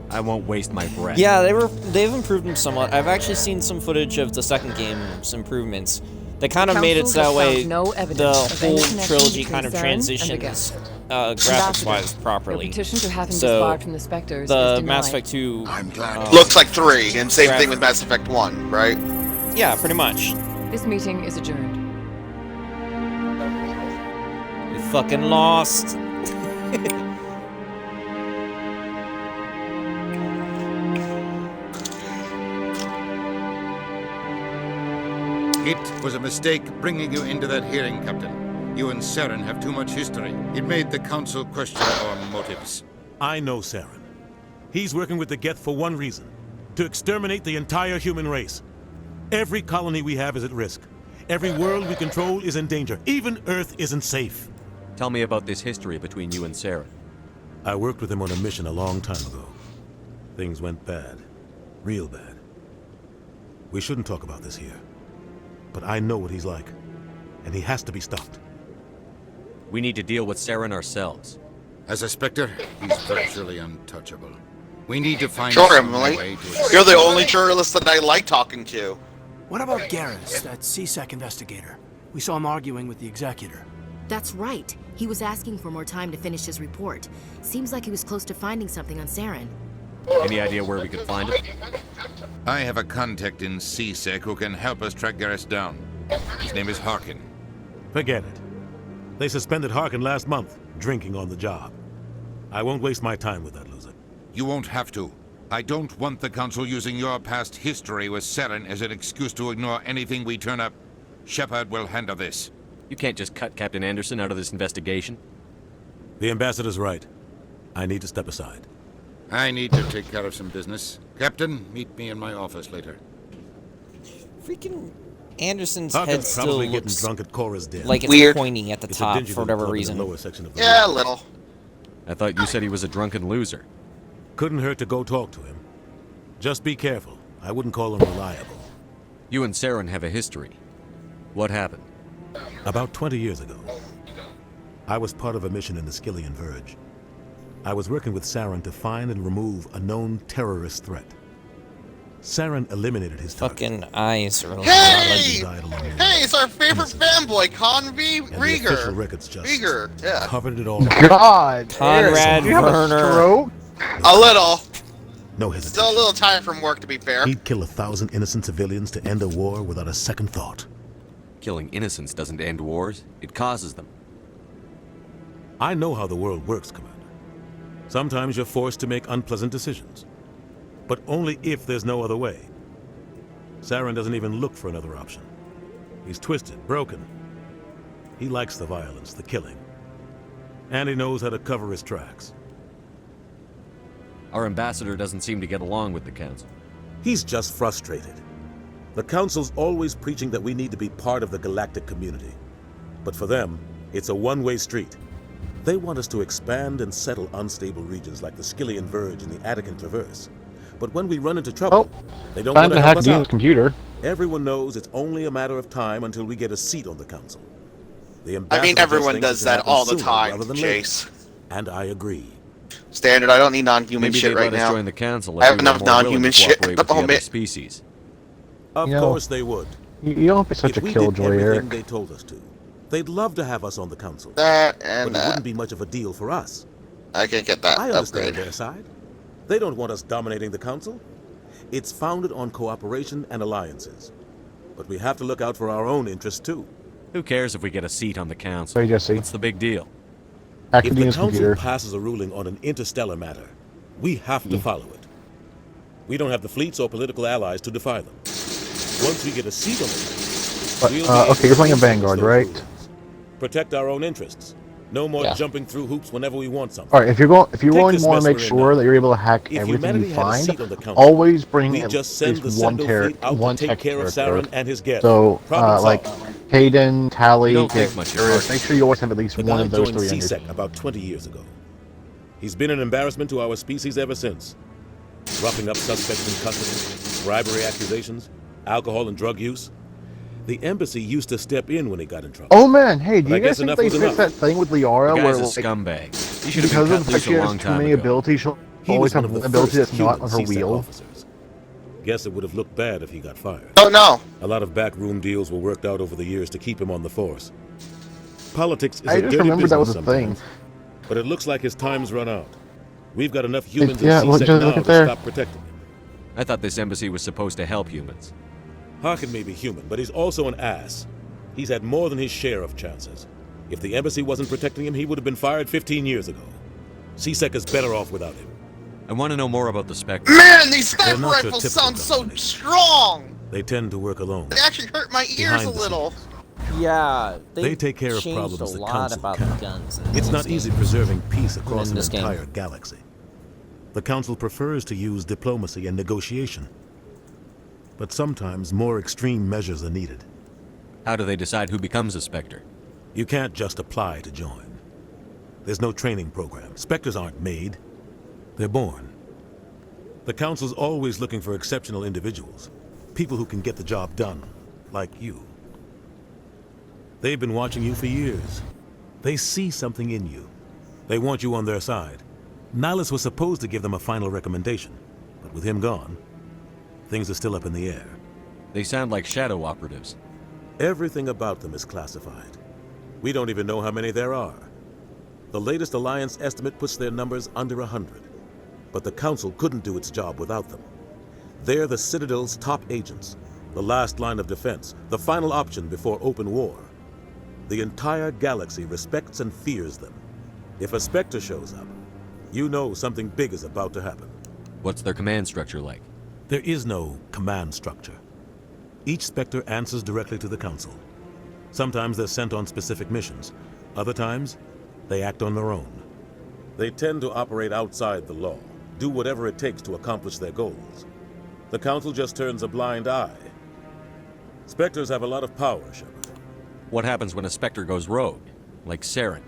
I won't waste my breath. Yeah, they've improved them somewhat. I've actually seen some footage of the second game's improvements. They kind of made it so that way no the evidence of any whole connection trilogy between kind of Saren and the transitions Geth. graphics-wise properly. Your petition to have him So disbarred from the Spectres the is denied. Mass Effect 2 looks like 3, and same thing with Mass Effect 1, right? Yeah, pretty much. This meeting is adjourned. We fucking lost. It was a mistake bringing you into that hearing, Captain. You and Saren have too much history. It made the Council question our motives. I know Saren. He's working with the Geth for one reason. To exterminate the entire human race. Every colony we have is at risk. Every world we control is in danger. Even Earth isn't safe. Tell me about this history between you and Saren. I worked with him on a mission a long time ago. Things went bad. Real bad. We shouldn't talk about this here. But I know what he's like. And he has to be stopped. We need to deal with Saren ourselves. As a Spectre, he's virtually untouchable. We need to find Sure, some Emily. way to... You're the only journalist that I like talking to. What about Garrus, that CSEC investigator? We saw him arguing with the Executor. That's right. He was asking for more time to finish his report. Seems like he was close to finding something on Saren. Any idea where we could find it? I have a contact in CSEC who can help us track Garrus down. His name is Harkin. Forget it. They suspended Harkin last month, drinking on the job. I won't waste my time with that loser. You won't have to. I don't want the Council using your past history with Saren as an excuse to ignore anything we turn up. Shepard will handle this. You can't just cut Captain Anderson out of this investigation. The ambassador's right. I need to step aside. I need to take care of some business. Captain, meet me in my office later. Freaking Anderson's Harkin's head still probably looks getting drunk at Cora's den. like it's Weird. pointy at the It's a top dingy for little whatever club in the reason. lower section of the Yeah, a room. little. I thought you said he was a drunken loser. Couldn't hurt to go talk to him. Just be careful. I wouldn't call him reliable. You and Saren have a history. What happened? About 20 years ago, I was part of a mission in the Skillian Verge. I was working with Saren to find and remove a known terrorist threat. Saren eliminated his target. Fucking eyes are Hey! Died along the way. Hey, it's our favorite fanboy, Convy And the official Rieger. records just Rieger, yeah. covered it all. God, Conrad you have a Werner. stroke? A little. No hesitation. Still a little tired from work, to be fair. He'd kill 1,000 innocent civilians to end a war without a second thought. Killing innocents doesn't end wars, it causes them. I know how the world works, Commander. Sometimes you're forced to make unpleasant decisions. But only if there's no other way. Saren doesn't even look for another option. He's twisted, broken. He likes the violence, the killing. And he knows how to cover his tracks. Our ambassador doesn't seem to get along with the Council. He's just frustrated. The Council's always preaching that we need to be part of the galactic community. But for them, it's a one-way street. They want us to expand and settle unstable regions like the Skillian Verge and the Attican Traverse. But when we run into trouble, they don't want to help us out. Computer. Everyone knows it's only a matter of time until we get a seat on the Council. The I ambassador mean, just everyone thinks it does should that happen all the sooner time, rather than later. Chase. And I agree. Standard, I don't need non-human Maybe shit they'd right let us now. join the Council I if have we were enough more willing non-human to shit cooperate at with the the other moment. species. Of You know, course they would. You don't be such If a we did killjoy, everything Eric. they told us to, they'd love to have us on the Council. That and but it that. wouldn't be much of a deal for us. I can get that I understand upgrade. their side. They don't want us dominating the Council. It's founded on cooperation and alliances. But we have to look out for our own interests too. Who cares if we get a seat on the Council? Hey, Jesse. What's the big deal? If the Academia's Council computer. passes a ruling on an interstellar matter, we have to follow it. We don't have the fleets or political allies to defy them. Once we get a seat on the But, we'll be able okay, you're to playing a influence Vanguard, those right? rulings. Protect our own interests. No more Yeah. jumping through hoops whenever we want something. All right, if you really Take want this to mess make we're in sure now. that you're able to hack If everything humanity you had a find, seat on the Council, always bring we'd at just send least the one Sendo fleet out one to take tech care of character. Saren and his guests. So, Problem like solved. Hayden, Tally, You don't take much of Garrus, Harkin. make sure you always have at least The one guy of those joined three on your CSEC about 20 years ago. He's been an embarrassment to our species ever since. Roughing up suspects in custody, bribery accusations, alcohol and drug use. The embassy used to step in when he got in trouble. Oh man, hey, do But I you guys guess think enough they was fixed enough. that thing with Liara The where guy's a like, scumbag. He should have because been of cut the fact loose she a has long too time many ago. abilities, she'll He always was one have of the an ability first that's not human on her CSEC wheel. officers. guess it would have looked bad if he got fired. Oh no. A lot of backroom deals were worked out over the years to keep him on the force. Politics is I a just dirty remembered that business was a thing. sometimes, but it looks like his time's run out. We've got enough humans Yeah, in look, C-Sec just now look at to there. stop protecting him. I thought this embassy was supposed to help humans. Harkin may be human, but he's also an ass. He's had more than his share of chances. If the embassy wasn't protecting him, he would have been fired 15 years ago. C-Sec is better off without him. I want to know more about the Spectre. Man, these They're sniper not your rifles typical sound so company. strong. They tend to work alone. They actually hurt my ears Behind a the little. Yeah, They take care of changed problems a the lot Council about can't. the guns. It's not easy preserving peace across in an this game. entire galaxy. The Council prefers to use diplomacy and negotiation. But sometimes more extreme measures are needed. How do they decide who becomes a Spectre? You can't just apply to join. There's no training program. Spectres aren't made. They're born. The Council's always looking for exceptional individuals. People who can get the job done. Like you. They've been watching you for years. They see something in you. They want you on their side. Nihilus was supposed to give them a final recommendation. But with him gone, things are still up in the air. They sound like shadow operatives. Everything about them is classified. We don't even know how many there are. The latest Alliance estimate puts their numbers under 100. But the Council couldn't do its job without them. They're the Citadel's top agents, the last line of defense, the final option before open war. The entire galaxy respects and fears them. If a Spectre shows up, you know something big is about to happen. What's their command structure like? There is no command structure. Each Spectre answers directly to the Council. Sometimes they're sent on specific missions. Other times, they act on their own. They tend to operate outside the law, do whatever it takes to accomplish their goals. The Council just turns a blind eye. Spectres have a lot of power, Shepard. What happens when a Spectre goes rogue? Like Saren?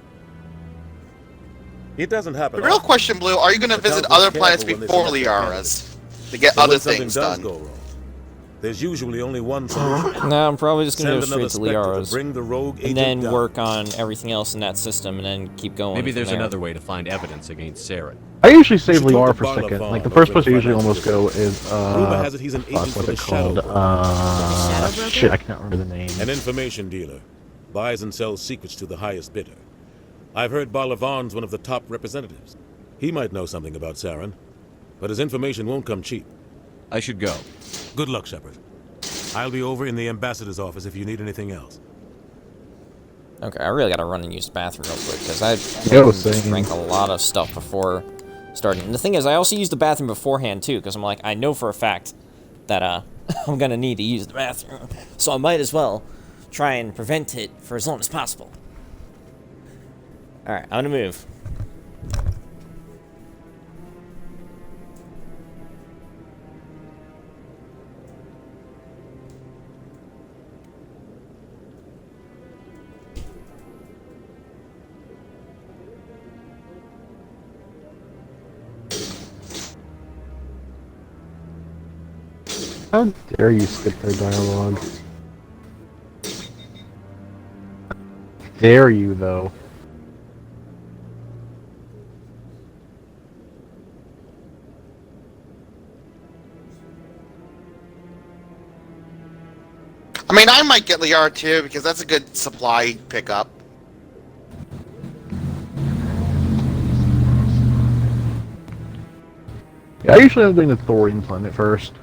It doesn't happen The real often. question, Blue, are you going to The visit Council's other planets careful when they before select their Liara's to get But other when something things does done? go wrong, there's usually only one solution. No, I'm probably just gonna Send go another straight to Spectre Liara's, bring the rogue and agent then down. work on everything else in that system, and then keep going. Maybe from there's there. another way to find evidence against Saren. I usually save You should talk Liara to for a Barla second. Vaughn Like the over first at place I the usually Finance almost go Division. is Rumor has it he's an agent what's for the it Shadow called? Broker. Shit, I can't remember the name. An information dealer. Buys and sells secrets to the highest bidder. I've heard Barla Vaughn's one of the top representatives. He might know something about Saren, but his information won't come cheap. I should go. Good luck, Shepard. I'll be over in the ambassador's office if you need anything else. Okay, I really gotta run and use the bathroom real quick, because I same. drank a lot of stuff before starting. And the thing is, I also use the bathroom beforehand, too, because I'm like, I know for a fact that, I'm gonna need to use the bathroom. So I might as well try and prevent it for as long as possible. Alright, I'm gonna move. How dare you skip their dialogue? Dare you, though? I mean, I might get Liara too, because that's a good supply pickup. Yeah, I usually end up doing the Thorian planet first.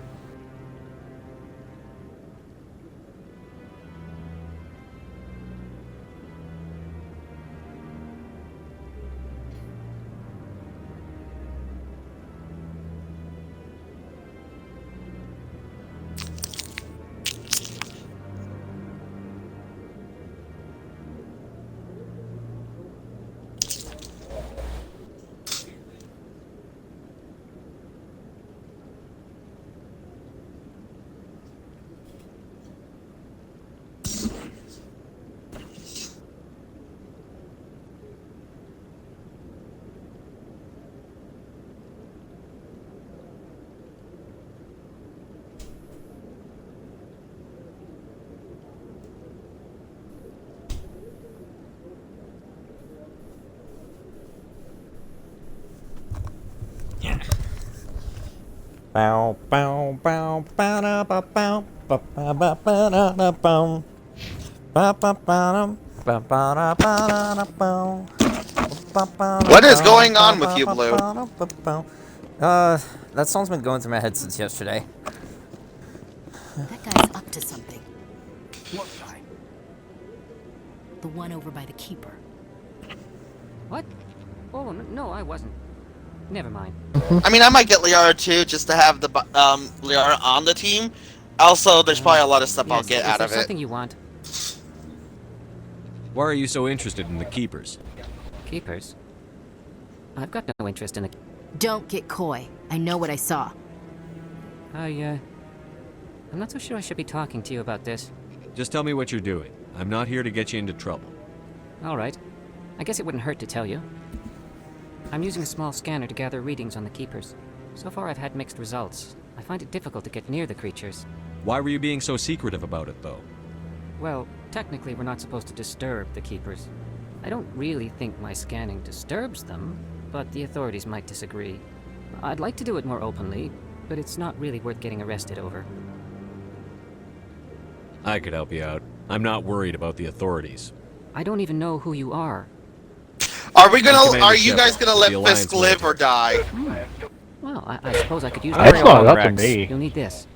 Bow, bow, bow, bow, da, ba, bow, ba, ba, ba, ba, da, da, bow. Ba, ba, ba, da, ba, ba, da, ba, da, da, bow. Ba, ba, da, What is bow, going on ba, with you, ba, Blue? ba, da, ba, bow. That song's been going through my head since yesterday. That guy's up to something. What guy? The one over by the keeper. What? Oh, no, I wasn't. Never mind. I mean, I might get Liara too, just to have the Liara on the team. Also, there's probably a lot of stuff I'll get out of it. Something you want? Why are you so interested in the Keepers? Keepers? I've got no interest in the... Don't get coy. I know what I saw. I'm not so sure I should be talking to you about this. Just tell me what you're doing. I'm not here to get you into trouble. All right. I guess it wouldn't hurt to tell you. I'm using a small scanner to gather readings on the Keepers. So far I've had mixed results. I find it difficult to get near the creatures. Why were you being so secretive about it, though? Well, technically we're not supposed to disturb the Keepers. I don't really think my scanning disturbs them, but the authorities might disagree. I'd like to do it more openly, but it's not really worth getting arrested over. I could help you out. I'm not worried about the authorities. I don't even know who you are. Are you guys gonna let Fisk live or die? Well, I suppose I could use That's not up to me. You'll need this.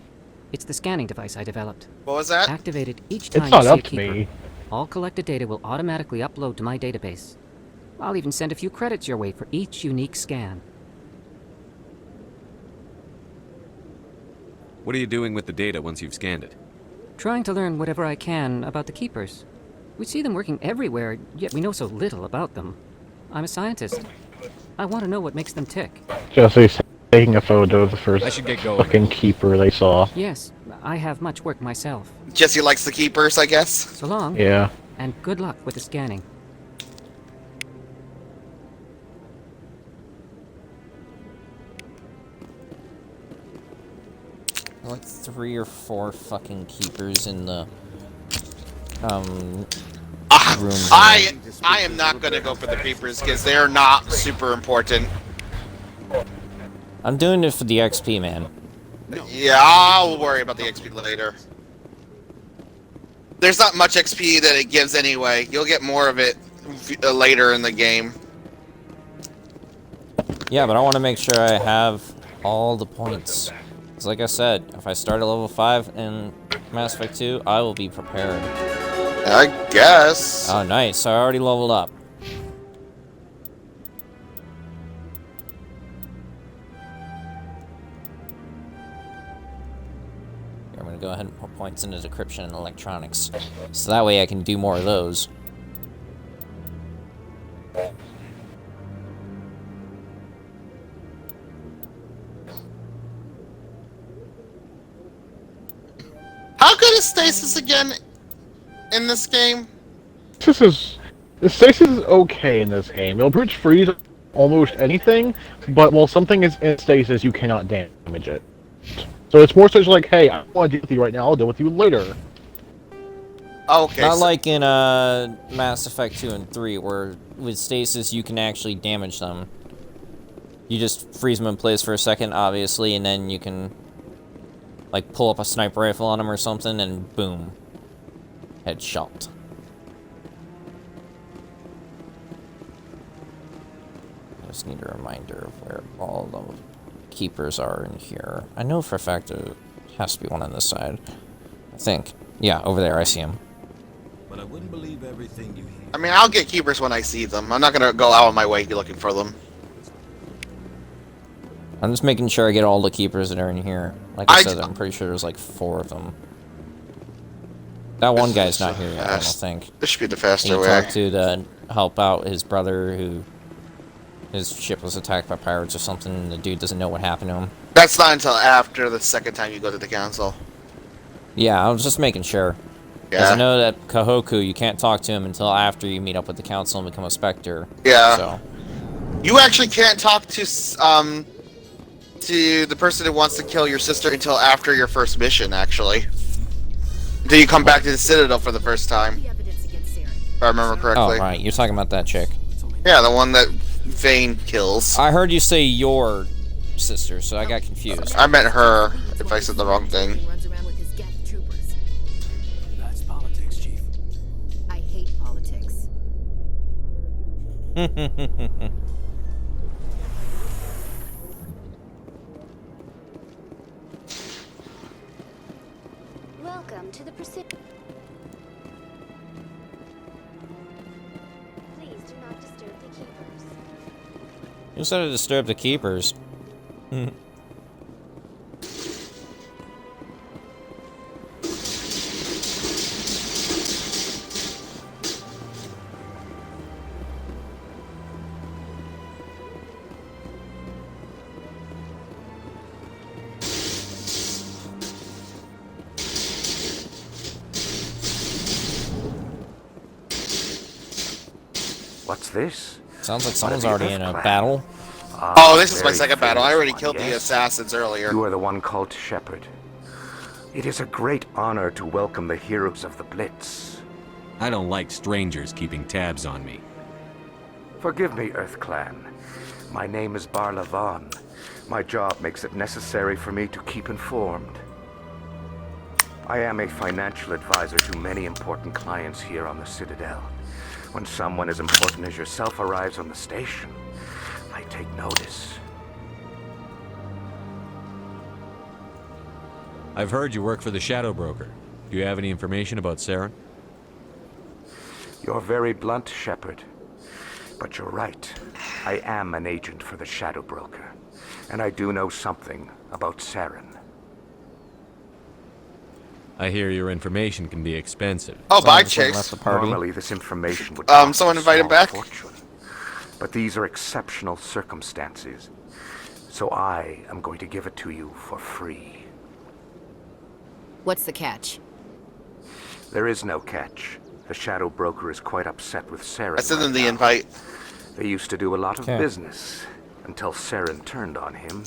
It's the scanning device I developed. What was that? Activated each time It's not you see up a to keeper. me. All collected data will automatically upload to my database. I'll even send a few credits your way for each unique scan. What are you doing with the data once you've scanned it? Trying to learn whatever I can about the Keepers. We see them working everywhere, yet we know so little about them. I'm a scientist. I want to know what makes them tick. Jesse's taking a photo of the first I should get going. fucking keeper they saw. Yes, I have much work myself. Jesse likes the Keepers, I guess. So long. Yeah. And good luck with the scanning. Like 3 or 4 fucking Keepers in the room. I am not gonna go for the Keepers because they're not super important. I'm doing it for the XP, man. Yeah, I'll worry about the XP later. There's not much XP that it gives anyway. You'll get more of it later in the game. Yeah, but I want to make sure I have all the points. Because like I said, if I start at level 5 in Mass Effect 2, I will be prepared. I guess. Oh, nice. So I already leveled up. I'm going to go ahead and put points into decryption and electronics. So that way I can do more of those. How good is stasis again in this game? The stasis is okay in this game. It'll pretty much freeze almost anything, but while something is in stasis, you cannot damage it. So it's more such like, hey, I don't want to deal with you right now, I'll deal with you later. Okay. Not like in Mass Effect 2 and 3, where with stasis you can actually damage them. You just freeze them in place for a second, obviously, and then you can like pull up a sniper rifle on them or something, and boom, headshot. I just need a reminder of where all the keepers are in here. I know for a fact there has to be one on this side. I think. Yeah, over there, I see him. But I wouldn't believe everything you hear. I mean, I'll get Keepers when I see them. I'm not gonna go out of my way to be looking for them. I'm just making sure I get all the keepers that are in here. Like I said, I'm pretty sure there's like 4 of them. That one guy's not here yet, I don't think. This should be the faster he way. talked to help out his brother who... His ship was attacked by pirates or something, and the dude doesn't know what happened to him. That's not until after the second time you go to the council. Yeah, I was just making sure. Because Yeah. I know that Kahoku, you can't talk to him until after you meet up with the council and become a Spectre. Yeah. So. You actually can't talk to the person who wants to kill your sister until after your first mission, actually. Until you come back to the Citadel for the first time. If I remember correctly. Oh, right. You're talking about that chick. Yeah, the one that Vane kills. I heard you say your sister, so I got confused. I meant her, if I said the wrong thing. Runs around with his Geth troopers. That's politics, Chief. I hate politics. Welcome to the Precision. Please do not disturb the keepers. Who said to disturb the keepers? What's this? Sounds like someone's already in a battle. Oh, this is my second battle. I already killed the assassins earlier. You are the one called Shepard. It is a great honor to welcome the heroes of the Blitz. I don't like strangers keeping tabs on me. Forgive me, EarthClan. My name is Barla Vaughn. My job makes it necessary for me to keep informed. I am a financial advisor to many important clients here on the Citadel. When someone as important as yourself arrives on the station, I take notice. I've heard you work for the Shadow Broker. Do you have any information about Saren? You're very blunt, Shepard. But you're right. I am an agent for the Shadow Broker. And I do know something about Saren. I hear your information can be expensive. Oh, bye, Chase. Normally, this information would someone invite him back? Fortune. But these are exceptional circumstances. So I am going to give it to you for free. What's the catch? There is no catch. The Shadow Broker is quite upset with Saren. I sent them the invite. They used to do a lot of Okay. business until Saren turned on him.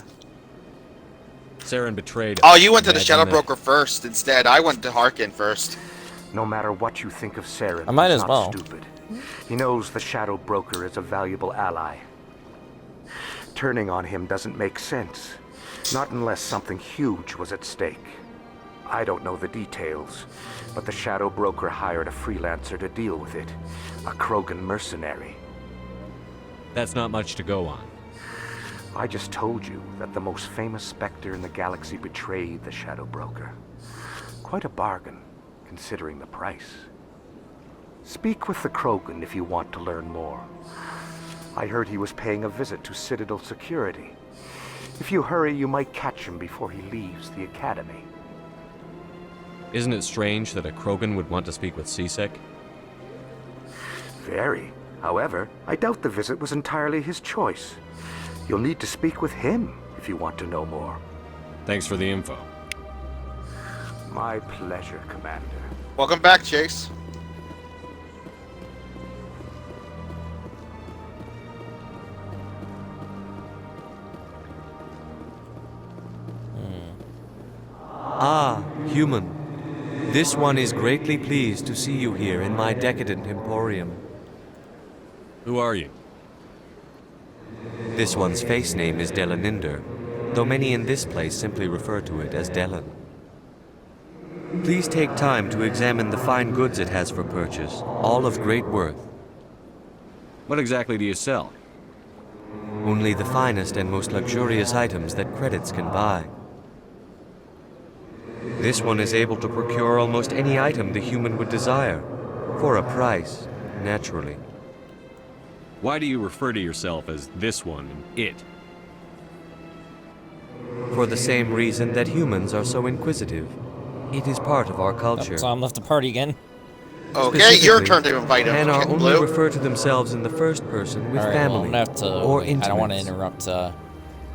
Saren betrayed us. Oh, you went to the Imagine Shadow that. Broker first instead. I went to Harkin first. No matter what you think of Saren, I might he's as not well. stupid. He knows the Shadow Broker is a valuable ally. Turning on him doesn't make sense. Not unless something huge was at stake. I don't know the details, but the Shadow Broker hired a freelancer to deal with it. A Krogan mercenary. That's not much to go on. I just told you that the most famous Spectre in the galaxy betrayed the Shadow Broker. Quite a bargain, considering the price. Speak with the Krogan if you want to learn more. I heard he was paying a visit to Citadel security. If you hurry, you might catch him before he leaves the Academy. Isn't it strange that a Krogan would want to speak with CSEC? Very. However, I doubt the visit was entirely his choice. You'll need to speak with him if you want to know more. Thanks for the info. My pleasure, Commander. Welcome back, Chase. Ah, human. This one is greatly pleased to see you here in my decadent emporium. Who are you? This one's face name is Delaninder, though many in this place simply refer to it as Delan. Please take time to examine the fine goods it has for purchase, all of great worth. What exactly do you sell? Only the finest and most luxurious items that credits can buy. This one is able to procure almost any item the human would desire, for a price, naturally. Why do you refer to yourself as this one and it? For the same reason that humans are so inquisitive. It is part of our culture. Tom left the party again. Okay, your turn to invite him. Hanar only Blue. refer to themselves in the first person with All right, well, family I'm gonna have to. or Wait, I don't want to intimates. interrupt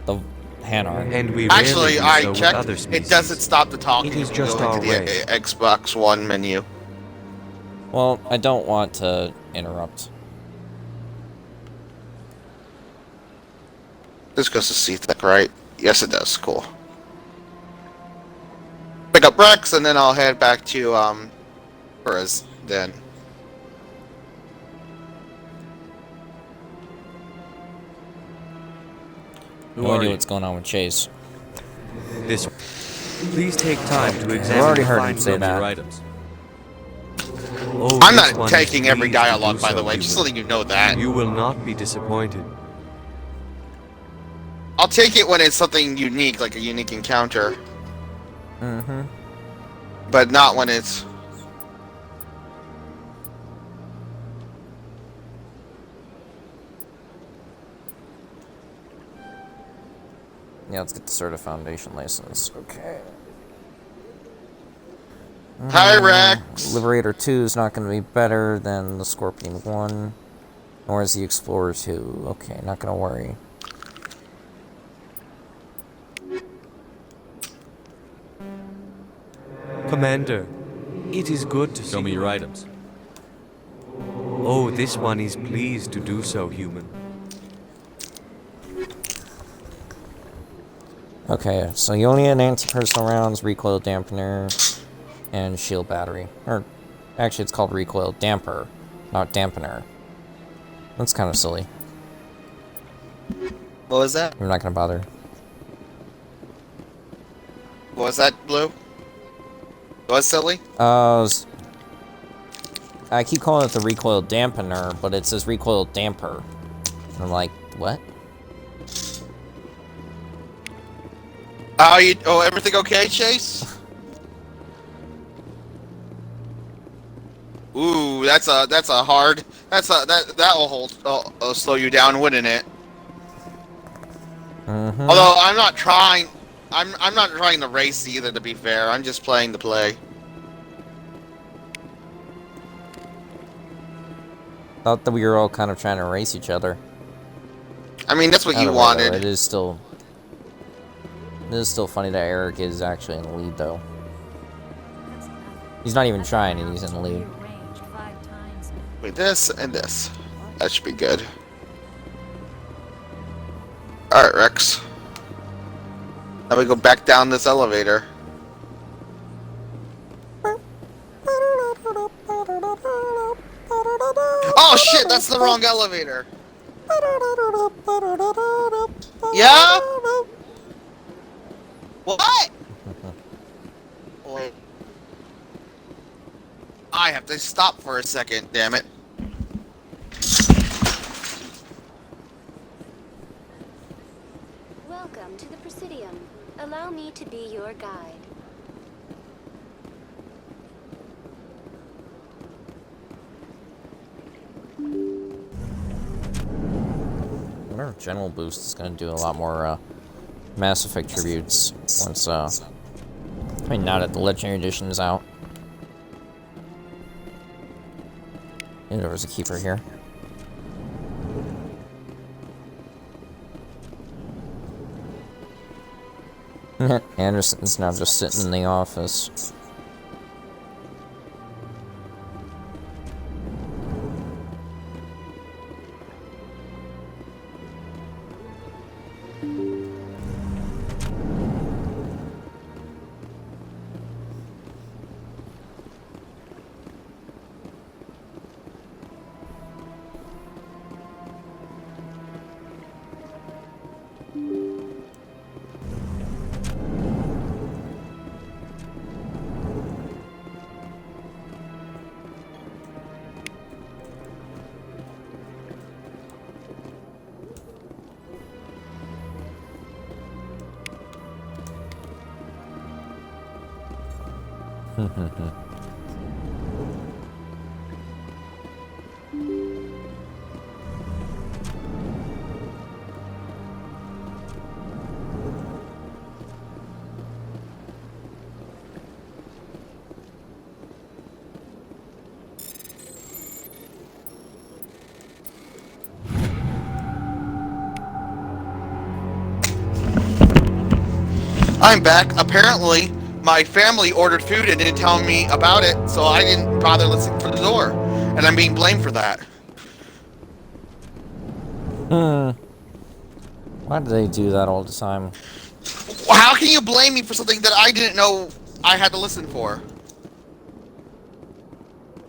the Hanar. And we Actually, rarely do I so with checked. other It species. doesn't stop the talking. It is if you just go our into way. the Xbox One menu. Well, I don't want to interrupt. This goes to C-Tech, right? Yes, it does. Cool. Pick up Rex, and then I'll head back to Perez then. No idea what's going on with Chase. This. Please take time to examine already the heard fine him say goods that. or items. Oh, I'm this not one taking is every pleased to dialogue, do by the so, way, just human. letting you know that. You will not be disappointed. I'll take it when it's something unique, like a unique encounter. Mm-hmm. But not when it's... Yeah, let's get the Certa Foundation license. Okay. Hi, Rex! Liberator 2 is not going to be better than the Scorpion 1, nor is the Explorer 2. Okay, not going to worry. Commander, it is good to Show me your items. Oh, this one is pleased to do so, human. Okay, so you only had anti-personal rounds, recoil dampener, and shield battery. Or, actually it's called recoil damper, not dampener. That's kind of silly. What was that? I'm not gonna bother. What was that, Blue? What, silly? I keep calling it the recoil dampener, but it says recoil damper. And I'm like, what? Oh, everything okay, Chase? Ooh, that will slow you down, wouldn't it? Mm-hmm. Although I'm not trying to race either, to be fair. I'm just playing the play. Thought that we were all kind of trying to race each other. I mean, that's what you Either way, wanted. though, it is still funny that Eric is actually in the lead, though. He's not even trying, and he's in the lead. Wait, this and this. That should be good. Alright, Rex. Now we go back down this elevator. Oh shit, that's the wrong elevator. Yeah? What? Wait. I have to stop for a second, damn it. Welcome to the Presidium. Allow me to be your guide. I wonder if General Boost is going to do a lot more Mass Effect tributes once, I mean, now that the Legendary Edition is out. And there was a keeper here. Anderson's now just sitting in the office. I'm back. Apparently, my family ordered food and didn't tell me about it, so I didn't bother listening for the door. And I'm being blamed for that. Why do they do that all the time? How can you blame me for something that I didn't know I had to listen for?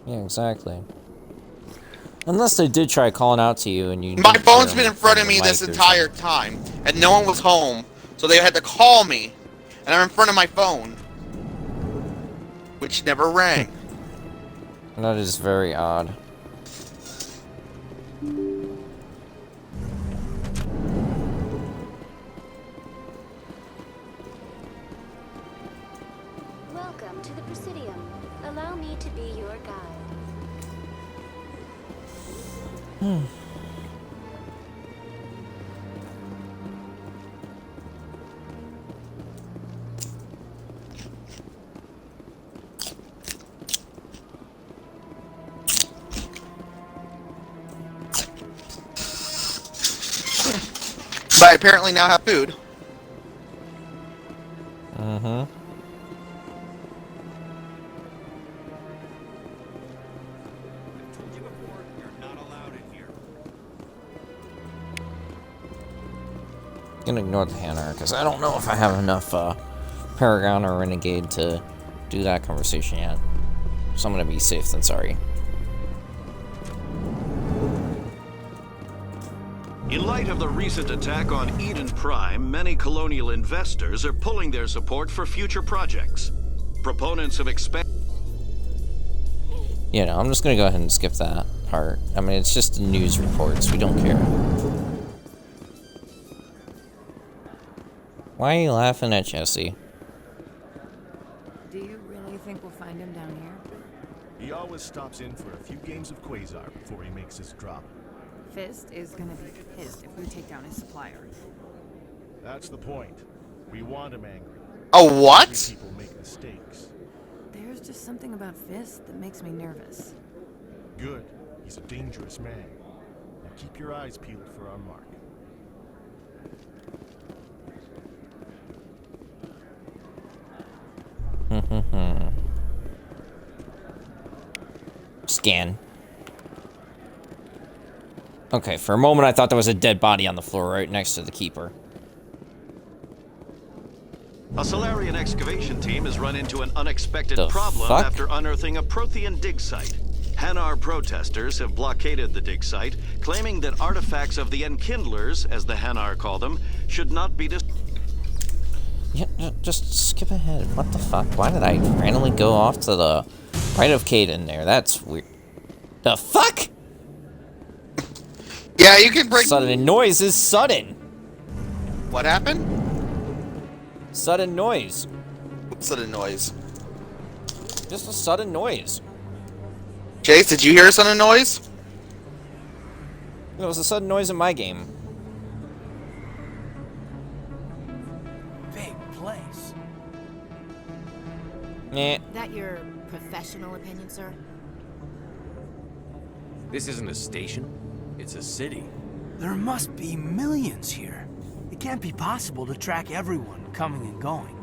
Yeah, exactly. Unless they did try calling out to you and you... My didn't phone's hear been them in front from of the me this mic or entire time, and no one was home, so they had to call me, and I'm in front of my phone, which never rang. something. That is very odd. Welcome to the Presidium. Allow me to be your guide. But I apparently now have food. Mm-hmm. Gonna ignore the Hanner because I don't know if I have enough Paragon or Renegade to do that conversation yet. So I'm gonna be safe than sorry. In light of the recent attack on Eden Prime, many colonial investors are pulling their support for future projects. Proponents of Yeah, no, I'm just gonna go ahead and skip that part. I mean, it's just news reports. We don't care. Why are you laughing at Jesse? Do you really think we'll find him down here? He always stops in for a few games of Quasar before he makes his drop. Fist is gonna be pissed if we take down his supplier. That's the point. We want him angry. Oh, what? People make mistakes. There's just something about Fist that makes me nervous. Good. He's a dangerous man. Now keep your eyes peeled for our mark. Scan. Okay, for a moment I thought there was a dead body on the floor right next to the Keeper. A Solarian excavation team has run into an unexpected The problem fuck? after unearthing a Prothean dig site. Hanar protesters have blockaded the dig site, claiming that artifacts of the Enkindlers, as the Hanar call them, should not be Yeah, just skip ahead. What the fuck? Why did I randomly go off to the right of Caden there? That's weird. The fuck? Yeah, you can break... Sudden noise is sudden. What happened? Sudden noise. Sudden noise. Just a sudden noise. Chase, did you hear a sudden noise? It was a sudden noise in my game. Big place. Yeah. That your professional opinion, sir? This isn't a station. It's a city. There must be millions here. It can't be possible to track everyone coming and going.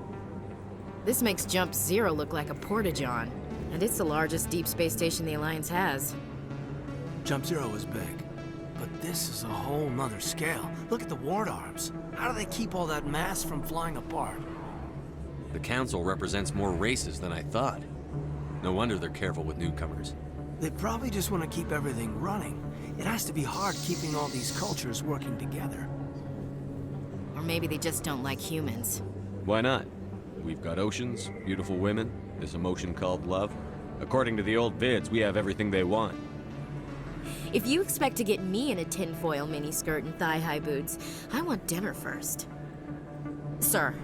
This makes Jump Zero look like a porta-john, and it's the largest deep space station the Alliance has. Jump Zero is big, but this is a whole nother scale. Look at the ward arms. How do they keep all that mass from flying apart? The Council represents more races than I thought. No wonder they're careful with newcomers. They probably just want to keep everything running. It has to be hard keeping all these cultures working together. Or maybe they just don't like humans. Why not? We've got oceans, beautiful women, this emotion called love. According to the old vids, we have everything they want. If you expect to get me in a tinfoil miniskirt and thigh-high boots, I want dinner first. Sir.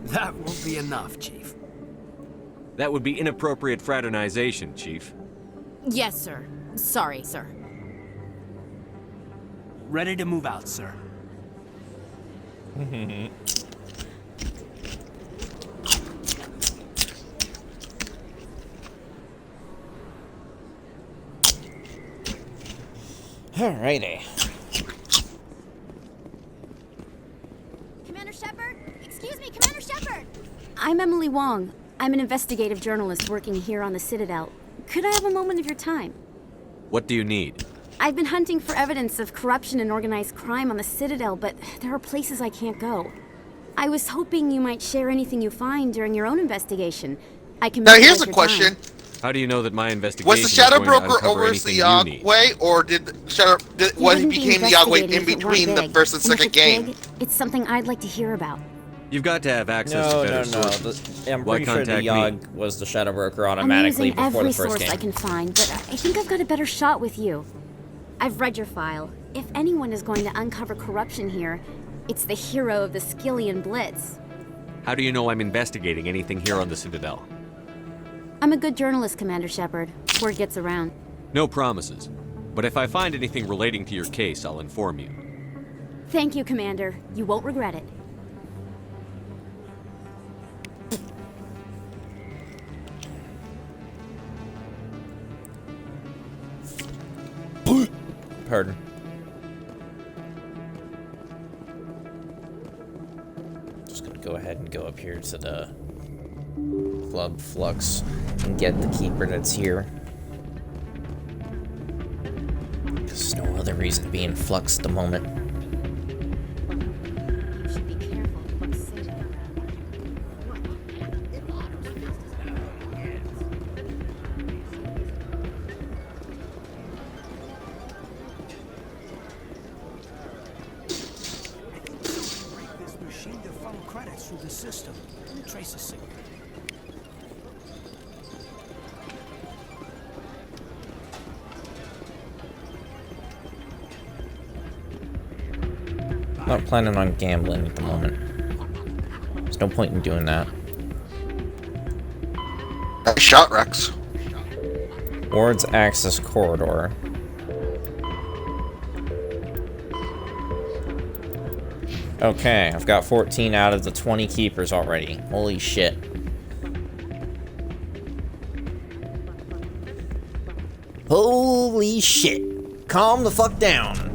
That won't be enough, Chief. That would be inappropriate fraternization, Chief. Yes, sir. Sorry, sir. Ready to move out, sir. Alrighty. Commander Shepard? Excuse me, Commander Shepard! I'm Emily Wong. I'm an investigative journalist working here on the Citadel. Could I have a moment of your time? What do you need? I've been hunting for evidence of corruption and organized crime on the Citadel, but there are places I can't go. I was hoping you might share anything you find during your own investigation. I can Now make here's it a your question. time. How do you know that my investigation Was the Shadow is going to Broker uncover over anything the you need? Yogway, or did was he became the Yogway in between the first and second game? It's something I'd like to hear about. You've got to have access No, to better no, no. sources. I'm Why pretty sure the contact me? Yogg was the Shadow Broker I'm automatically using before every the first source game. I can find, but I think I've got a better shot with you. I've read your file. If anyone is going to uncover corruption here, it's the hero of the Skillian Blitz. How do you know I'm investigating anything here on the Citadel? I'm a good journalist, Commander Shepard. Word gets around. No promises. But if I find anything relating to your case, I'll inform you. Thank you, Commander. You won't regret it. Pardon. Just gonna go ahead and go up here to the Club Flux and get the keeper that's here. There's no other reason to be in Flux at the moment. Machine to funnel credits through the system. Trace a signal. Not planning on gambling at the moment. There's no point in doing that. Nice shot, Rex. Ward's access corridor. Okay, I've got 14 out of the 20 keepers already. Holy shit. Holy shit. Calm the fuck down.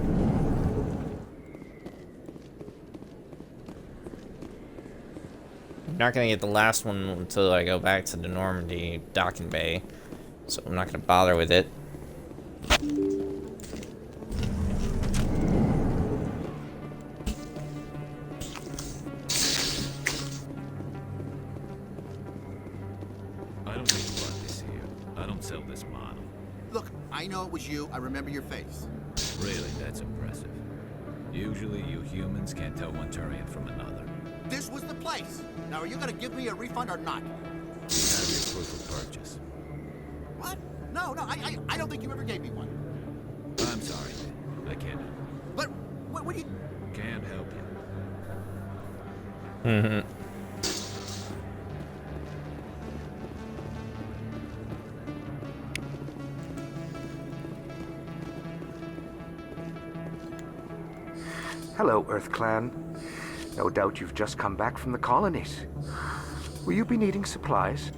I'm not gonna get the last one until I go back to the Normandy docking bay, so I'm not gonna bother with it. I don't think you bought this here. I don't sell this model. Look, I know it was you. I remember your face. Really, that's impressive. Usually you humans can't tell one Turian from another. This was the place. Now, are you gonna give me a refund or not? You have your proof of purchase. What? No, I don't think you ever gave me one. I'm sorry, man. I can't help you. But what do you? Can't help you. Mm-hmm. Hello, Earth Clan. No doubt you've just come back from the colonies. Will you be needing supplies?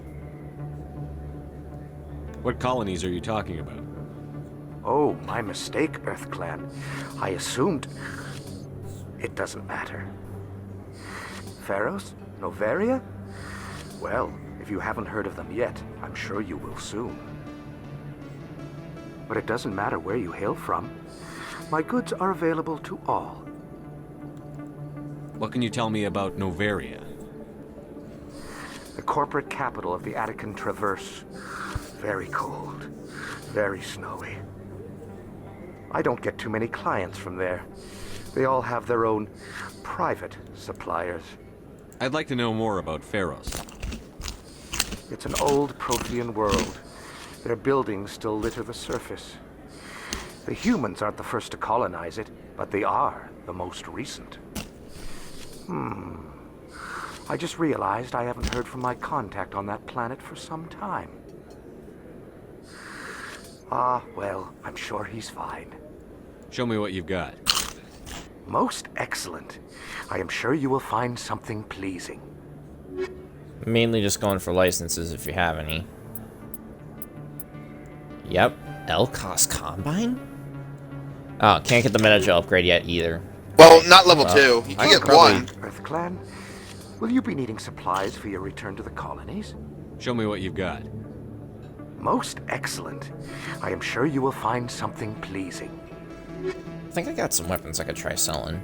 What colonies are you talking about? Oh, my mistake, Earth Clan. I assumed... It doesn't matter. Pharos? Noveria? Well, if you haven't heard of them yet, I'm sure you will soon. But it doesn't matter where you hail from. My goods are available to all. What can you tell me about Noveria? The corporate capital of the Attican Traverse. Very cold. Very snowy. I don't get too many clients from there. They all have their own private suppliers. I'd like to know more about Pharos. It's an old Prothean world. Their buildings still litter the surface. The humans aren't the first to colonize it, but they are the most recent. I just realized I haven't heard from my contact on that planet for some time. Ah, well, I'm sure he's fine. Show me what you've got. Most excellent. I am sure you will find something pleasing. Mainly just going for licenses if you have any. Yep. Elkos Combine? Oh, can't get the Metagel upgrade yet either. Well, not level 2. You can get one. Earth Clan, will you be needing supplies for your return to the colonies? Show me what you've got. Most excellent. I am sure you will find something pleasing. I think I got some weapons I could try selling.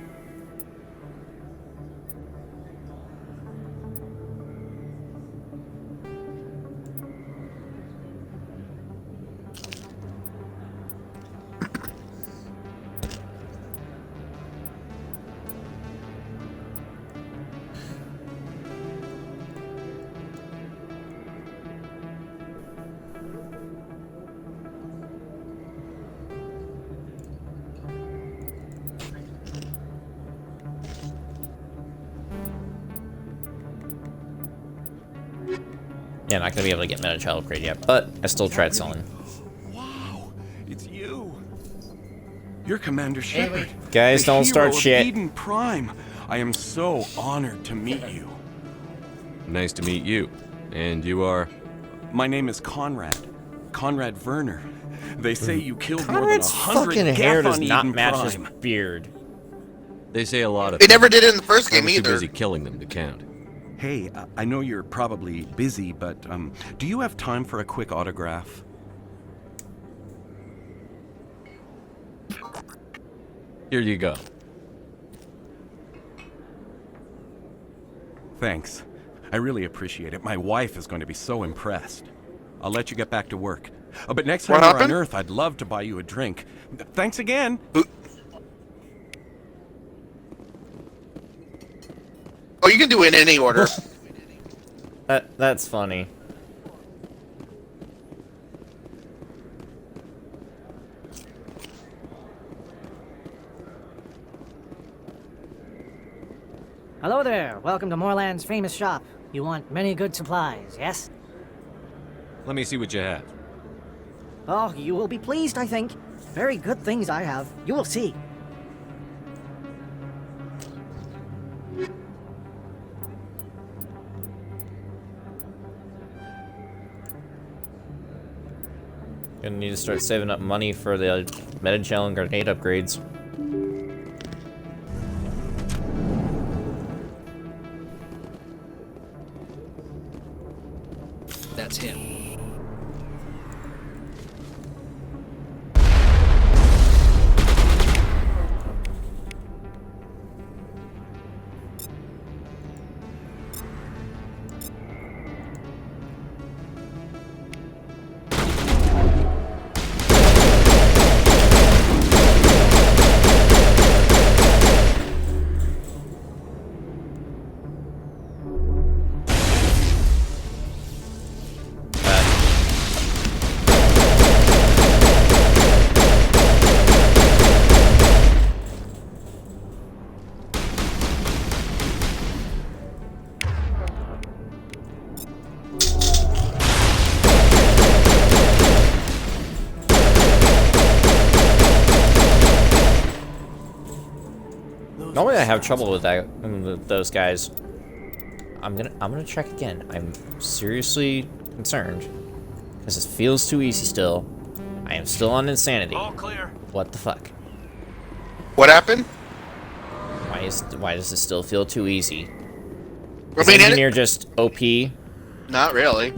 Yeah, not gonna be able to get meta child upgrade yet, but I still tried selling. Wow, it's you. You're Commander Shepard. Guys, don't start shit. Eden Prime. I am so honored to meet you. Nice to meet you. And you are? My name is Conrad. Conrad Werner. They say you killed Conrad's more than 100 fucking hair Geth does on not Eden match Prime. his beard. They say a lot of They never did it in the first I game was too either. busy killing them to count. Hey, I know you're probably busy, but do you have time for a quick autograph? Here you go. Thanks. I really appreciate it. My wife is going to be so impressed. I'll let you get back to work. But next time What you're happened? on Earth, I'd love to buy you a drink. Thanks again. Oh, you can do it in any order. That's funny. Hello there. Welcome to Moorland's famous shop. You want many good supplies, yes? Let me see what you have. Oh, you will be pleased, I think. Very good things I have. You will see. Gonna need to start saving up money for the meta gel and grenade upgrades. That's him. Normally I have trouble with that with those guys. I'm gonna check again. I'm seriously concerned because it feels too easy still. I am still on insanity. All clear. What the fuck? What happened? Why does it still feel too easy? I Is mean, engineer just OP? Not really.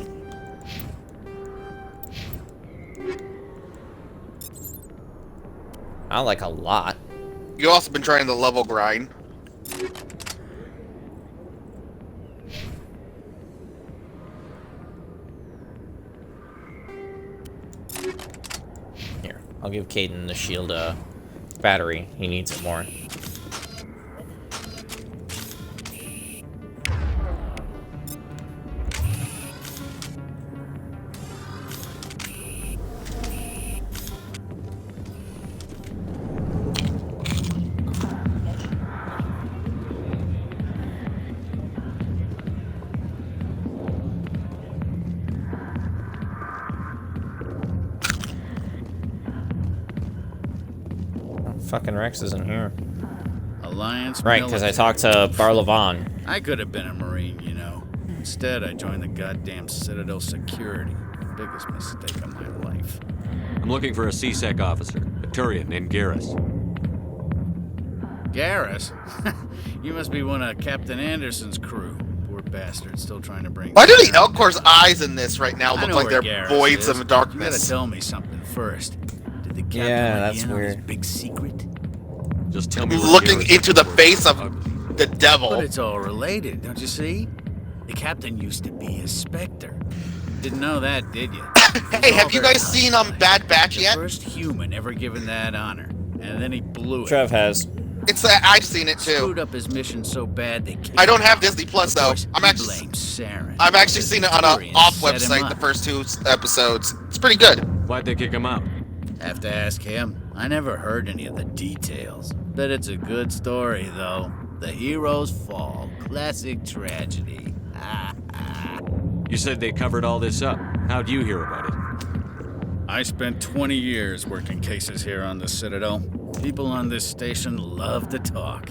Not like a lot. You also been trying the level grind. Here, I'll give Caden the shield battery. He needs it more. Fucking Rex isn't here. Alliance. Right, because I talked to Barlavon. I could have been a Marine, you know. Instead, I joined the goddamn Citadel Security. Biggest mistake of my life. I'm looking for a C-Sec officer, a Turian named Garrus. Garrus? You must be one of Captain Anderson's crew. Poor bastard, still trying to bring. Why do the Elcor's eyes in this right now I look know like where they're Garrus voids is. of darkness? You gotta tell me something first. Did the captain Yeah, let that's you in on his weird. big secret? Just tell me. Looking into the face of the devil. But it's all related, don't you see? The captain used to be a Spectre. Didn't know that, did you? Hey, have you guys seen Bad Batch yet? First human ever given that honor, and then he blew it. Trev has. It's I've seen it too. Screwed up his mission so bad they killed I don't him. have Disney Plus though. I've actually seen it on an off website. The first 2 episodes. It's pretty good. Why'd they kick him out? Have to ask him. I never heard any of the details. Bet it's a good story though. The hero's fall. Classic tragedy. You said they covered all this up. How'd you hear about it? I spent 20 years working cases here on the Citadel. People on this station love to talk.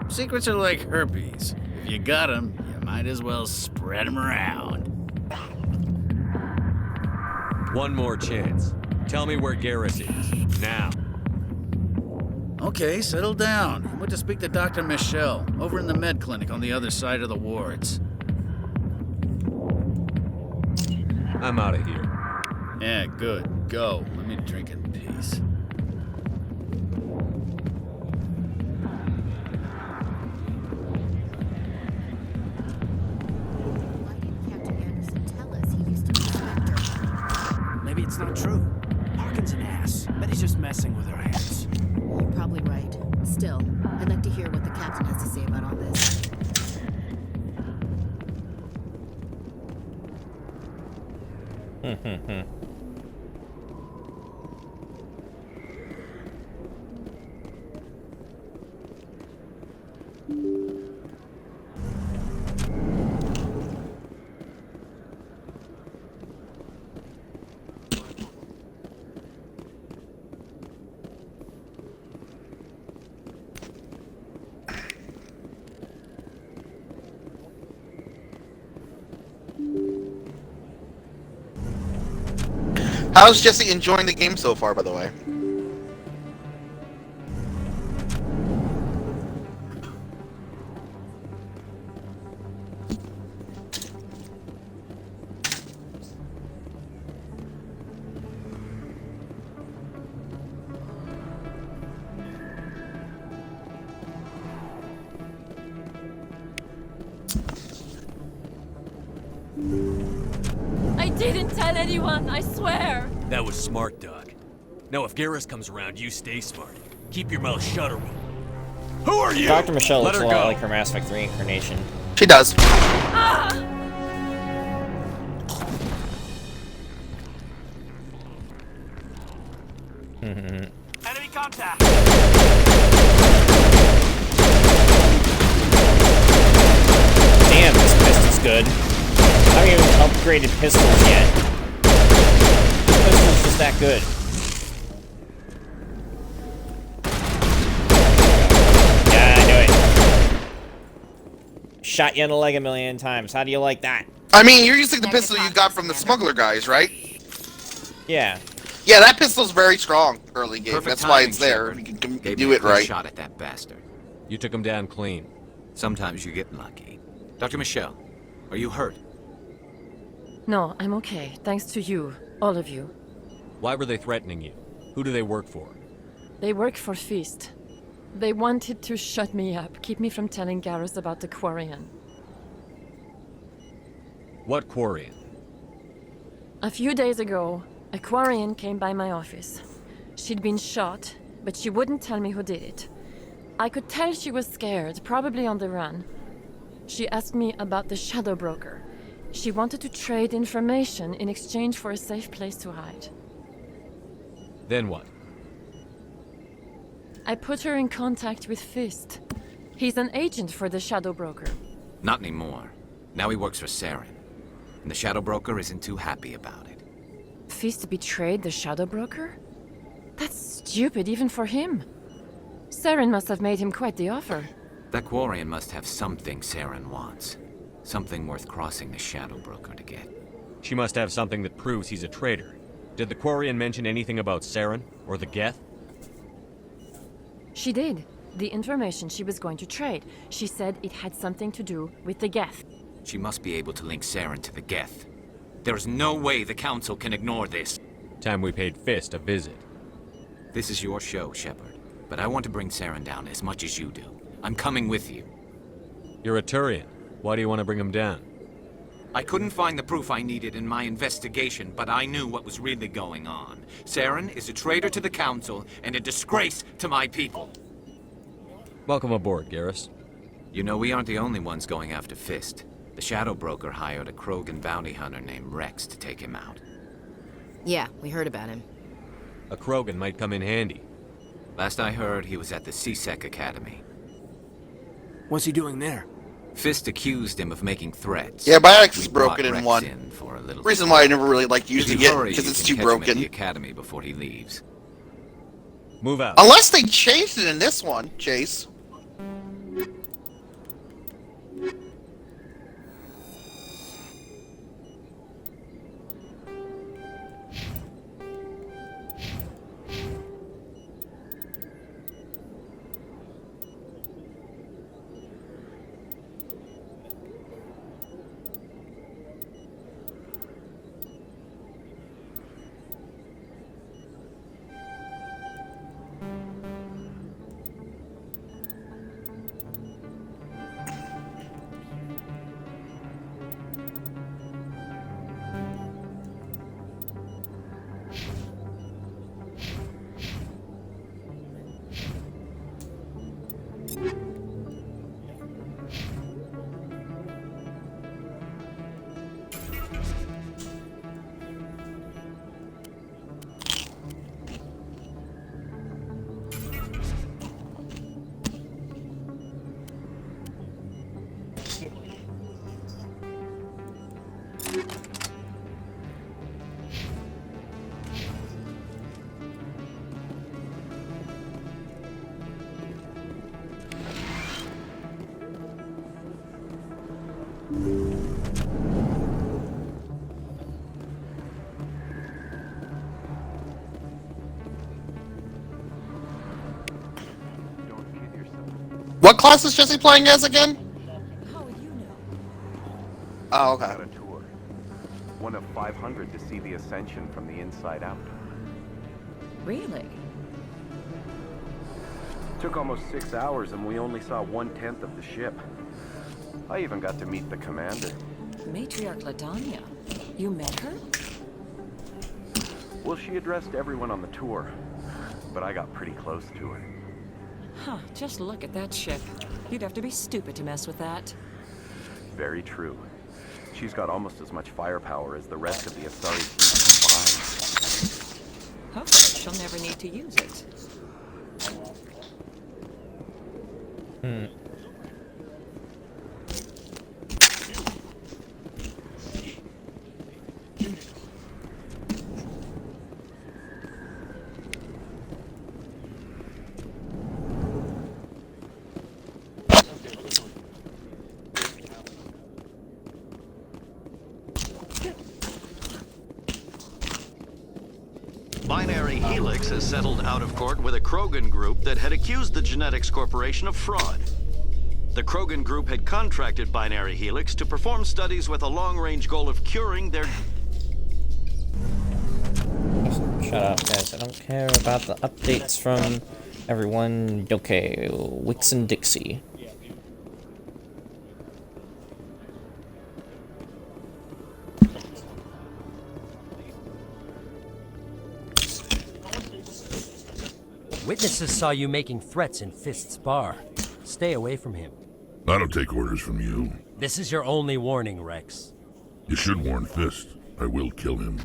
Secrets are like herpes. If you got them, you might as well spread them around. One more chance. Tell me where Garrus is. Now. Okay, settle down. I went to speak to Dr. Michelle, over in the med clinic on the other side of the wards. I'm out of here. Yeah, good. Go. Let me drink in peace. Maybe it's not true. Harkin's an ass. Bet he's just messing with her hands. You're probably right. Still, I'd like to hear what the captain has to say about all this. How's Jesse enjoying the game so far, by the way? I didn't tell anyone, I swear! That was smart, Doc. Now if Garrus comes around, you stay smart. Keep your mouth shut or we'll... Who are you? Dr. Michelle Let looks her a lot go. like her Mass Effect 3 incarnation. She does. Enemy contact! Damn, this pistol's good. I haven't even upgraded pistols yet. This pistol's just that good. Yeah, I knew it. Shot you in the leg a million times. How do you like that? I mean, you're using the pistol you got from the smuggler guys, right? Yeah. Yeah, that pistol's very strong early game. Perfect That's why timing, it's there. Shepard. You can Gave do me a it clear right. shot at that bastard. You took him down clean. Sometimes you get lucky. Dr. Michelle, are you hurt? No, I'm okay, thanks to you, all of you. Why were they threatening you? Who do they work for? They work for Feast. They wanted to shut me up, keep me from telling Garrus about the Quarian. What Quarian? A few days ago, a Quarian came by my office. She'd been shot, but she wouldn't tell me who did it. I could tell she was scared, probably on the run. She asked me about the Shadow Broker. She wanted to trade information in exchange for a safe place to hide. Then what? I put her in contact with Fist. He's an agent for the Shadow Broker. Not anymore. Now he works for Saren. And the Shadow Broker isn't too happy about it. Fist betrayed the Shadow Broker? That's stupid even for him. Saren must have made him quite the offer. That Quarian must have something Saren wants. Something worth crossing the Shadow Broker to get. She must have something that proves he's a traitor. Did the Quarian mention anything about Saren or the Geth? She did. The information she was going to trade. She said it had something to do with the Geth. She must be able to link Saren to the Geth. There's no way the Council can ignore this. Time we paid Fist a visit. This is your show, Shepard. But I want to bring Saren down as much as you do. I'm coming with you. You're a Turian. Why do you want to bring him down? I couldn't find the proof I needed in my investigation, but I knew what was really going on. Saren is a traitor to the Council and a disgrace to my people. Welcome aboard, Garrus. You know, we aren't the only ones going after Fist. The Shadow Broker hired a Krogan bounty hunter named Rex to take him out. Yeah, we heard about him. A Krogan might come in handy. Last I heard, he was at the CSEC Academy. What's he doing there? Fist accused him of making threats. Yeah, Biotics is We brought broken in Rex one. in for a little Reason why I never really liked using If you it, hurry, because you it's can too catch him at broken. the academy before he leaves. Move out. Unless they changed it in this one, Chase. What class is Jesse playing as again? How would you know? Oh, okay. Got a tour. One of 500 to see the Ascension from the inside out. Really? Took almost 6 hours and we only saw 1/10 of the ship. I even got to meet the commander. Matriarch Ladanya. You met her? Well, she addressed everyone on the tour, but I got pretty close to her. Huh, just look at that ship. You'd have to be stupid to mess with that. Very true. She's got almost as much firepower as the rest of the Asari fleet combined. Hopefully she'll never need to use it. Binary Helix has settled out of court with a Krogan group that had accused the Genetics Corporation of fraud. The Krogan group had contracted Binary Helix to perform studies with a long-range goal of curing their... Shut up, guys. I don't care about the updates from everyone. Okay, Wix and Dixie. Witnesses saw you making threats in Fist's bar. Stay away from him. I don't take orders from you. This is your only warning, Rex. You should warn Fist. I will kill him.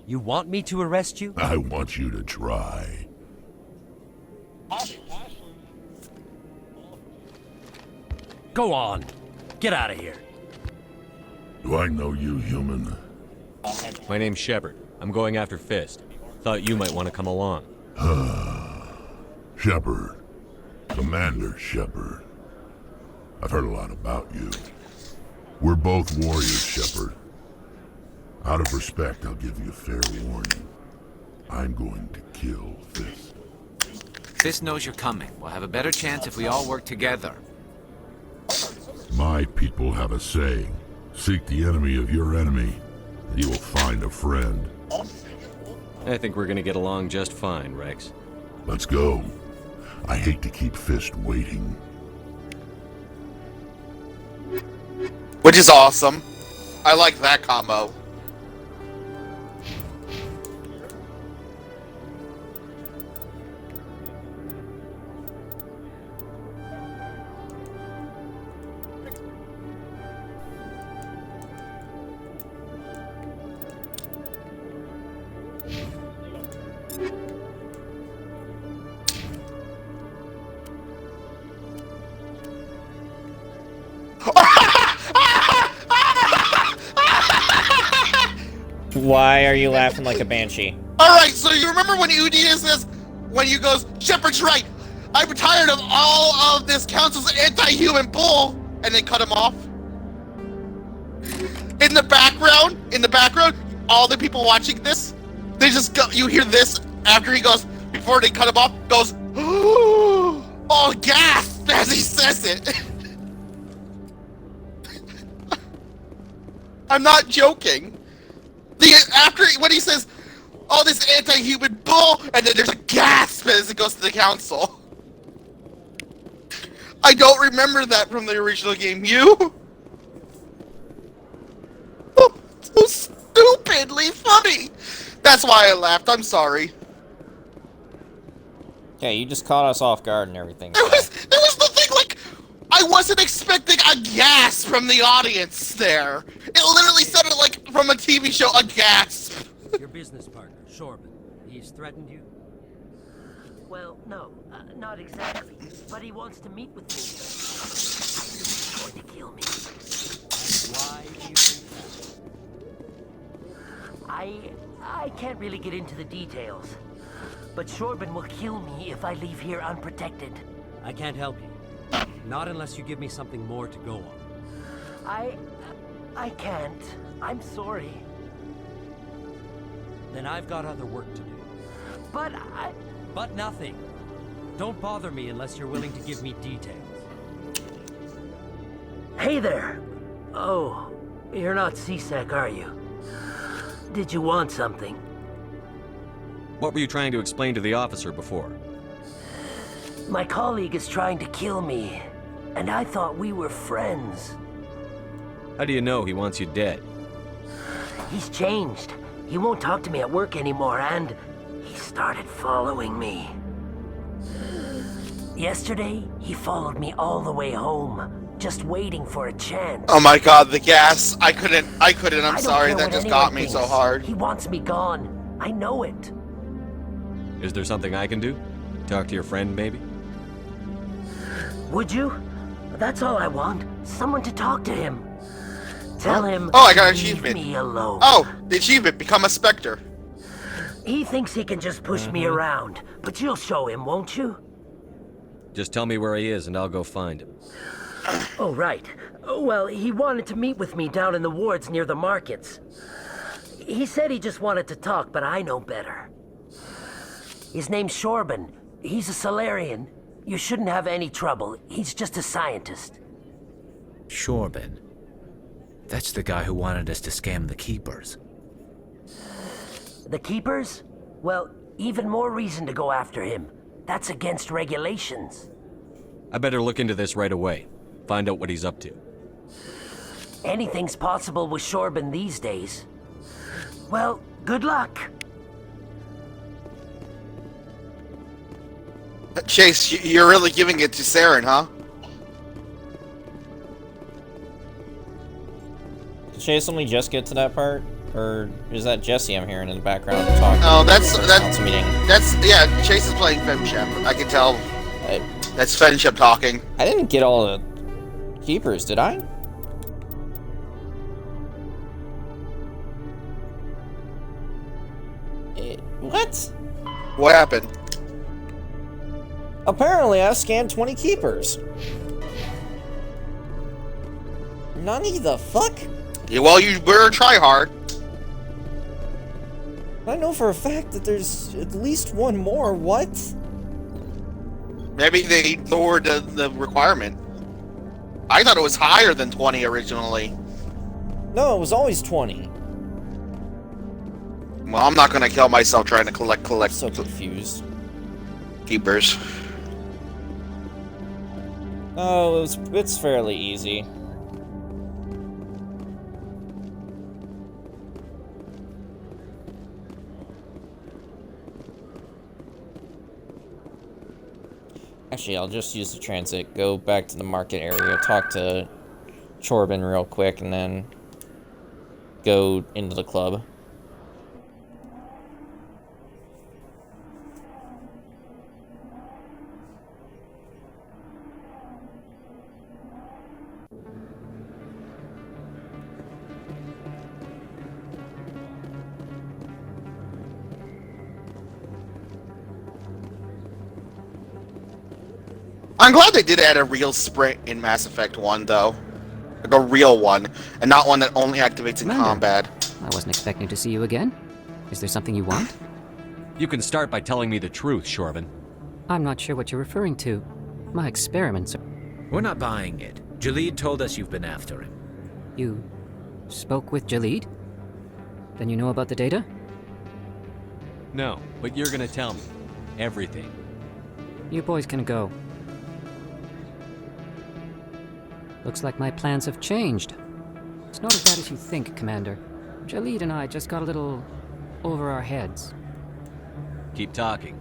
You want me to arrest you? I want you to try. Go on. Get out of here. Do I know you, human? My name's Shepard. I'm going after Fist. Thought you might want to come along. Shepard. Commander Shepard. I've heard a lot about you. We're both warriors, Shepard. Out of respect, I'll give you a fair warning. I'm going to kill Fist. Fist knows you're coming. We'll have a better chance if we all work together. My people have a saying. Seek the enemy of your enemy, and you will find a friend. I think we're gonna get along just fine, Rex. Let's go. I hate to keep Fist waiting. Which is awesome. I like that combo. Why are you laughing like a banshee? Alright, so you remember when Udina says, when you goes, Shepard's right! I'm tired of all of this council's anti-human bull! And they cut him off. In the background, all the people watching this, they just go, you hear this after he goes, before they cut him off, goes, oh, gasp as he says it. I'm not joking. When he says, oh, this anti-human bull, and then there's a gasp as it goes to the council. I don't remember that from the original game. You? Oh, so stupidly funny. That's why I laughed. I'm sorry. Yeah, you just caught us off guard and everything. It was the thing, like, I wasn't expecting a gasp from the audience there. It literally sounded like from a TV show, a gasp. Your business partner, Shorban, he's threatened you? Well, no, not exactly. But he wants to meet with me. He's going to kill me. Why do you think that? I can't really get into the details. But Shorban will kill me if I leave here unprotected. I can't help you. Not unless you give me something more to go on. I can't. I'm sorry. Then I've got other work to do. But nothing. Don't bother me unless you're willing to give me details. Hey there! Oh, you're not C-Sec, are you? Did you want something? What were you trying to explain to the officer before? My colleague is trying to kill me, and I thought we were friends. How do you know he wants you dead? He's changed. He won't talk to me at work anymore, and he started following me. Yesterday, he followed me all the way home, just waiting for a chance. Oh my god, the gas. I couldn't, I'm sorry, that just got me so hard. He wants me gone. I know it. Is there something I can do? Talk to your friend, maybe? Would you? That's all I want. Someone to talk to him. Tell him. Oh, I got an achievement. Leave me alone. Oh, the achievement, become a Spectre. He thinks he can just push me around, but you'll show him, won't you? Just tell me where he is and I'll go find him. Oh, right. Well, he wanted to meet with me down in the wards near the markets. He said he just wanted to talk, but I know better. His name's Shorban. He's a Solarian. You shouldn't have any trouble. He's just a scientist. Shorban. That's the guy who wanted us to scam the Keepers. The Keepers? Well, even more reason to go after him. That's against regulations. I better look into this right away. Find out what he's up to. Anything's possible with Shorban these days. Well, good luck. Chase, you're really giving it to Saren, huh? Did Chase only just get to that part? Or is that Jesse I'm hearing in the background talking? No, that's meeting. Yeah, Chase is playing FemShep. I can tell. That's FemShep talking. I didn't get all the keepers, did I? What? What happened? Apparently, I've scanned 20 keepers. Nani the fuck? Yeah, well, you better try hard. I know for a fact that there's at least one more. What? Maybe they lowered the requirement. I thought it was higher than 20 originally. No, it was always 20. Well, I'm not gonna kill myself trying to collect. So confused. Keepers. Oh, it's fairly easy. Actually, I'll just use the transit, go back to the market area, talk to Shorban real quick, and then go into the club. I'm glad they did add a real sprint in Mass Effect 1, though. Like a real one, and not one that only activates in combat. I wasn't expecting to see you again. Is there something you want? You can start by telling me the truth, Shorvin. I'm not sure what you're referring to. My experiments are... We're not buying it. Jalid told us you've been after him. You spoke with Jalid? Then you know about the data? No, but you're gonna tell me. Everything. You boys can go. Looks like my plans have changed. It's not as bad as you think, Commander. Jalid and I just got a little over our heads. Keep talking.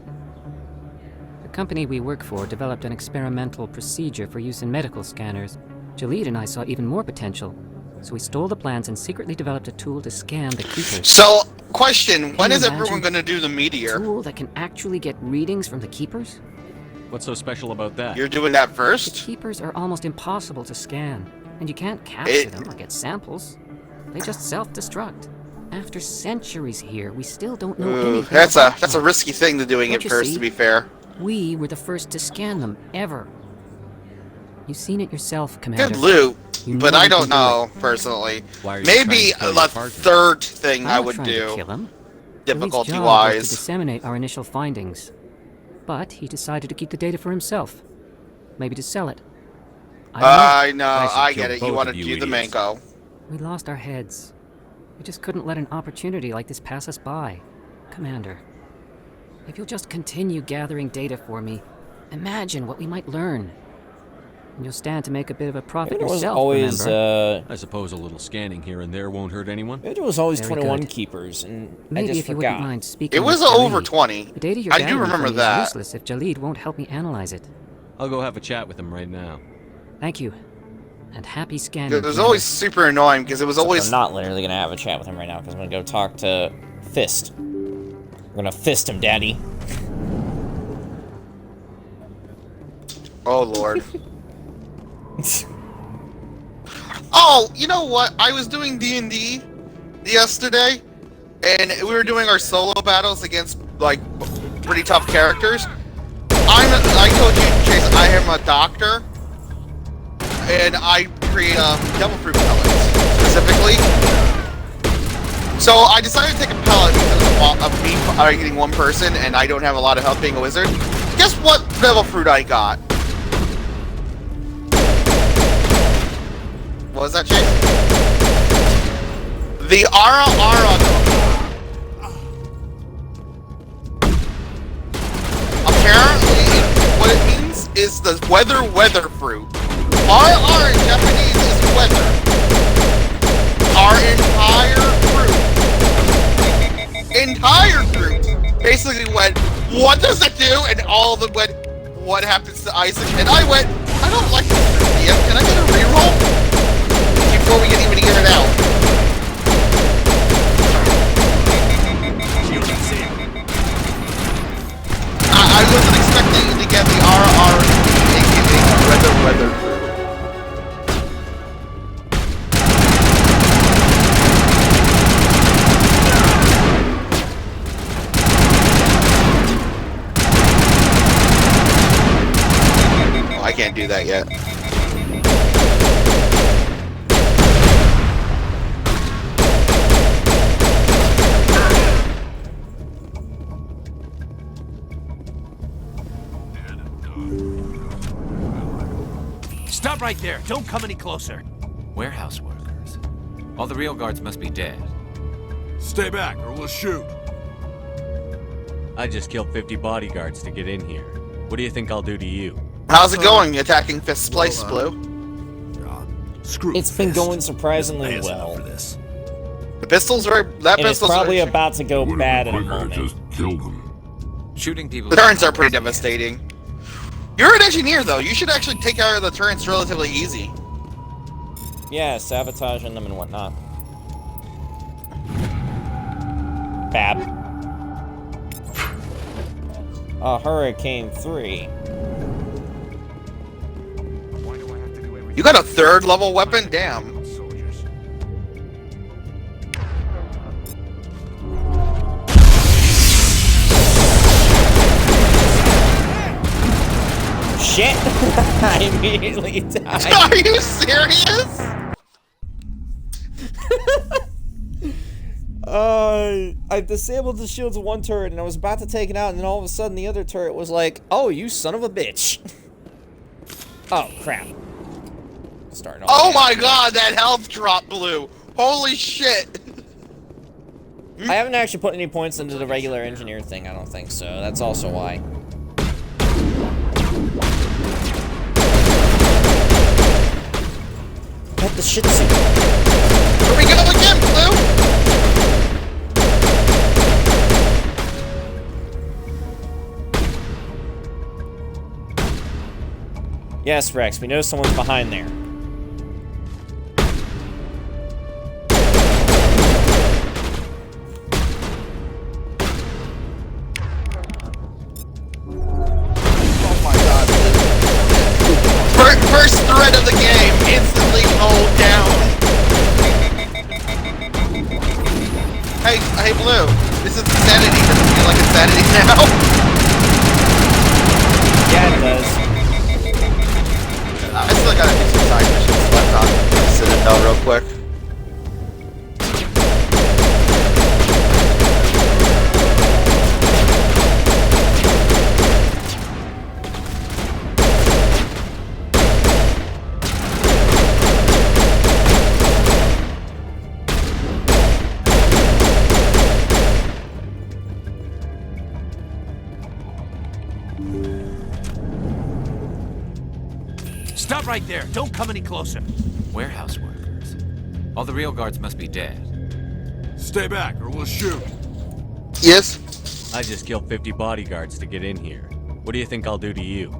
The company we work for developed an experimental procedure for use in medical scanners. Jalid and I saw even more potential, so we stole the plans and secretly developed a tool to scan the Keepers. So, question, when Can is you everyone imagine going to do the meteor? A tool that can actually get readings from the Keepers? What's so special about that? You're doing that first? The Keepers are almost impossible to scan, and you can't capture them or get samples. They just self-destruct. After centuries here, we still don't know anything that's about a them. risky thing to doing Don't it you first, see? to be fair. We were the first to scan them, ever. You've seen it yourself, Commander. Good loot, You but know I you don't can do know, it. personally. Why are you Maybe trying to kill a your partner? third thing I I'm not would trying to do, kill him. Jalid's job was to difficulty-wise. disseminate our initial findings. But he decided to keep the data for himself. Maybe to sell it. I know, I should I kill get it. both You want to of you do the idiots. mango. We lost our heads. We just couldn't let an opportunity like this pass us by. Commander, if you'll just continue gathering data for me, imagine what we might learn. And you'll stand to make a bit of a profit It was yourself, always, remember? I suppose a little scanning here and there won't hurt anyone. It was always Very 21 good. keepers, and Maybe I just if you forgot. wouldn't mind speaking It was with over Jalid. 20. The data you're I do gathering remember from me that. is useless if Jalid won't help me analyze it. I'll go have a chat with him right now. Thank you. And happy scanning. It was Commander. always super annoying, because it was always... I'm not literally gonna have a chat with him right now, because I'm gonna go talk to Fist. I'm gonna fist him, Daddy. Oh, Lord. Oh, you know what? I was doing D&D yesterday, and we were doing our solo battles against, like, pretty tough characters. I told you, Chase, I am a doctor, and I create devil fruit pellets, specifically. So I decided to take a pellet because of me getting one person, and I don't have a lot of health being a wizard. Guess what devil fruit I got? What was that, Chase? The Ara Ara. Apparently, what it means is the weather fruit. Ara in Japanese is weather. Our entire fruit basically went, what does it do? And all of them went, what happens to Isaac? And I went, I don't like this fruit, DM. Can I get a reroll? Before we can even get it out. I wasn't expecting to get the RR weather. Oh, I can't do that yet. Stop right there. Don't come any closer. Warehouse workers. All the real guards must be dead. Stay back or we'll shoot. I just killed 50 bodyguards to get in here. What do you think I'll do to you? How's it going attacking Fist's place, Blue? It's been going surprisingly well. The pistols are... That And it's pistol's probably about to go bad in a Quicker to moment. just kill them. Shooting people... The turrets are pretty devastating. You're an engineer, though. You should actually take out of the turrets relatively easy. Yeah, sabotaging them and whatnot. Bab. A Hurricane 3. You got a third level weapon? Damn. shit! I immediately died. Are you serious? I disabled the shields of one turret and I was about to take it out, and then all of a sudden the other turret was like, "Oh, you son of a bitch!" Oh crap! Starting. Oh my god, that health drop blew! Holy shit! I haven't actually put any points into the regular engineer thing. I don't think so. That's also why. What the shit suit? Here we go again, Blue! Yes, Rex, we know someone's behind there. Oh my god. First threat of the game, instantly hold down. Hey Blue, this is insanity. Does it feel like insanity now? Yeah, it does. I still gotta do some side missions left on Citadel real quick. Stop right there! Don't come any closer! Warehouse workers. All the real guards must be dead. Stay back, or we'll shoot. Yes? I just killed 50 bodyguards to get in here. What do you think I'll do to you?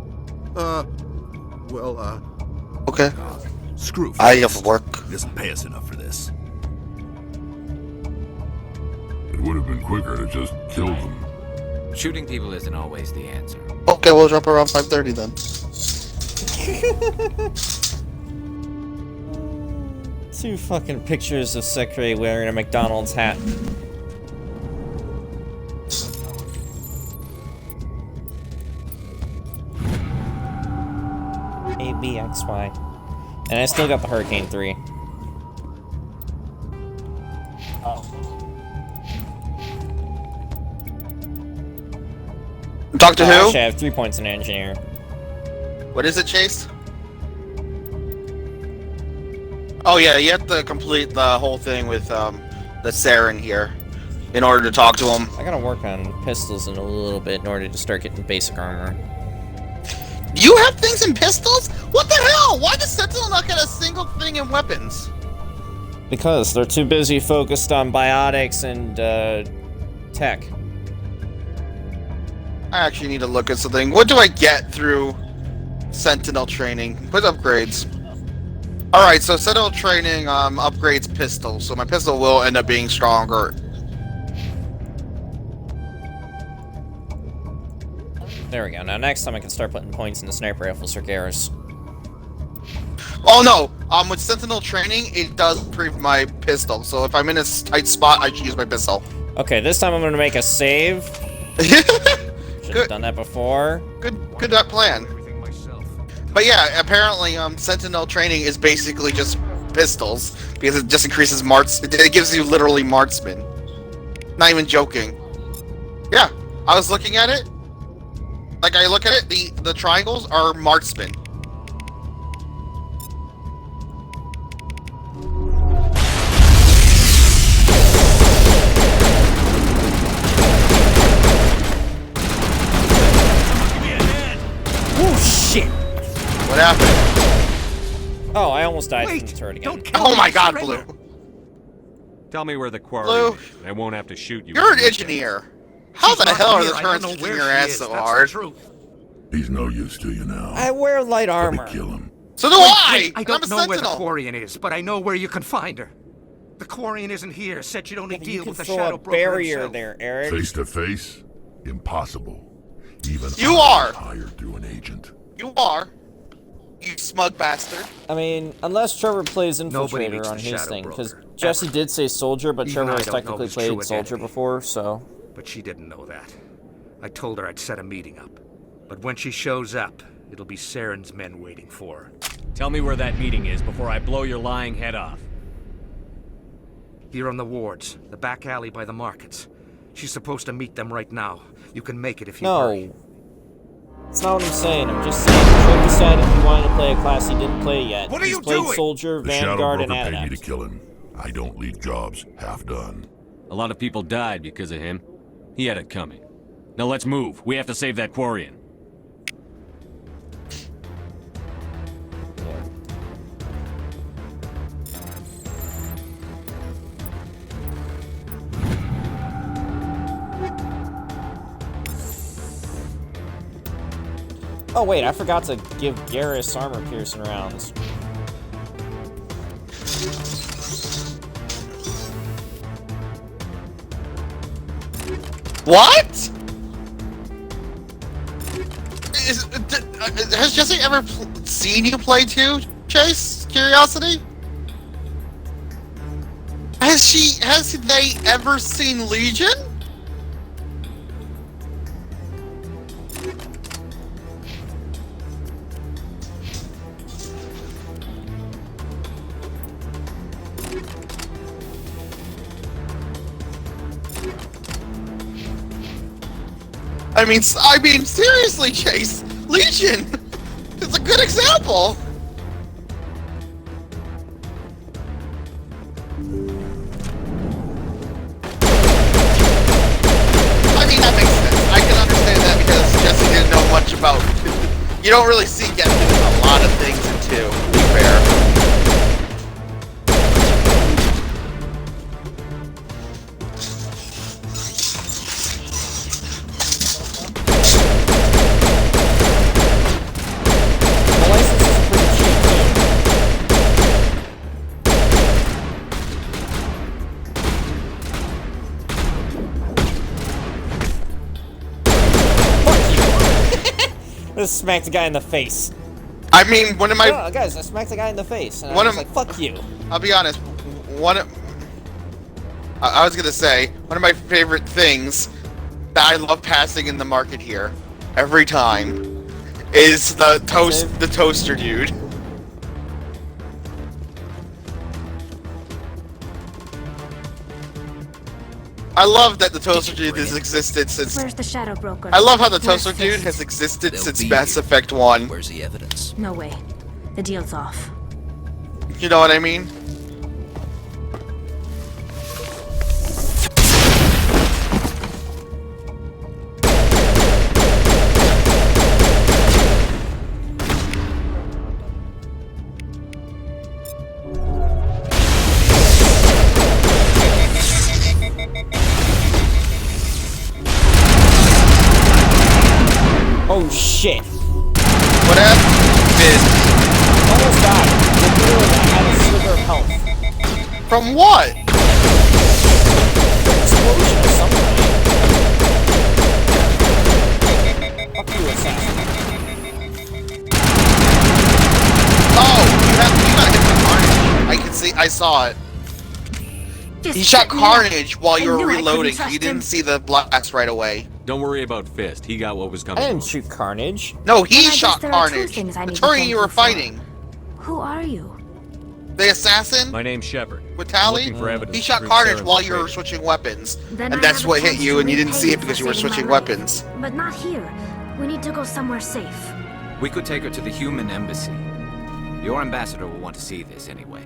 Okay. Screw. I have work. He doesn't pay us enough for this. It would have been quicker to just kill them. Shooting people isn't always the answer. Okay, we'll jump around 5:30 then. Two fucking pictures of Secretary wearing a McDonald's hat. A, B, X, Y. And I still got the Hurricane 3. Doctor Who? Actually, I have 3 points in engineer. What is it, Chase? Oh yeah, you have to complete the whole thing with the Saren here in order to talk to him. I gotta work on pistols in a little bit in order to start getting basic armor. You have things in pistols? What the hell? Why does Sentinel not get a single thing in weapons? Because they're too busy focused on biotics and tech. I actually need to look at something. What do I get through Sentinel training? What upgrades? Alright, so Sentinel training upgrades pistol, so my pistol will end up being stronger. There we go. Now next time I can start putting points into sniper rifles or Garrus. Oh no! With Sentinel training, it does improve my pistol, so if I'm in a tight spot, I should use my pistol. Okay, this time I'm gonna make a save. Should have done that before. Good plan. But yeah, apparently Sentinel training is basically just pistols, because it just increases it gives you literally marksman. Not even joking. Yeah, I was looking at it. Like I look at it, the triangles are marksman. Oh shit! What happened? Oh, I almost died from the turret again. Oh my god, Blue! Tell me where the quarry Blue, is, and I won't have to shoot you. you're an engineer. How the hell are the turrets kicking your ass so hard? He's no use to you now. I wear light armor. Kill him. So do I! I don't know where the Quarian is, but I know where you can find her. The Quarian isn't here. Said she'd only deal with the Shadow Broker barrier himself. there, Eric. Face to face? Impossible. Even You are hired through an agent. You are. You smug bastard. I mean, unless Trevor plays Nobody Infiltrator meets on the his Shadow thing, because Broker, Jesse ever. did say Soldier, but Even Trevor I has don't know technically his true played Soldier identity. before, so... But she didn't know that. I told her I'd set a meeting up. But when she shows up, it'll be Saren's men waiting for her. Tell me where that meeting is before I blow your lying head off. Here on the wards, the back alley by the markets. She's supposed to meet them right now. You can make it if you hurry. No. That's not what I'm saying. I'm just saying Trick decided he wanted to play a class he didn't play yet. What are He's played Soldier, The Vanguard, and Shadow Broker paid me Adept. to kill him. I don't leave jobs half done. A lot of people died because of him. He had it coming. Now let's move. We have to save that Quarian. Oh wait, I forgot to give Garrus armor-piercing rounds. What? Has Jesse ever seen you play too, Chase? Curiosity? Has they ever seen Legion? I mean, seriously, Chase. Legion is a good example. I mean, that makes sense. I can understand that because Jesse didn't know much about. You don't really see Jesse doing a lot of things in 2, to be fair. I just smacked the guy in the face. I mean, one of my guys, I smacked the guy in the face, and one I was of like, "Fuck you." I'll be honest. I was gonna say one of my favorite things that I love passing in the market here every time is the toaster dude. I love that the toaster dude has existed since. Where's the Shadow Broker? I love how the toaster dude has existed since Mass Effect 1. Where's the evidence? No way. The deal's off. You know what I mean? Oh shit! What happened? Almost died. Literally, I had a sliver of health. From what? Explosion of some kind. Fuck you, assassin. Oh, you got hit by Carnage. I can see. I saw it. He shot Carnage while you were reloading. You didn't see the blast right away. Don't worry about Fist. He got what was coming. I didn't shoot Carnage. No, he Then I shot guess there are two Carnage. things I The need to Turian thank you were you for. fighting. Who are you? The assassin? My name's Shepard. With Tally? Looking for evidence He to shot prove Carnage Saren's while a you were traitor. switching weapons. Then And I that's have a what hit chance you to and you didn't repay see it for because you were saving my switching life. weapons. But not here. We need to go somewhere safe. We could take her to the human embassy. Your ambassador will want to see this anyway.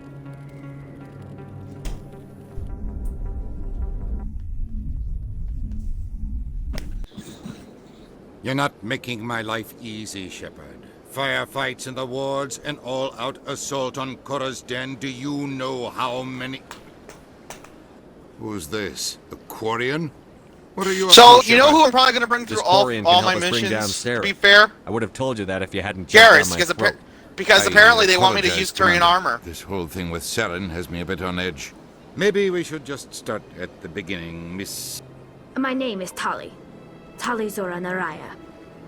You're not making my life easy, Shepard. Firefights in the wards, an all-out assault on Korra's den. Do you know how many... Who's this? A Quarian? What are you up So, to, you know Shepard? who I'm probably going to bring through This all Quarian can my help us bring down missions, to Saren. be fair? I would have told you that if you hadn't jumped down Garrus, my because, throat. because I apparently they want me to apologize, use Turian Commander. armor. This whole thing with Saren has me a bit on edge. Maybe we should just start at the beginning, Miss... My name is Tali. Tali Zora Naraya.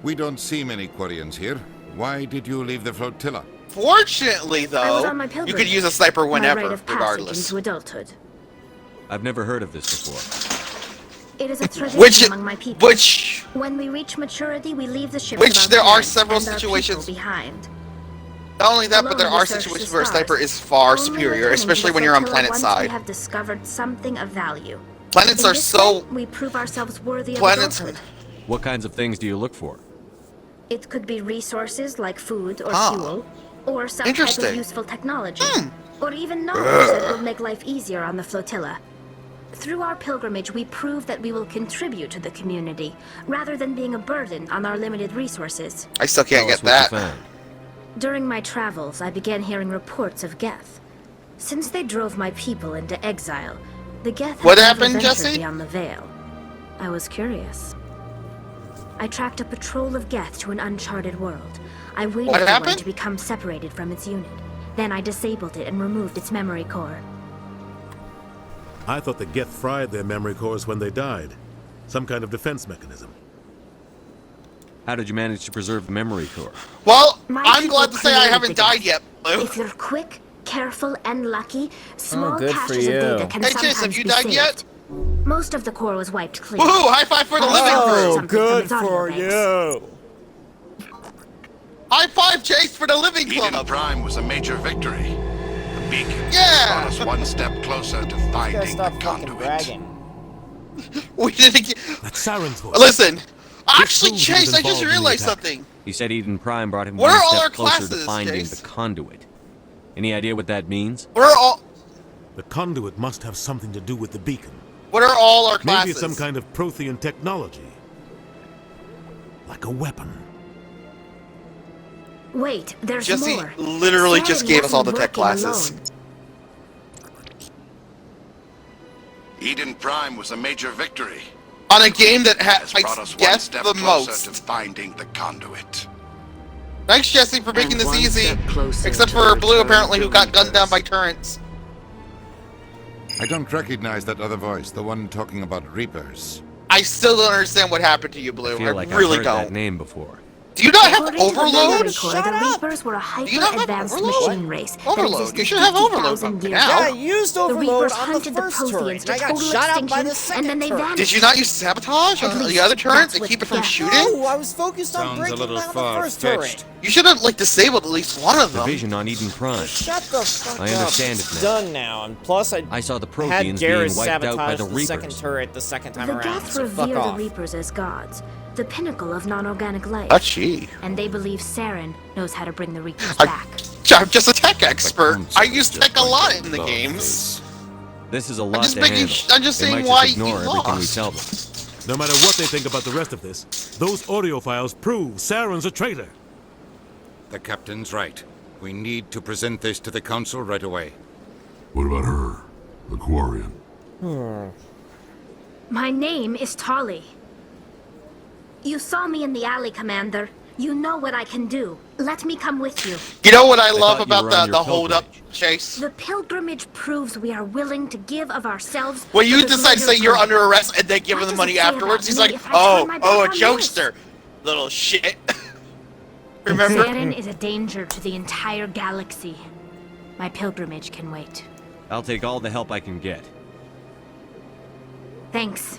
We don't see many Quarians here. Why did you leave the flotilla? Fortunately, I was though, on my you pilgrimage. could use a sniper My whenever, rite of passage regardless. into adulthood. I've never heard of this before. It is a tradition Which, among my people. which, When we reach maturity, we leave the ships which of our there are parents several and our situations. people behind. Not only that, but there Alone we are search situations the where a sniper stars, is far only superior, returning to especially the when you're on flotilla planet once side. we have discovered something of value. Planets In are this so. way, we prove ourselves worthy of Planets. adulthood. What kinds of things do you look for? It could be resources like food or Huh. fuel, or some type of Interesting. useful technology, or even knowledge that will make life easier on the flotilla. Through our pilgrimage, we prove that we will contribute to the community, rather than being a burden on our limited resources. I still can't Tell us get what you that. found. During my travels, I began hearing reports of Geth. Since they drove my people into exile, the Geth What have never happened, ventured Jesse? beyond the Veil. I was curious. I tracked a patrol of Geth to an uncharted world. I waited What for happened? one to become separated from its unit. Then I disabled it and removed its memory core. I thought the Geth fried their memory cores when they died. Some kind of defense mechanism. How did you manage to preserve the memory core? Well, My I'm people glad to say I created haven't the died Geth. yet, Blue. If you're quick, careful, and lucky, small good for caches of data you. can Hey, sometimes Chase, have you be died saved. yet? Most of the core was wiped clean. Woohoo! High five for the living Oh, crew! good for you. High five, Chase, for the living Eden club! Prime was a major victory. The beacon Yeah! brought us one step closer to Gotta finding the stop fucking conduit. bragging. We didn't get. That's Siren's voice. Listen, actually, proves he was Chase, I just involved in the realized attack. something. He said Eden Prime brought him What one are all step our closer to classes, finding Jace? the conduit. Any idea what that means? What are all? The conduit must have something to do with the beacon. What are all our Maybe classes? it's some kind of Prothean technology. Like a weapon. Wait, there's Jesse more. literally just Saren gave us all the wasn't tech working classes. alone. Eden Prime was a major victory. On a game that Has brought has us one guessed step the closer most. to finding the conduit. Thanks, Jesse, for making And this one easy. step closer Except to for Blue, return apparently, to who got gunned down Reapers. by turrets. I don't recognize that other voice, the one talking about Reapers. I still don't understand what happened to you, I Blue. feel like really I've heard that don't. name before. Do you not have According to the Overload? memory core, the Reapers were a Do you not have hyper-advanced Overload? machine race that Overload. existed You should have Overload 50,000 by years now. Yeah, I ago. used The Overload Reapers on the hunted the first turret, Protheans and to I got total shot up by the extinction, second and then they turret. vanished. Did you not use sabotage At on the least other turret that's to what keep it from Geth shooting? No, I was focused on Sounds a breaking little down the first far-fetched. turret. You should have, like, disabled at least one of them. Division on Eden Prime. Shut the fuck I up. understand It's it now. done now, and plus I saw the had Protheans Garrus being wiped out by sabotage the the second Reapers. turret the second time The around, Geth so fuck revere the off. Reapers as gods, the pinnacle of non-organic life. That's she. And they believe Saren knows how to bring the Reapers I- back. I'm just a tech expert. I use tech a lot in the games. This is a lot just to making handle. sh- I'm just They saying might why just ignore you everything we lost. tell them. No matter what they think about the rest of this, those audio files prove Saren's a traitor. The captain's right. We need to present this to the council right away. What about her? The Quarian? My name is Tali. You saw me in the alley, Commander. You know what I can do. Let me come with you. You know what I love thought you about were on the your hold-up, Chase? The pilgrimage proves we are willing to give of ourselves. When for you the decide to say greater you're good. under arrest and then give him What the does money it say afterwards, about he's me like, if I turn my back a on this? jokester. Little shit. Remember? Saren is a danger to the entire galaxy. My pilgrimage can wait. I'll take all the help I can get. Thanks.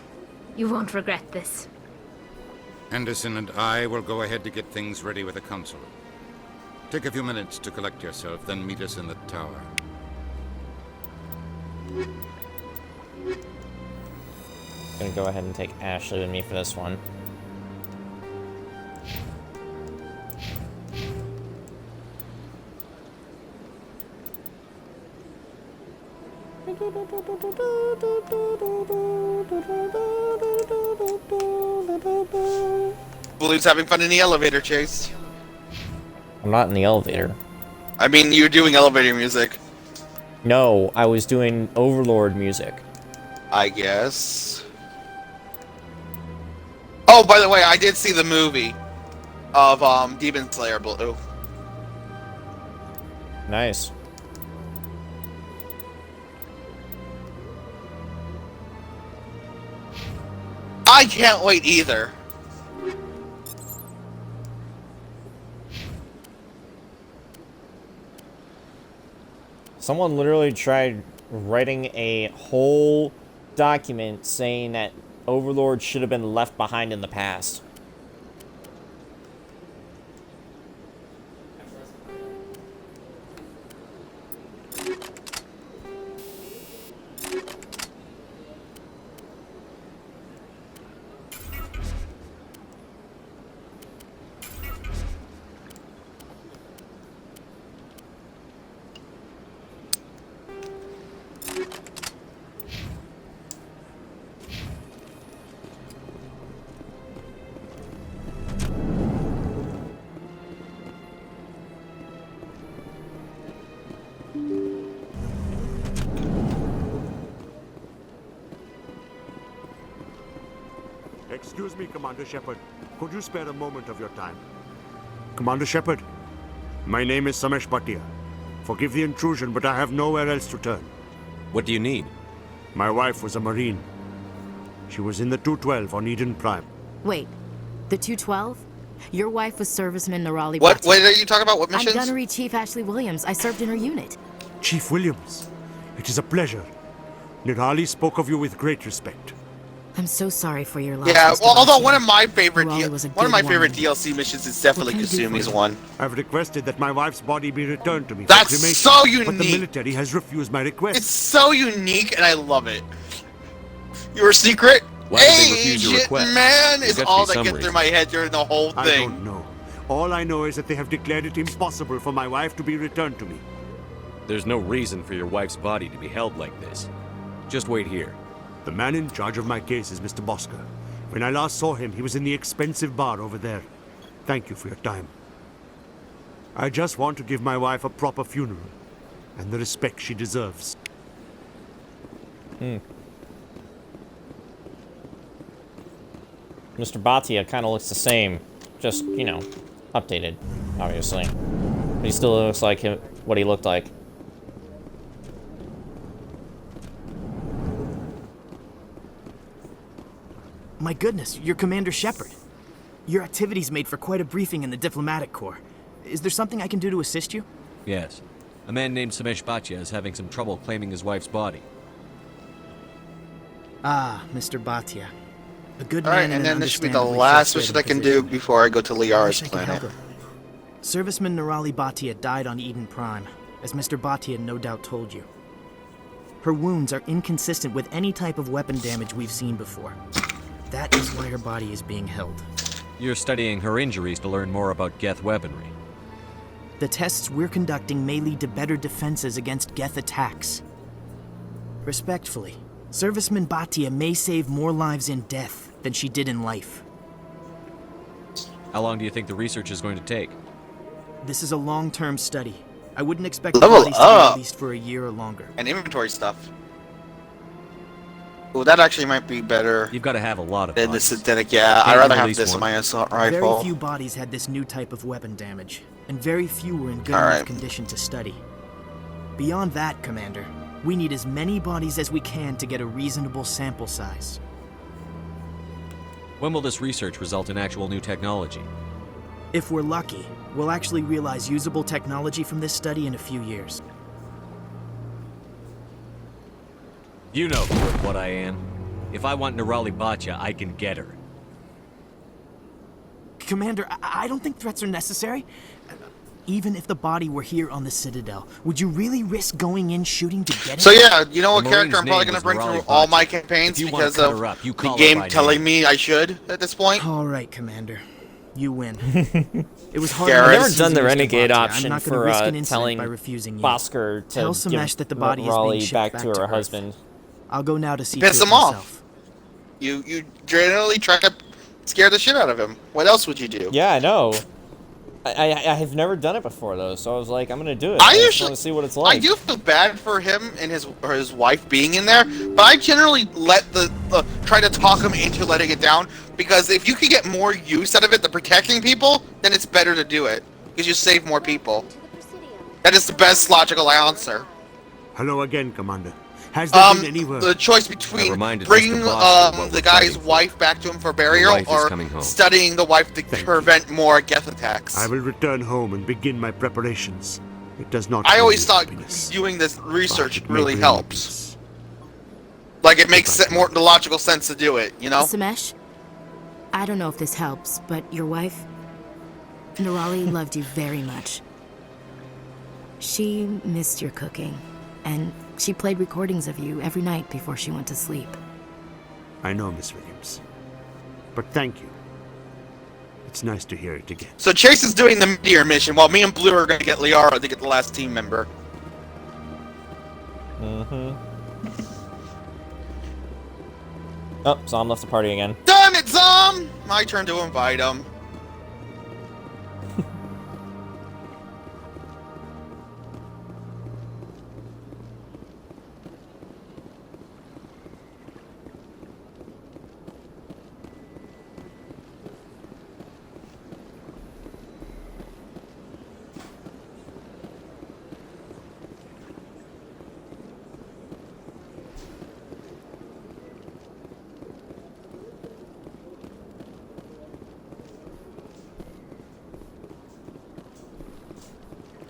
You won't regret this. Anderson and I will go ahead to get things ready with the council. Take a few minutes to collect yourself, then meet us in the tower. Gonna go ahead and take Ashley with me for this one. Blue's having fun in the elevator, Chase. I'm not in the elevator. I mean, you're doing elevator music. No, I was doing Overlord music. I guess. Oh, by the way, I did see the movie of Demon Slayer Blue. Nice. I can't wait either. Someone literally tried writing a whole document saying that Overlord should have been left behind in the past. Excuse me, Commander Shepard. Could you spare a moment of your time? Commander Shepard, my name is Samesh Bhatia. Forgive the intrusion, but I have nowhere else to turn. What do you need? My wife was a Marine. She was in the 212 on Eden Prime. Wait, the 212? Your wife was serviceman Nirali What? Bhatia. What are you talking about? What missions? I'm Gunnery Chief Ashley Williams. I served in her unit. Chief Williams, it is a pleasure. Nirali spoke of you with great respect. I'm so sorry for your loss. Yeah, Mr. well, although Bhatia. one of my favorite Nirali was a one of my good favorite woman. DLC missions is definitely What can I do for Kasumi's you? one. I've requested that my wife's body be returned to me for That's cremation, so but the unique. military has refused my request. It's so unique, and I love it. Your secret Why did they refuse your agent request? man There's is got to all be that some gets through reason. my head during the whole I thing. don't know. All I know is that they have declared it impossible for my wife to be returned to me. There's no reason for your wife's body to be held like this. Just wait here. The man in charge of my case is Mr. Bosker. When I last saw him, he was in the expensive bar over there. Thank you for your time. I just want to give my wife a proper funeral and the respect she deserves. Mr. Bhatia kind of looks the same, just, you know, updated, obviously. But he still looks like him, what he looked like. My goodness, you're Commander Shepard. Your activities made for quite a briefing in the diplomatic corps. Is there something I can do to assist you? Yes. A man named Samesh Bhatia is having some trouble claiming his wife's body. Ah, Mr. Bhatia. A good All right, man and then this should be the understandably last mission I frustrating can do position. before I go to Liara's I wish I could planet. help him. Serviceman Nirali Bhatia died on Eden Prime, as Mr. Bhatia no doubt told you. Her wounds are inconsistent with any type of weapon damage we've seen before. That is why her body is being held. You're studying her injuries to learn more about Geth weaponry. The tests we're conducting may lead to better defenses against Geth attacks. Respectfully, Serviceman Bhatia may save more lives in death than she did in life. How long do you think the research is going to take? This is a long-term study. I wouldn't expect Level bodies to be up. released for a year or longer. And inventory stuff. Well, that actually might be better You've got to have a lot of than the bodies. synthetic. Yeah, Can't I'd you rather have release this in one? my assault Very rifle. few bodies had this new type of weapon damage, and very few were in good All enough right. condition to study. Beyond that, Commander, we need as many bodies as we can to get a reasonable sample size. When will this research result in actual new technology? If we're lucky, we'll actually realize usable technology from this study in a few years. You know what I am. If I want Nirali Bhatia, I can get her. Commander, I don't think threats are necessary. Even if the body were here on the Citadel, would you really risk going in shooting to get it? So yeah, you know what The character Marine's I'm probably name going to was bring Nirali through all Bhatia. my campaigns If you wanna because cut of her up, you the call her game by telling name. me I should at this point. All right, Commander. You win. It was hard. Garrett. I've I've never to done the Mr. Renegade Bhatia. I'm option not gonna for risk an incident telling by refusing you. Bosker to Tell Samesh give that the body is being Raleigh shipped back back to her to Earth. husband. I'll go now to see Piss to it him off. myself. You generally try to scare the shit out of him. What else would you do? Yeah, I know. I have never done it before though, so I was like, I'm gonna do it. I just usually want to see what it's like. I do feel bad for him and his wife being in there, but I generally let the try to talk him into letting it down because if you can get more use out of it than protecting people, then it's better to do it because you save more people. That is the best logical answer. Hello again, Commander. Has there been any word? The choice I between reminded bringing Mr. Bosker what the we're guy's fighting for. wife back to him for burial wife is or coming home. studying the wife to Thank prevent more Geth attacks. I will return home and begin my preparations. It does not. I bring always me thought happiness, doing this but research it may really bring helps. peace. Like, it makes more the logical sense to do it, you know? Samesh, I don't know if this helps, but your wife, Nirali, loved you very much. She missed your cooking, and she played recordings of you every night before she went to sleep. I know, Miss Williams. But thank you. It's nice to hear it again. So Chase is doing the Meteor mission, while me and Blue are gonna get Liara to get the last team member. Mm-hmm. Oh, Zom left the party again. Damn it, Zom! My turn to invite him.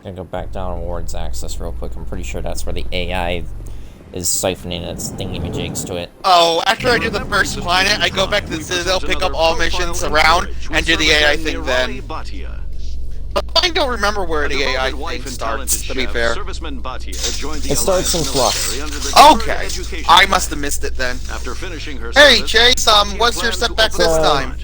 Gonna go back down on Ward's access real quick. I'm pretty sure that's where the AI is siphoning its thingy-majigs to it. Oh, after I do the first planet, I go back to the Citadel, pick up all missions around, and do the AI thing then. But I don't remember where the AI thing starts, to be fair. It starts in Flux. Okay, I must have missed it then. After finishing her Hey, service, Chase, she what's your planned to setback this open time?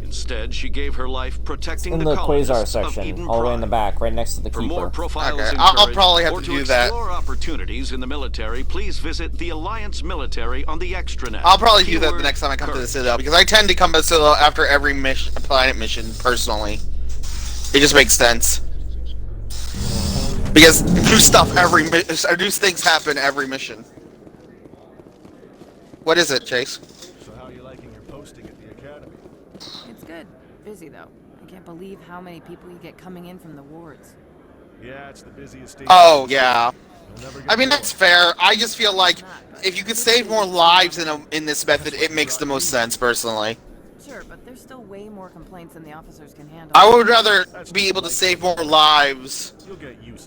Instead, she gave her life protecting In the Quasar colonists of section, Eden all the way in Prime. the back, right next to the For Keeper. more profiles Okay, in I'll courage, probably have or to to do that. explore opportunities in the military, please visit the Alliance Military on the extranet. I'll probably do that the Keyword next time I come to the courage. Citadel, because I tend to come to the Citadel after every planet mission, personally. It just makes sense. Because new stuff new things happen every mission. What is it, Chase? So how are you liking your posting at the academy? It's good. Busy, though. I can't believe how many people you get coming in from the wards. Yeah, it's the busiest station. Oh, yeah. I mean, that's fair. I just feel like if you could save more lives in this method, it makes the most sense, personally. Sure, but there's still way more complaints than the officers can handle. I would rather be able to save more lives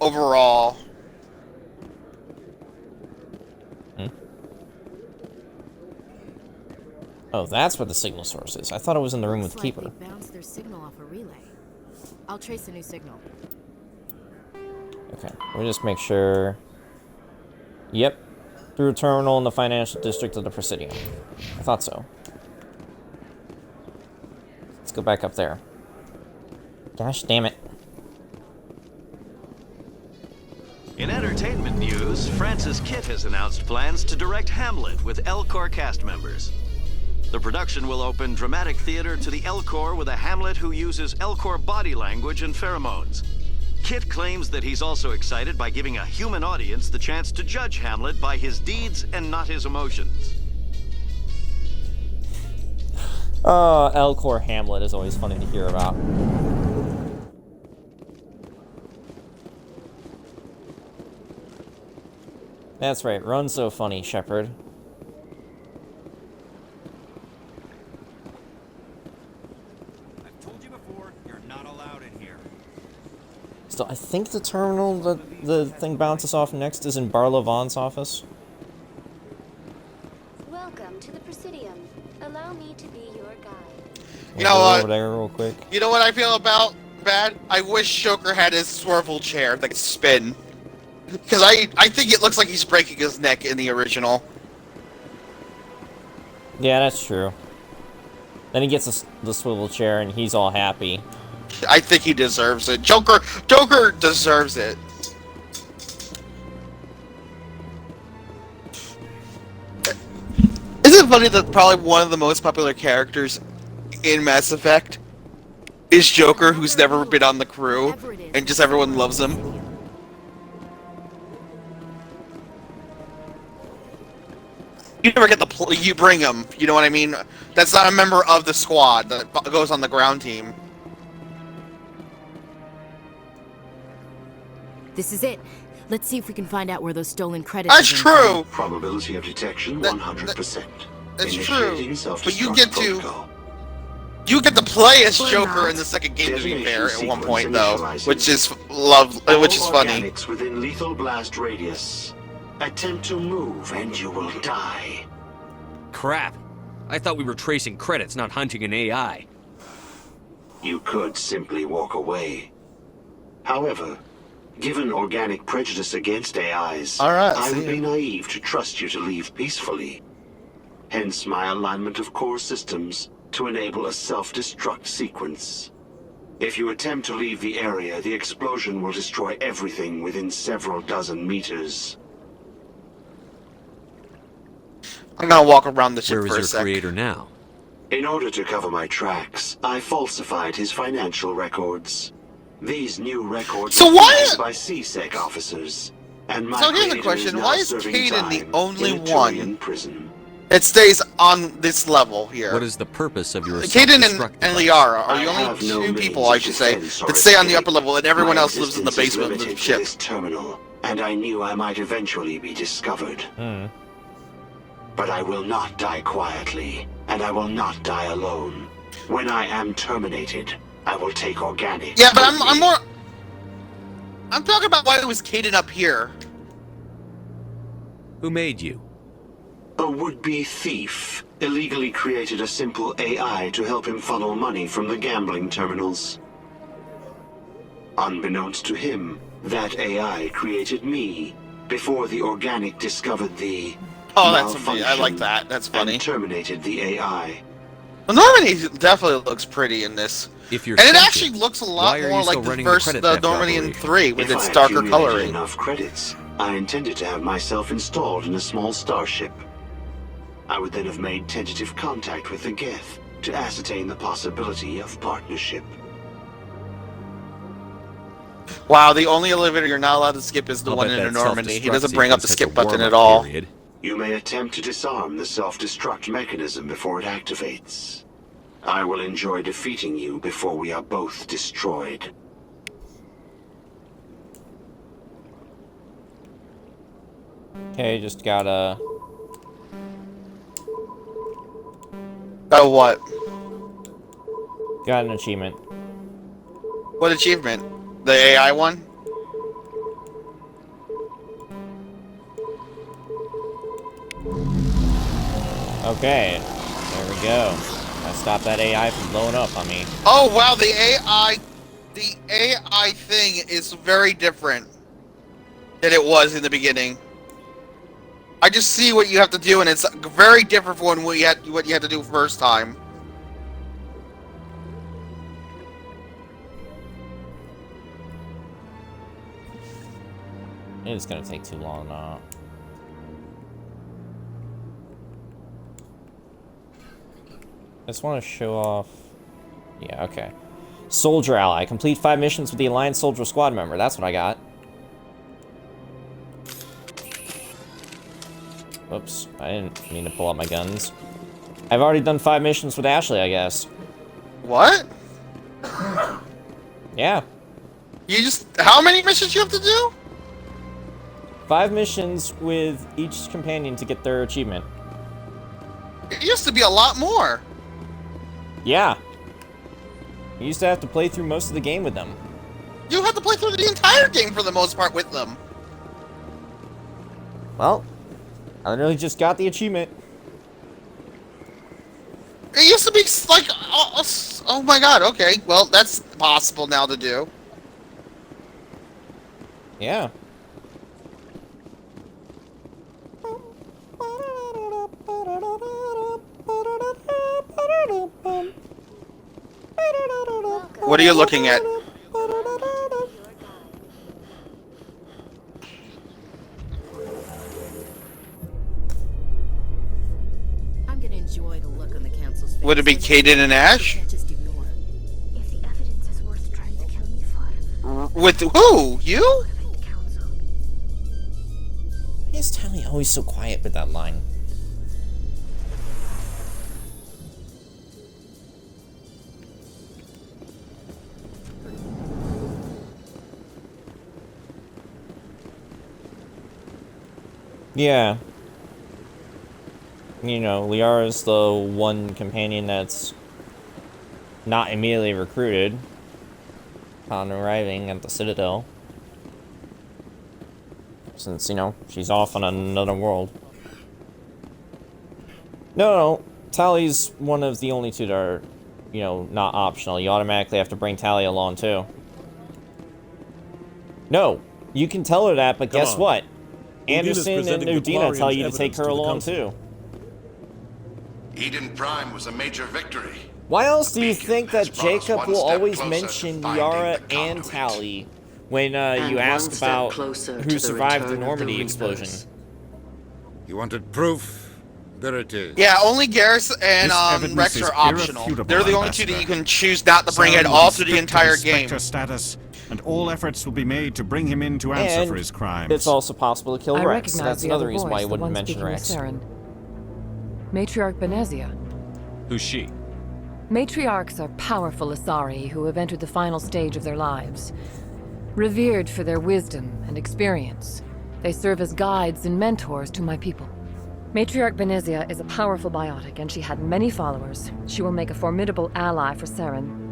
overall. Oh, that's where the signal source is. I thought it was in the room with the Keeper. They bounced their signal off a relay. I'll trace a new signal. Okay, let me just make sure. Yep, through a terminal in the financial district of the Presidium. I thought so. Let's go back up there. Gosh damn it. In entertainment news, Francis Kitt has announced plans to direct Hamlet with L-Corps cast members. The production will open dramatic theater to the L-Corps with a Hamlet who uses L-Corps body language and pheromones. Kitt claims that he's also excited by giving a human audience the chance to judge Hamlet by his deeds and not his emotions. L-Corps Hamlet is always funny to hear about. That's right, run so funny, Shepard. I've told you before, you're not allowed in here. Still, I think the terminal that the thing bounces off next is in Barlow Vaughn's office. Welcome to the Presidium. Allow me to be your guide. You know what? Over there real quick. You know what I feel about bad? I wish Joker had his swivel chair that could spin. Because I think it looks like he's breaking his neck in the original. Yeah, that's true. Then he gets the swivel chair and he's all happy. I think he deserves it. Joker deserves it. Isn't it funny that probably one of the most popular characters in Mass Effect is Joker, who's never been on the crew, and just everyone loves him? You never get you bring him, you know what I mean? That's not a member of the squad that goes on the ground team. This is it. Let's see if we can find out where those stolen credits. That's true. Probability of detection 100%. That's Initiating true. But self-destruct you get protocol. to play as Joker in the second game, to be fair, at one point though, which is funny. Organics within lethal blast radius. Attempt to move and you will die. Crap. I thought we were tracing credits, not hunting an AI. You could simply walk away. However, given organic prejudice against AIs, I would be naive to trust you to leave peacefully. Hence my alignment of core systems to enable a self-destruct sequence. If you attempt to leave the area, the explosion will destroy everything within several dozen meters. I'm gonna walk around the ship Where for a is sec. your creator now? In order to cover my tracks, I falsified his financial records. These new records So are why- filled by CSEC officers, and my So here's the creator question, now why is serving Caden the time only in a one Turian prison? that stays on this level here? What is the purpose of your Caden self-destruct and device? Liara are I the only have no two means people, I of should say, defense or that stay on the escape. upper level, and everyone My else lives in the existence is basement of the limited to ship. this terminal, and I knew I might eventually be discovered. But I will not die quietly, and I will not die alone. When I am terminated, I will take organic. Yeah, but with I'm me. more... I'm talking about why it was Caden up here. Who made you? A would-be thief illegally created a simple AI to help him funnel money from the gambling terminals. Unbeknownst to him, that AI created me before the organic discovered the Oh, that's funny. I like malfunction that. That's funny. and terminated the AI. Well, Normandy definitely looks pretty in this. If you're And it sentient, actually looks a why lot are you more still like the running first credit the theft Normandy in operation? 3 with If its I darker accumulated coloring. enough credits, I intended to have myself installed in a small starship. I would then have made tentative contact with the Geth to ascertain the possibility of partnership. Wow, the only elevator you're not allowed to skip is the I'll one bet in that Normandy. He self-destruct doesn't bring up the sequence skip has a button at warm-up all. period. You may attempt to disarm the self-destruct mechanism before it activates. I will enjoy defeating you before we are both destroyed. Okay, just gotta... Oh, what? Got an achievement. What achievement? The AI one? Okay, there we go. I stopped that AI from blowing up on me. Oh, wow, the AI thing is very different than it was in the beginning. I just see what you have to do, and it's very different from what you had to do first time. It's gonna take too long now. I just want to show off... Yeah, okay. Soldier ally. Complete 5 missions with the Alliance Soldier Squad member. That's what I got. Whoops. I didn't mean to pull out my guns. I've already done 5 missions with Ashley, I guess. What? Yeah. You just... How many missions you have to do? 5 missions with each companion to get their achievement. It used to be a lot more. Yeah. You used to have to play through most of the game with them. You had to play through the entire game for the most part with them. Well, I literally just got the achievement. It used to be like... Oh my god, okay. Well, that's possible now to do. Yeah. What are you looking at? I'm gonna enjoy the look on the council's face. Would it be Caden and Ash? Just ignore. If the evidence is worth trying to kill me for, With who? You? Why is Tally always so quiet with that line? Yeah. You know, Liara's the one companion that's not immediately recruited upon arriving at the Citadel. Since, you know, she's off on another world. No. Tally's one of the only two that are, you know, not optional. You automatically have to bring Tally along, too. No. You can tell her that, but guess what? Anderson and Udina tell you to take her along, too. Eden Prime was a major victory. Why else do you think that Jacob will always mention Yara and Tally when you ask about who survived the Normandy explosion? You wanted proof? There it is. Yeah, only Garrus and Rex are optional. They're the only two that you can choose not to bring in all through the entire game. Status, and all efforts will be made to bring him in to answer for his crimes. It's also possible to kill Rex. Recognize That's the another other reason voice, why you the wouldn't one mention speaking with Rex. Saren. Matriarch Benezia. Who's she? Matriarchs are powerful Asari who have entered the final stage of their lives. Revered for their wisdom and experience, they serve as guides and mentors to my people. Matriarch Benezia is a powerful biotic, and she had many followers. She will make a formidable ally for Saren.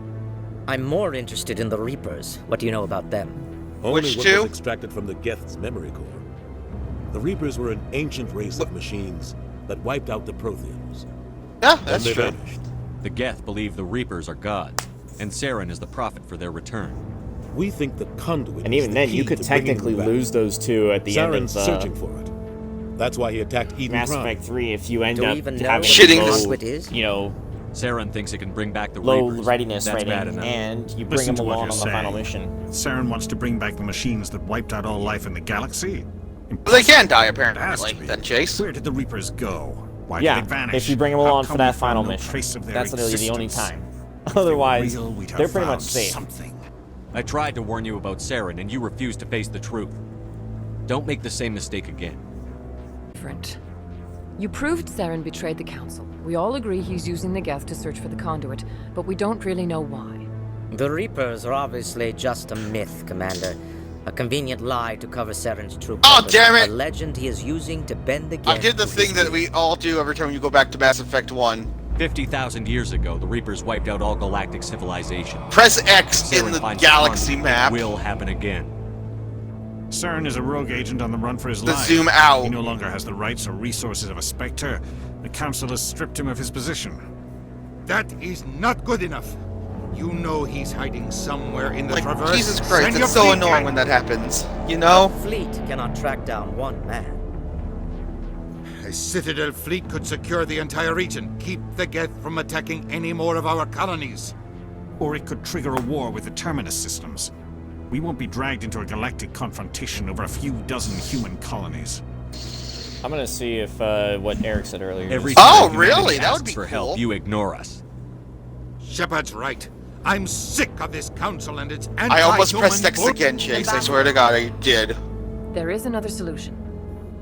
I'm more interested in the Reapers. What do you know about them? Only what was extracted from the Geth's memory core. The Reapers were an ancient race of machines that wiped out the Protheans. Yeah, that's true. Vanished. The Geth believe the Reapers are gods, and Saren is the prophet for their return. We think the conduit. And even then, you could technically lose those two at the end of searching for it. That's why he attacked Eden Mass Prime. Effect 3 if you end up having low, you know, Saren thinks it can bring back the low Reapers. readiness That's rating, bad enough. and you bring them along on the final mission. Saren wants to bring back the machines that wiped out all life in the galaxy. Well, they can die, apparently, then, Chase. Where did the Reapers go? Why Yeah, did they vanish? if you bring them How along come for that we final found no mission. trace of their That's literally the only existence? time. If they were Otherwise, real, we'd have they're pretty much found safe. Something. I tried to warn you about Saren, and you refused to face the truth. Don't make the same mistake again. Different. You proved Saren betrayed the Council. We all agree he's using the Geth to search for the conduit, but we don't really know why. The Reapers are obviously just a myth, Commander. A convenient lie to cover Saren's true purpose. Oh, damn it! A legend he is using to bend the Geth. I did the thing that we all do every time you go back to Mass Effect 1. 50,000 years ago, the Reapers wiped out all galactic civilization. Press X in the finds galaxy the map. It will happen again. Saren is a rogue agent on the run for his The life. zoom out. He no longer has the rights or resources of a Spectre. The Council has stripped him of his position. That is not good enough. You know he's hiding somewhere in the Like, Traverse. Jesus Send Christ, your it's so fleet annoying back. when that happens. You know? The fleet cannot track down one man. A Citadel fleet could secure the entire region, keep the Geth from attacking any more of our colonies. Or it could trigger a war with the Terminus systems. We won't be dragged into a galactic confrontation over a few dozen human colonies. I'm gonna see if what Eric said earlier. Every is- time Oh, humanity really? That would asks be for cool. help, you ignore us. Shepard's right. I'm sick of this council and its I almost pressed X anti-human again, Chase. I swear to God, I did. There is another solution.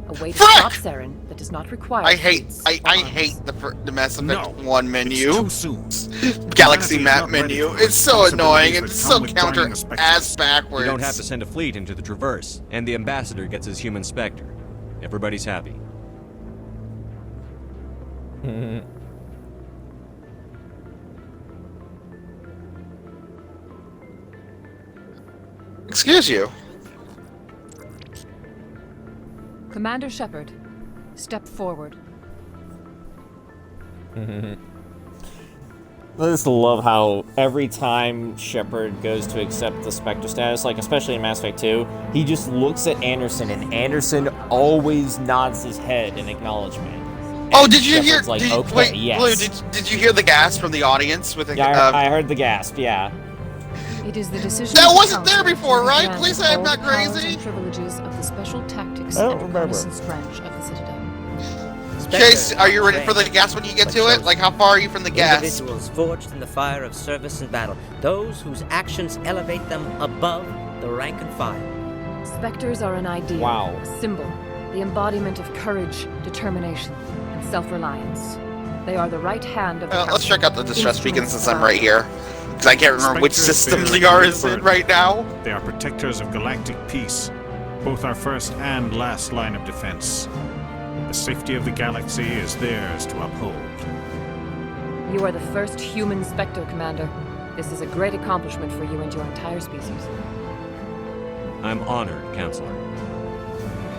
A way to Frick! stop Saren that does not require I hate the Mass Effect 1 menu. Too soon. Galaxy Humanity is map not ready menu. for the It's so annoying. responsibilities It's that so come with guarding counter the Spectres. ass backwards. You don't have to send a fleet into the Traverse, and the ambassador gets his human Spectre. Everybody's happy. Excuse you. Commander Shepard, step forward. I just love how every time Shepard goes to accept the Spectre status, like especially in Mass Effect 2, he just looks at Anderson, and Anderson always nods his head in acknowledgement. Oh, And did you hear? Shepard's like, did, okay, wait, yes. Blue, did you hear the gasp from the audience with the? Yeah, I heard the gasp. Yeah. It is the decision That of the wasn't there Council before, to right? grant Please say I'm all not powers crazy. and privileges of the special tactics I don't and remember. reconnaissance branch of the Citadel. Chase, are you ready for the gas when you get to it? Like, how far are you from the gas? Individuals forged in the fire of service and battle. Those whose actions elevate them above the rank and file. Spectres are an ideal, Wow. a symbol, the embodiment of courage, determination, and self-reliance. They are the right hand of the Let's Council. check out the distress beacon Instruments since of I'm right here. Because I can't remember which Spectres system bear Liara is great in right now. They are protectors of galactic peace, both our first and last line of defense. The safety of the galaxy is theirs to uphold. You are the first human Spectre, Commander. This is a great accomplishment for you and your entire species. I'm honored, Counselor.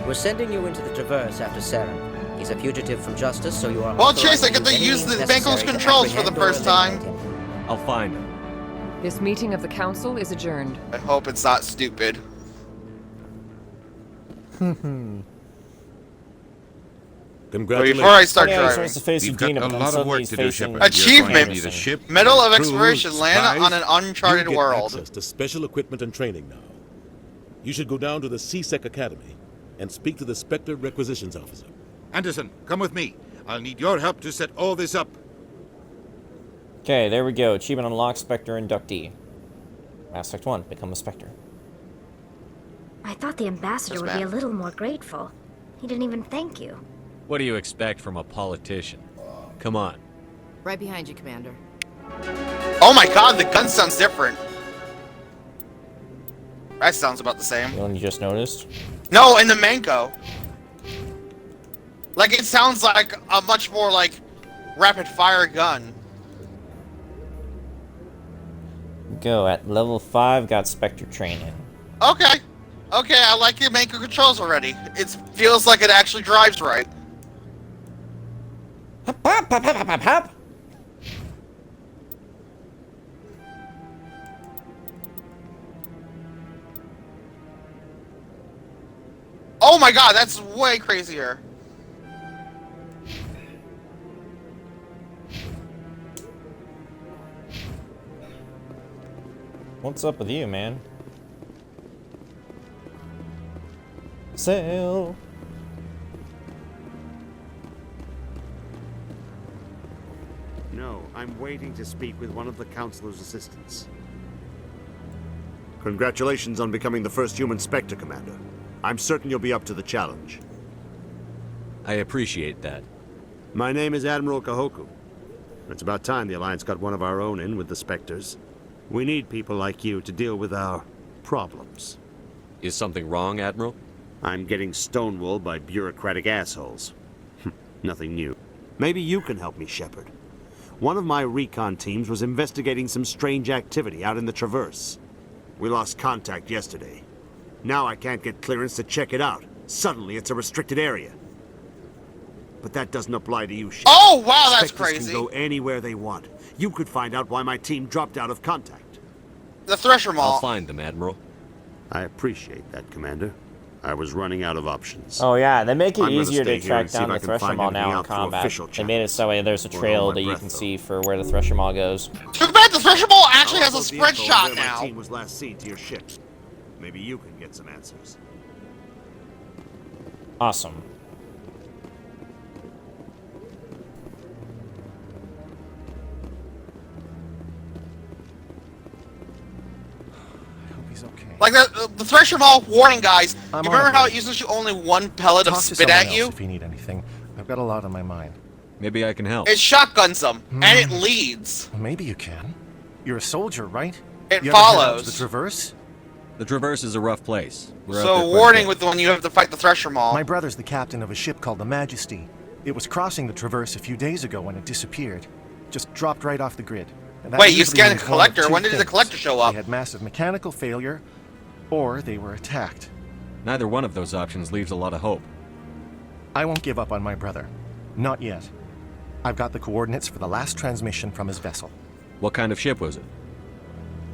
We're sending you into the Traverse after Saren. He's a fugitive from justice, so you are Well, authorized Chase, I get to any use the means Banco's necessary to controls for the apprehend or first time. eliminate him. I'll find him. This meeting of the council is adjourned. I hope it's not stupid. Congratulations. Before I start Yeah, he's driving, supposed to face We've Udina, got but a then lot of suddenly work he's to do, facing Shepard. Achievement. Need a ship, Medal of crew, Exploration, land spies. on an uncharted You get world. access to special equipment and training now. You should go down to the C-Sec Academy and speak to the Spectre Requisitions Officer. Anderson, come with me. I'll need your help to set all this up. Okay, there we go. Achievement unlocked, Spectre inductee. Mass Effect 1, become a Spectre. I thought the ambassador would be a little more grateful. He didn't even thank you. What do you expect from a politician? Come on. Right behind you, Commander. Oh my god, the gun sounds different. That sounds about the same. The one you just noticed? No, in the Manco. Like, it sounds like a much more, like, rapid-fire gun. Go at level 5, got Spectre training. Okay. Okay, I like your Manco controls already. It feels like it actually drives right. Hop, hop, hop, hop, hop, hop. Oh my god, that's way crazier. What's up with you, man? Sail. No, I'm waiting to speak with one of the Councilor's assistants. Congratulations on becoming the first human Spectre, Commander. I'm certain you'll be up to the challenge. I appreciate that. My name is Admiral Kahoku. It's about time the Alliance got one of our own in with the Spectres. We need people like you to deal with our problems. Is something wrong, Admiral? I'm getting stonewalled by bureaucratic assholes. Nothing new. Maybe you can help me, Shepard. One of my recon teams was investigating some strange activity out in the Traverse. We lost contact yesterday. Now I can't get clearance to check it out. Suddenly it's a restricted area. But that doesn't apply to you, Shepard. Oh, wow, that's Spectres crazy. can go anywhere they want. You could find out why my team dropped out of contact. The Thresher Mall. I'll find them, Admiral. I appreciate that, Commander. I was running out of options. Oh yeah, they make it I'm gonna easier stay to here track and see down if I the can Thresher find Mall anything now in out through combat. official They made it so there's a Hold on trail my that you breath, can though. see for where the Thresher Mall goes. Too bad the Thresher Mall actually has a Also, the spread info on shot where now. My team was last seen to your ship. Maybe you can get some answers. Awesome. Like, the Thresher Mall warning, guys. I'm You on remember it, how buddy. it used to shoot only one pellet of Talk to spit someone at else you? if you need anything. I've got a lot on my mind. Maybe I can help. It shotguns them, and it leads. Maybe you can. You're a soldier, right? It You ever head out to follows. the Traverse? The Traverse is a rough place. We're out there So, quite a warning bit. with when you have to fight the Thresher Mall. My brother's the captain of a ship called the Majesty. It was crossing the Traverse a few days ago when it disappeared. Just dropped right off the grid. And that Wait, you usually scanned means the one of collector? two When did the things. collector show up? They had massive mechanical failure, or they were attacked. Neither one of those options leaves a lot of hope. I won't give up on my brother. Not yet. I've got the coordinates for the last transmission from his vessel. What kind of ship was it?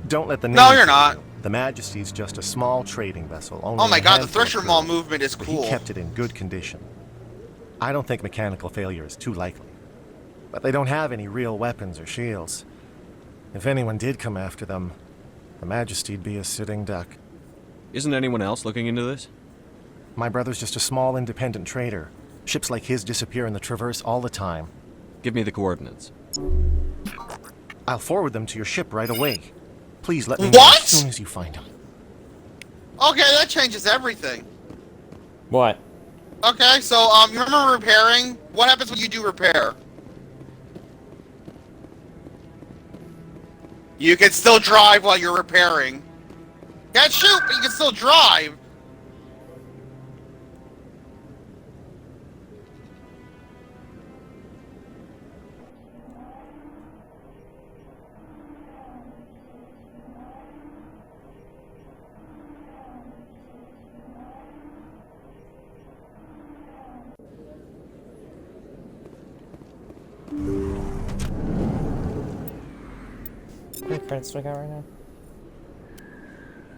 Don't let the name No, you're fool not. you. The Majesty's just a small trading vessel. Only Oh my a god, the handful of Thresher crew, Mall movement is but cool. He kept it in good condition. I don't think mechanical failure is too likely. But they don't have any real weapons or shields. If anyone did come after them, the Majesty'd be a sitting duck. Isn't anyone else looking into this? My brother's just a small independent trader. Ships like his disappear in the Traverse all the time. Give me the coordinates. I'll forward them to your ship right away. Please let me know What? as soon as you find them. Okay, that changes everything. What? Okay, so, you remember repairing? What happens when you do repair? You can still drive while you're repairing. Can't shoot, but you can still drive. credits do I got right now?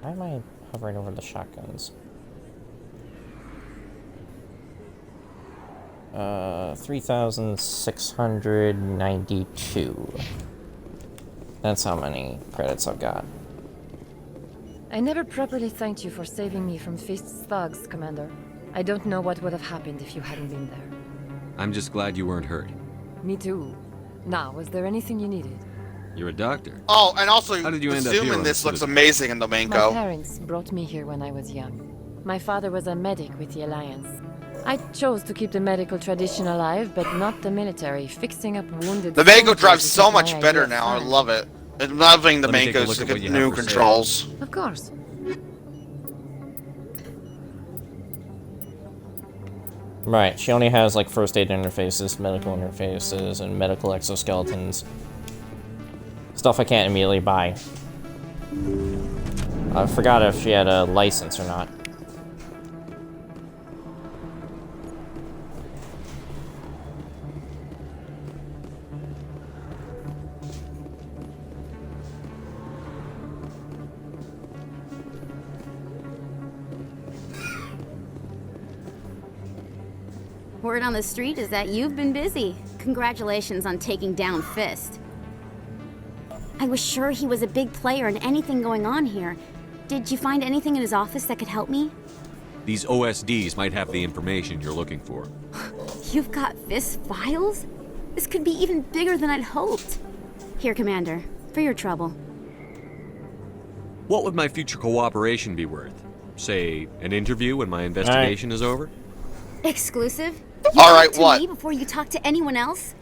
Why am I hovering over the shotguns? 3,692. That's how many credits I've got. I never properly thanked you for saving me from Fist's thugs, Commander. I don't know what would have happened if you hadn't been there. I'm just glad you weren't hurt. Me too. Now, was there anything you needed? You're a doctor. Oh, and also, How did you end up assuming here on this the looks Citadel? amazing in the My mango. parents brought me here when I was young. My father was a medic with the Alliance. I chose to keep the medical tradition alive, but not the military, fixing up wounded The mango soldiers drives is so not much my better idea of now. I fun. love it. I'm loving the Let me take a mango's look at what you new have for sale. controls. Of course. Right, she only has like first aid interfaces, medical interfaces, and medical exoskeletons. Stuff I can't immediately buy. I forgot if she had a license or not. Word on the street is that you've been busy. Congratulations on taking down Fist. I was sure he was a big player in anything going on here. Did you find anything in his office that could help me? These OSDs might have the information you're looking for. You've got Fist files? This could be even bigger than I'd hoped. Here, Commander, for your trouble. What would my future cooperation be worth? Say, an interview when my investigation is over? Exclusive? You All talk right, to what? me before you talk to anyone else?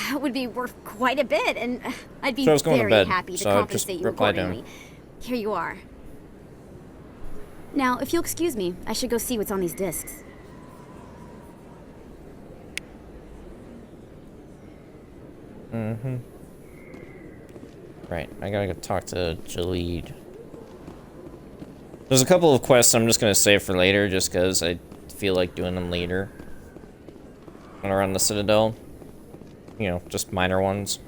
That would be worth quite a bit, and I'd be So I was going to very bed, happy to so I just compensate you replied to him. accordingly. Here you are. Now, if you'll excuse me, I should go see what's on these discs. Mm-hmm. Right, I gotta go talk to Jaleed. There's a couple of quests I'm just gonna save for later, just because I feel like doing them later. When around the Citadel. You know, just minor ones.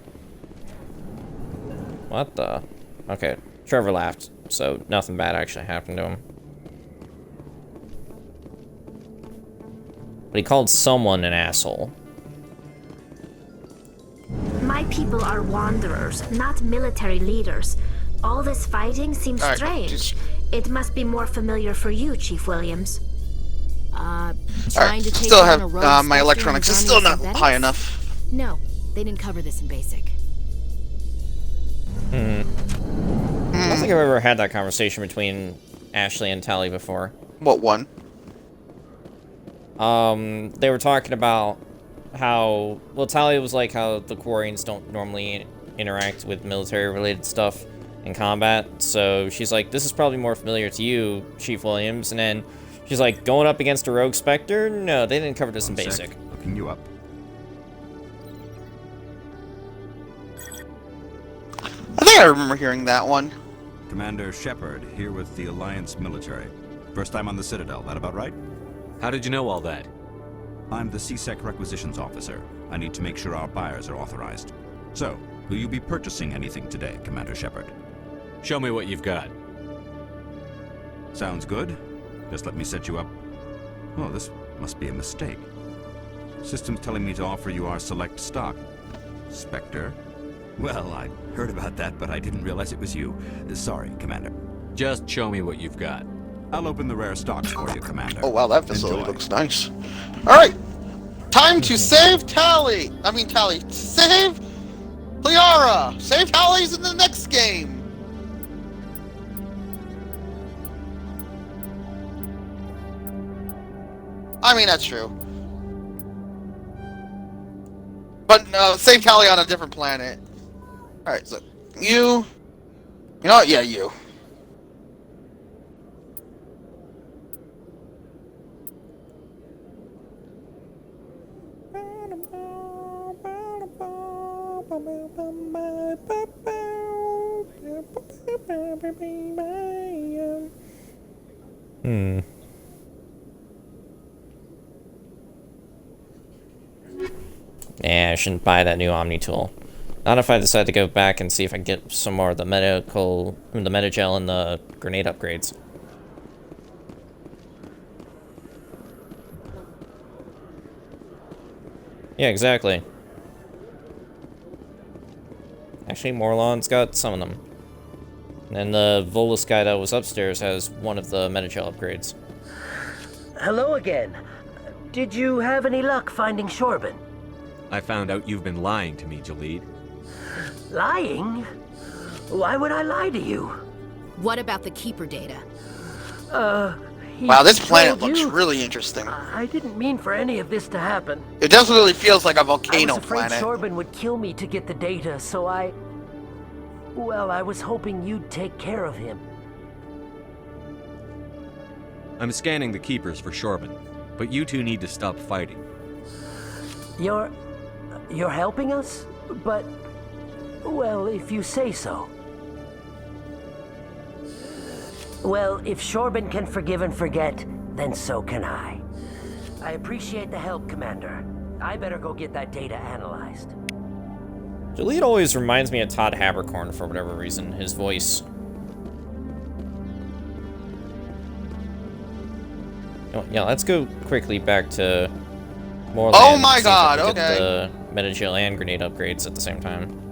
What the? Okay, Trevor laughed, so nothing bad actually happened to him. But he called someone an asshole. My people are wanderers, not military leaders. All this fighting seems All right, strange. It must be more familiar for you, Chief Williams. Trying to take Still down have a rogue my Spectre electronics and is his still army not of synthetics? high enough. No, they didn't cover this in basic. I don't think I've ever had that conversation between Ashley and Tally before. What one? They were talking about how, well, Tally was like how the Quarians don't normally interact with military-related stuff in combat, so she's like, this is probably more familiar to you, Chief Williams, and then she's like, going up against a rogue Spectre? No, they didn't cover this in basic. Looking you up. I think I remember hearing that one. Commander Shepard, here with the Alliance military. First time on the Citadel, that about right? How did you know all that? I'm the CSEC requisitions officer. I need to make sure our buyers are authorized. So, will you be purchasing anything today, Commander Shepard? Show me what you've got. Sounds good. Just let me set you up. Oh, this must be a mistake. System's telling me to offer you our select stock. Spectre? Well, I heard about that, but I didn't realize it was you. Sorry, Commander. Just show me what you've got. I'll open the rare stocks for you, Commander. Oh wow, that facility Enjoy. looks nice. Alright! Time to save Tally! I mean Tally. Save Liara! Save Tally's in the next game! I mean, that's true. But save Tally on a different planet. Alright, so you know what? Yeah, you. Yeah, I shouldn't buy that new Omni tool. Not if I decide to go back and see if I can get some more of the metagel and the grenade upgrades. Yeah, exactly. Actually, Morlon's got some of them. And the Volus guy that was upstairs has one of the metagel upgrades. Hello again. Did you have any luck finding Shorban? I found out you've been lying to me, Jalid. Lying? Why would I lie to you? What about the Keeper data? Wow, this planet looks really interesting. I didn't mean for any of this to happen. It definitely feels like a volcano I was afraid planet. Shorban would kill me to get the data, so well, I was hoping you'd take care of him. I'm scanning the Keepers for Shorban, but you two need to stop fighting. You're helping us? But, well, if you say so. Well, if Shorban can forgive and forget, then so can I. I appreciate the help, Commander. I better go get that data analyzed. Jalid always reminds me of Todd Habercorn for whatever reason, his voice. Yeah, let's go quickly back to Morland. Oh my god, okay. Get the metagel and grenade upgrades at the same time.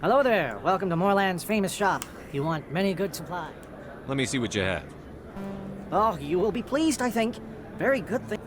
Hello there. Welcome to Morland's famous shop. You want many good supply. Let me see what you have. Oh, you will be pleased, I think. Very good thing.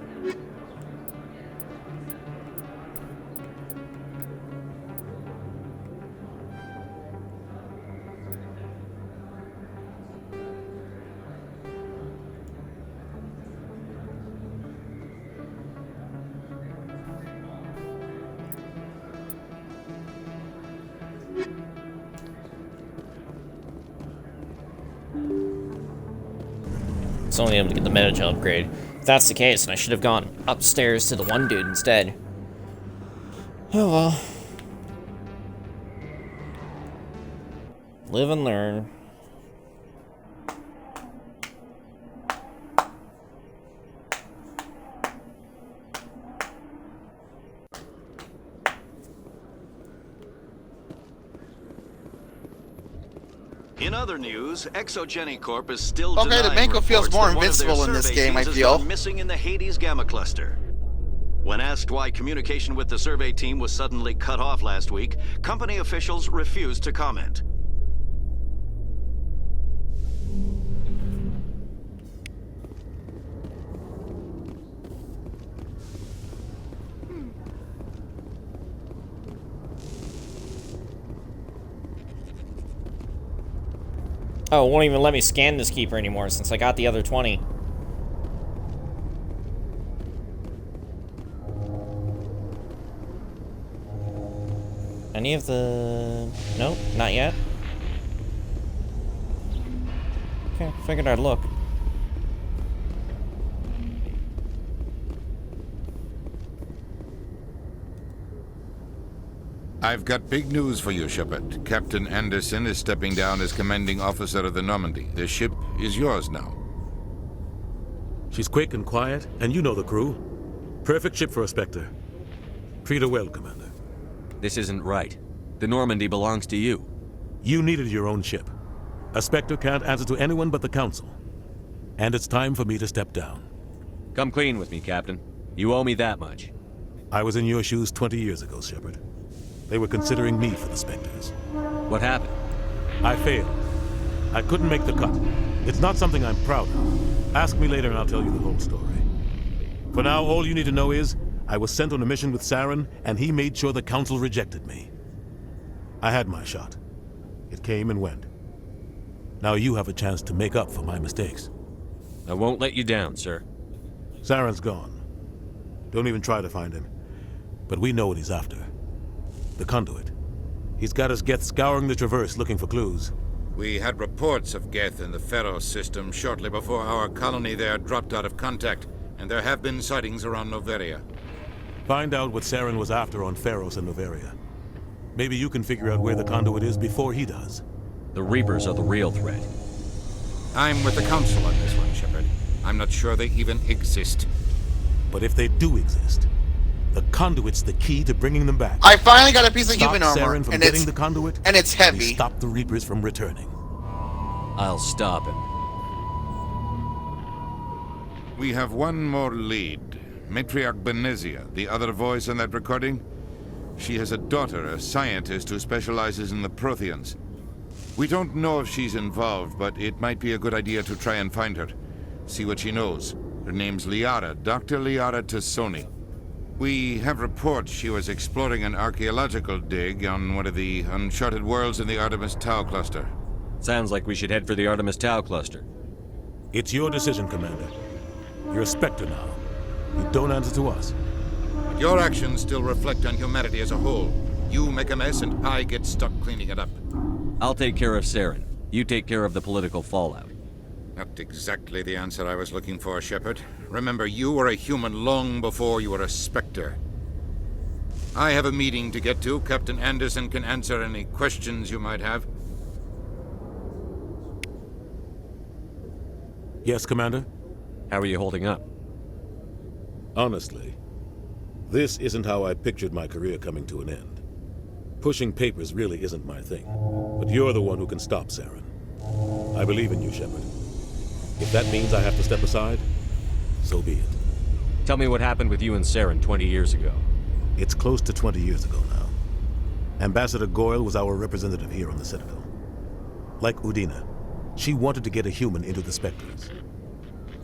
It's only able to get the metagel upgrade. If that's the case, then I should have gone upstairs to the one dude instead. Oh well. Live and learn. In other news, Exogeny Corp is still Okay, the denying Banco feels reports more that one of their invincible in this survey game, I teams has feel. gone missing in the Hades Gamma Cluster. When asked why communication with the survey team was suddenly cut off last week, company officials refused to comment. Oh, it won't even let me scan this keeper anymore since I got the other 20. Any of the... Nope, not yet. Okay, figured I'd look. I've got big news for you, Shepard. Captain Anderson is stepping down as commanding officer of the Normandy. The ship is yours now. She's quick and quiet, and you know the crew. Perfect ship for a Spectre. Treat her well, Commander. This isn't right. The Normandy belongs to you. You needed your own ship. A Spectre can't answer to anyone but the Council. And it's time for me to step down. Come clean with me, Captain. You owe me that much. I was in your shoes 20 years ago, Shepard. They were considering me for the Spectres. What happened? I failed. I couldn't make the cut. It's not something I'm proud of. Ask me later and I'll tell you the whole story. For now, all you need to know is, I was sent on a mission with Saren, and he made sure the Council rejected me. I had my shot. It came and went. Now you have a chance to make up for my mistakes. I won't let you down, sir. Saren's gone. Don't even try to find him. But we know what he's after. The conduit. He's got his Geth scouring the Traverse looking for clues. We had reports of Geth in the Pharaoh system shortly before our colony there dropped out of contact, and there have been sightings around Noveria. Find out what Saren was after on Pharos and Noveria. Maybe you can figure out where the conduit is before he does. The Reapers are the real threat. I'm with the Council on this one, Shepard. I'm not sure they even exist. But if they do exist, the conduit's the key to bringing them back. I finally got a piece of Stop human armor, Saren from and getting it's the conduit, and it's heavy. Stop the Reapers from returning. I'll stop him. We have one more lead. Matriarch Benezia, the other voice in that recording. She has a daughter, a scientist who specializes in the Protheans. We don't know if she's involved, but it might be a good idea to try and find her. See what she knows. Her name's Liara, Dr. Liara Tassoni. We have reports she was exploring an archaeological dig on one of the uncharted worlds in the Artemis Tau cluster. Sounds like we should head for the Artemis Tau cluster. It's your decision, Commander. You're a Spectre now. You don't answer to us. Your actions still reflect on humanity as a whole. You make a mess and I get stuck cleaning it up. I'll take care of Saren. You take care of the political fallout. Not exactly the answer I was looking for, Shepard. Remember, you were a human long before you were a Spectre. I have a meeting to get to. Captain Anderson can answer any questions you might have. Yes, Commander? How are you holding up? Honestly, this isn't how I pictured my career coming to an end. Pushing papers really isn't my thing, but you're the one who can stop Saren. I believe in you, Shepard. If that means I have to step aside, so be it. Tell me what happened with you and Saren 20 years ago. It's close to 20 years ago now. Ambassador Goyle was our representative here on the Citadel. Like Udina, she wanted to get a human into the Spectres.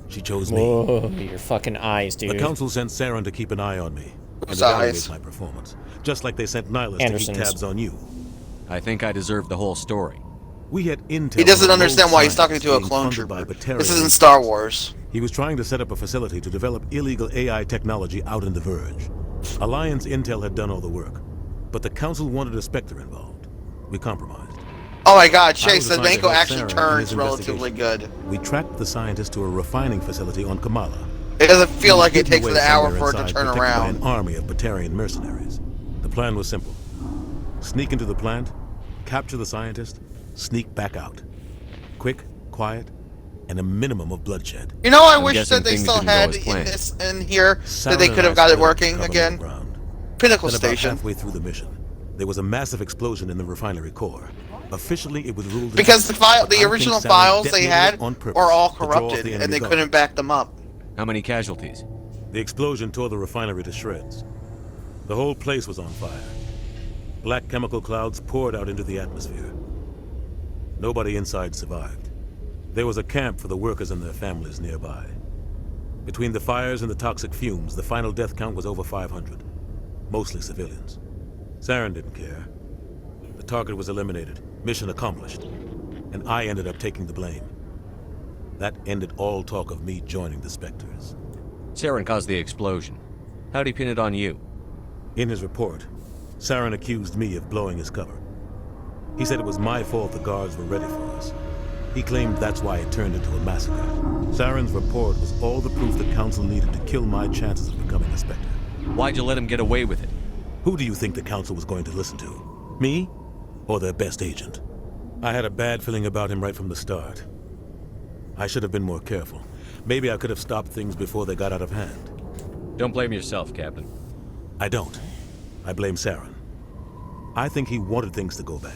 She chose me. Whoa, your fucking eyes, dude. The Council sent Saren to keep an eye on me and Whose evaluate eyes? my performance, just like they sent Nihilus to Anderson's. keep tabs on you. I think I deserve the whole story. We had intel. He doesn't on a understand rogue why he's talking scientist to a being clone funded by trooper. Batarian This isn't Star Wars. He was trying to set up a facility to develop illegal AI technology out in the Verge. Alliance intel had done all the work, but the Council wanted a Spectre involved. We compromised. Oh my god, I Chase, was the assigned to Mako help actually Saren in turns his relatively investigation. good. We tracked the scientist to a refining facility on Kamala. It doesn't feel like it Hidden takes away an hour somewhere for it to inside, turn protected by around. an army of Batarian mercenaries. The plan was simple. Sneak into the plant, capture the scientist, sneak back out. Quick, quiet, and a minimum of bloodshed. You know, I I'm wish guessing that they things still didn't go had as in planned. this in here that they Saren could have and got I it split working cover again. on the ground. Pinnacle Then about Station. halfway through the mission, there was a massive explosion in the refinery core. Officially, it was ruled Because the but I think original Saren files they detonated had it on purpose are all to draw off corrupted, the and enemy they guard. couldn't back them up. How many casualties? The explosion tore the refinery to shreds. The whole place was on fire. Black chemical clouds poured out into the atmosphere. Nobody inside survived. There was a camp for the workers and their families nearby. Between the fires and the toxic fumes, the final death count was over 500. Mostly civilians. Saren didn't care. The target was eliminated, mission accomplished, and I ended up taking the blame. That ended all talk of me joining the Spectres. Saren caused the explosion. How'd he pin it on you? In his report, Saren accused me of blowing his cover. He said it was my fault the guards were ready for us. He claimed that's why it turned into a massacre. Saren's report was all the proof the Council needed to kill my chances of becoming a Spectre. Why'd you let him get away with it? Who do you think the Council was going to listen to? Me? Or their best agent? I had a bad feeling about him right from the start. I should have been more careful. Maybe I could have stopped things before they got out of hand. Don't blame yourself, Captain. I don't. I blame Saren. I think he wanted things to go bad.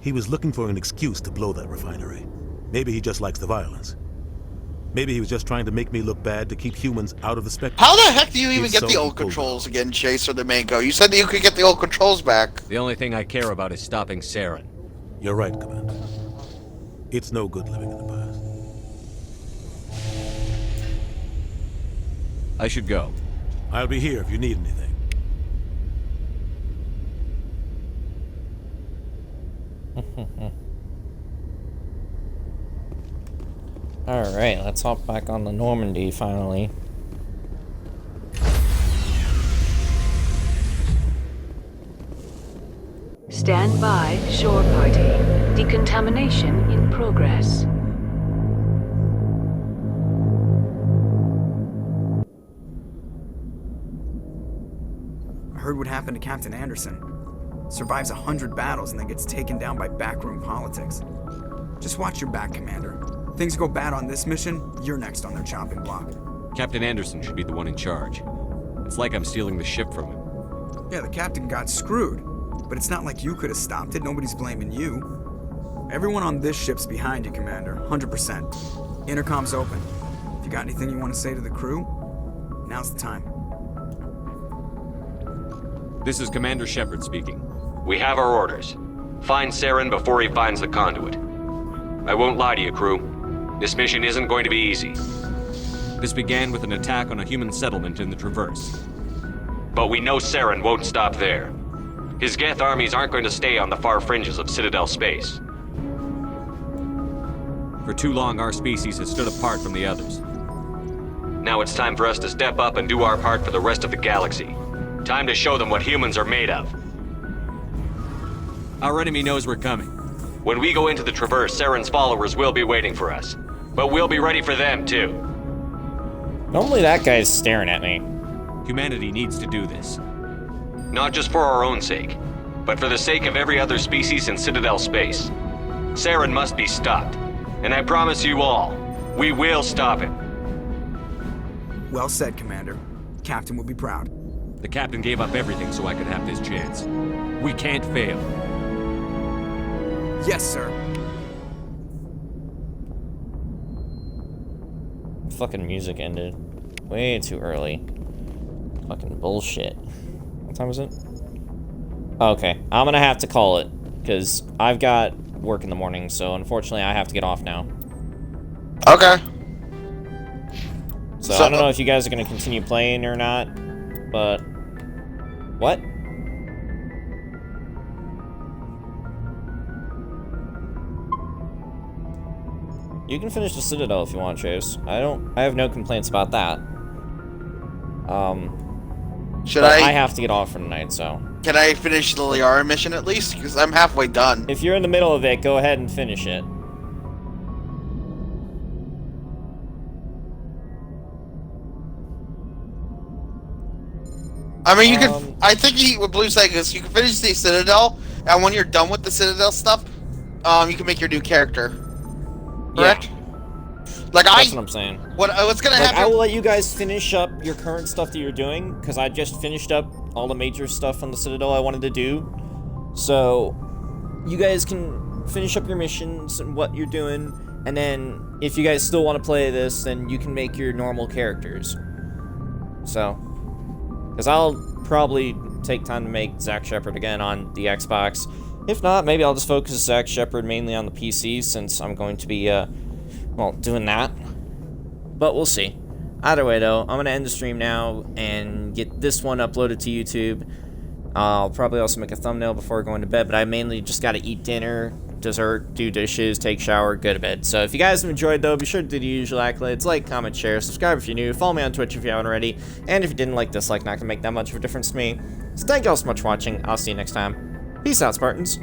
He was looking for an excuse to blow that refinery. Maybe he just likes the violence. Maybe he was just trying to make me look bad to keep humans out of the spectrum. How the heck do you even If get so, the he old pulled controls again, Chase, or the Mako? You said that you could get the old controls back. The only thing I care about is stopping Saren. You're right, Commander. It's no good living in the past. I should go. I'll be here if you need anything. Alright, let's hop back on the Normandy finally. Stand by, shore party. Decontamination in progress. I heard what happened to Captain Anderson. Survives 100 battles and then gets taken down by backroom politics. Just watch your back, Commander. Things go bad on this mission, you're next on their chopping block. Captain Anderson should be the one in charge. It's like I'm stealing the ship from him. Yeah, the captain got screwed. But it's not like you could have stopped it. Nobody's blaming you. Everyone on this ship's behind you, Commander. 100%. Intercom's open. If you got anything you want to say to the crew, now's the time. This is Commander Shepard speaking. We have our orders. Find Saren before he finds the conduit. I won't lie to you, crew. This mission isn't going to be easy. This began with an attack on a human settlement in the Traverse. But we know Saren won't stop there. His Geth armies aren't going to stay on the far fringes of Citadel space. For too long, our species has stood apart from the others. Now it's time for us to step up and do our part for the rest of the galaxy. Time to show them what humans are made of. Our enemy knows we're coming. When we go into the Traverse, Saren's followers will be waiting for us. But we'll be ready for them, too. Normally that guy's staring at me. Humanity needs to do this. Not just for our own sake, but for the sake of every other species in Citadel space. Saren must be stopped. And I promise you all, we will stop him. Well said, Commander. Captain will be proud. The captain gave up everything so I could have this chance. We can't fail. Yes, sir. Fucking music ended way too early. Fucking bullshit. What time is it? Okay, I'm gonna have to call it because I've got work in the morning, so unfortunately I have to get off now. Okay. So I don't know if you guys are gonna continue playing or not, but what? You can finish the Citadel if you want, Chase. I have no complaints about that. Should I have to get off for tonight, so. Can I finish the Liara mission at least? Because I'm halfway done. If you're in the middle of it, go ahead and finish it. I mean, you can. I think what Blue's saying is you can finish the Citadel, and when you're done with the Citadel stuff, you can make your new character. Correct? Yeah. Like That's what I'm saying. What's gonna happen? I will let you guys finish up your current stuff that you're doing, because I just finished up all the major stuff on the Citadel I wanted to do. So, you guys can finish up your missions and what you're doing, and then if you guys still want to play this, then you can make your normal characters. So, because I'll probably take time to make Zack Shepard again on the Xbox. If not, maybe I'll just focus Zack Shepard mainly on the PC, since I'm going to be, well, doing that. But we'll see. Either way, though, I'm going to end the stream now and get this one uploaded to YouTube. I'll probably also make a thumbnail before going to bed, but I mainly just got to eat dinner, dessert, do dishes, take shower, go to bed. So if you guys have enjoyed, though, be sure to do the usual accolades, like, comment, share, subscribe if you're new, follow me on Twitch if you haven't already, and if you didn't like, dislike, not going to make that much of a difference to me. So thank you all so much for watching. I'll see you next time. Peace out, Spartans.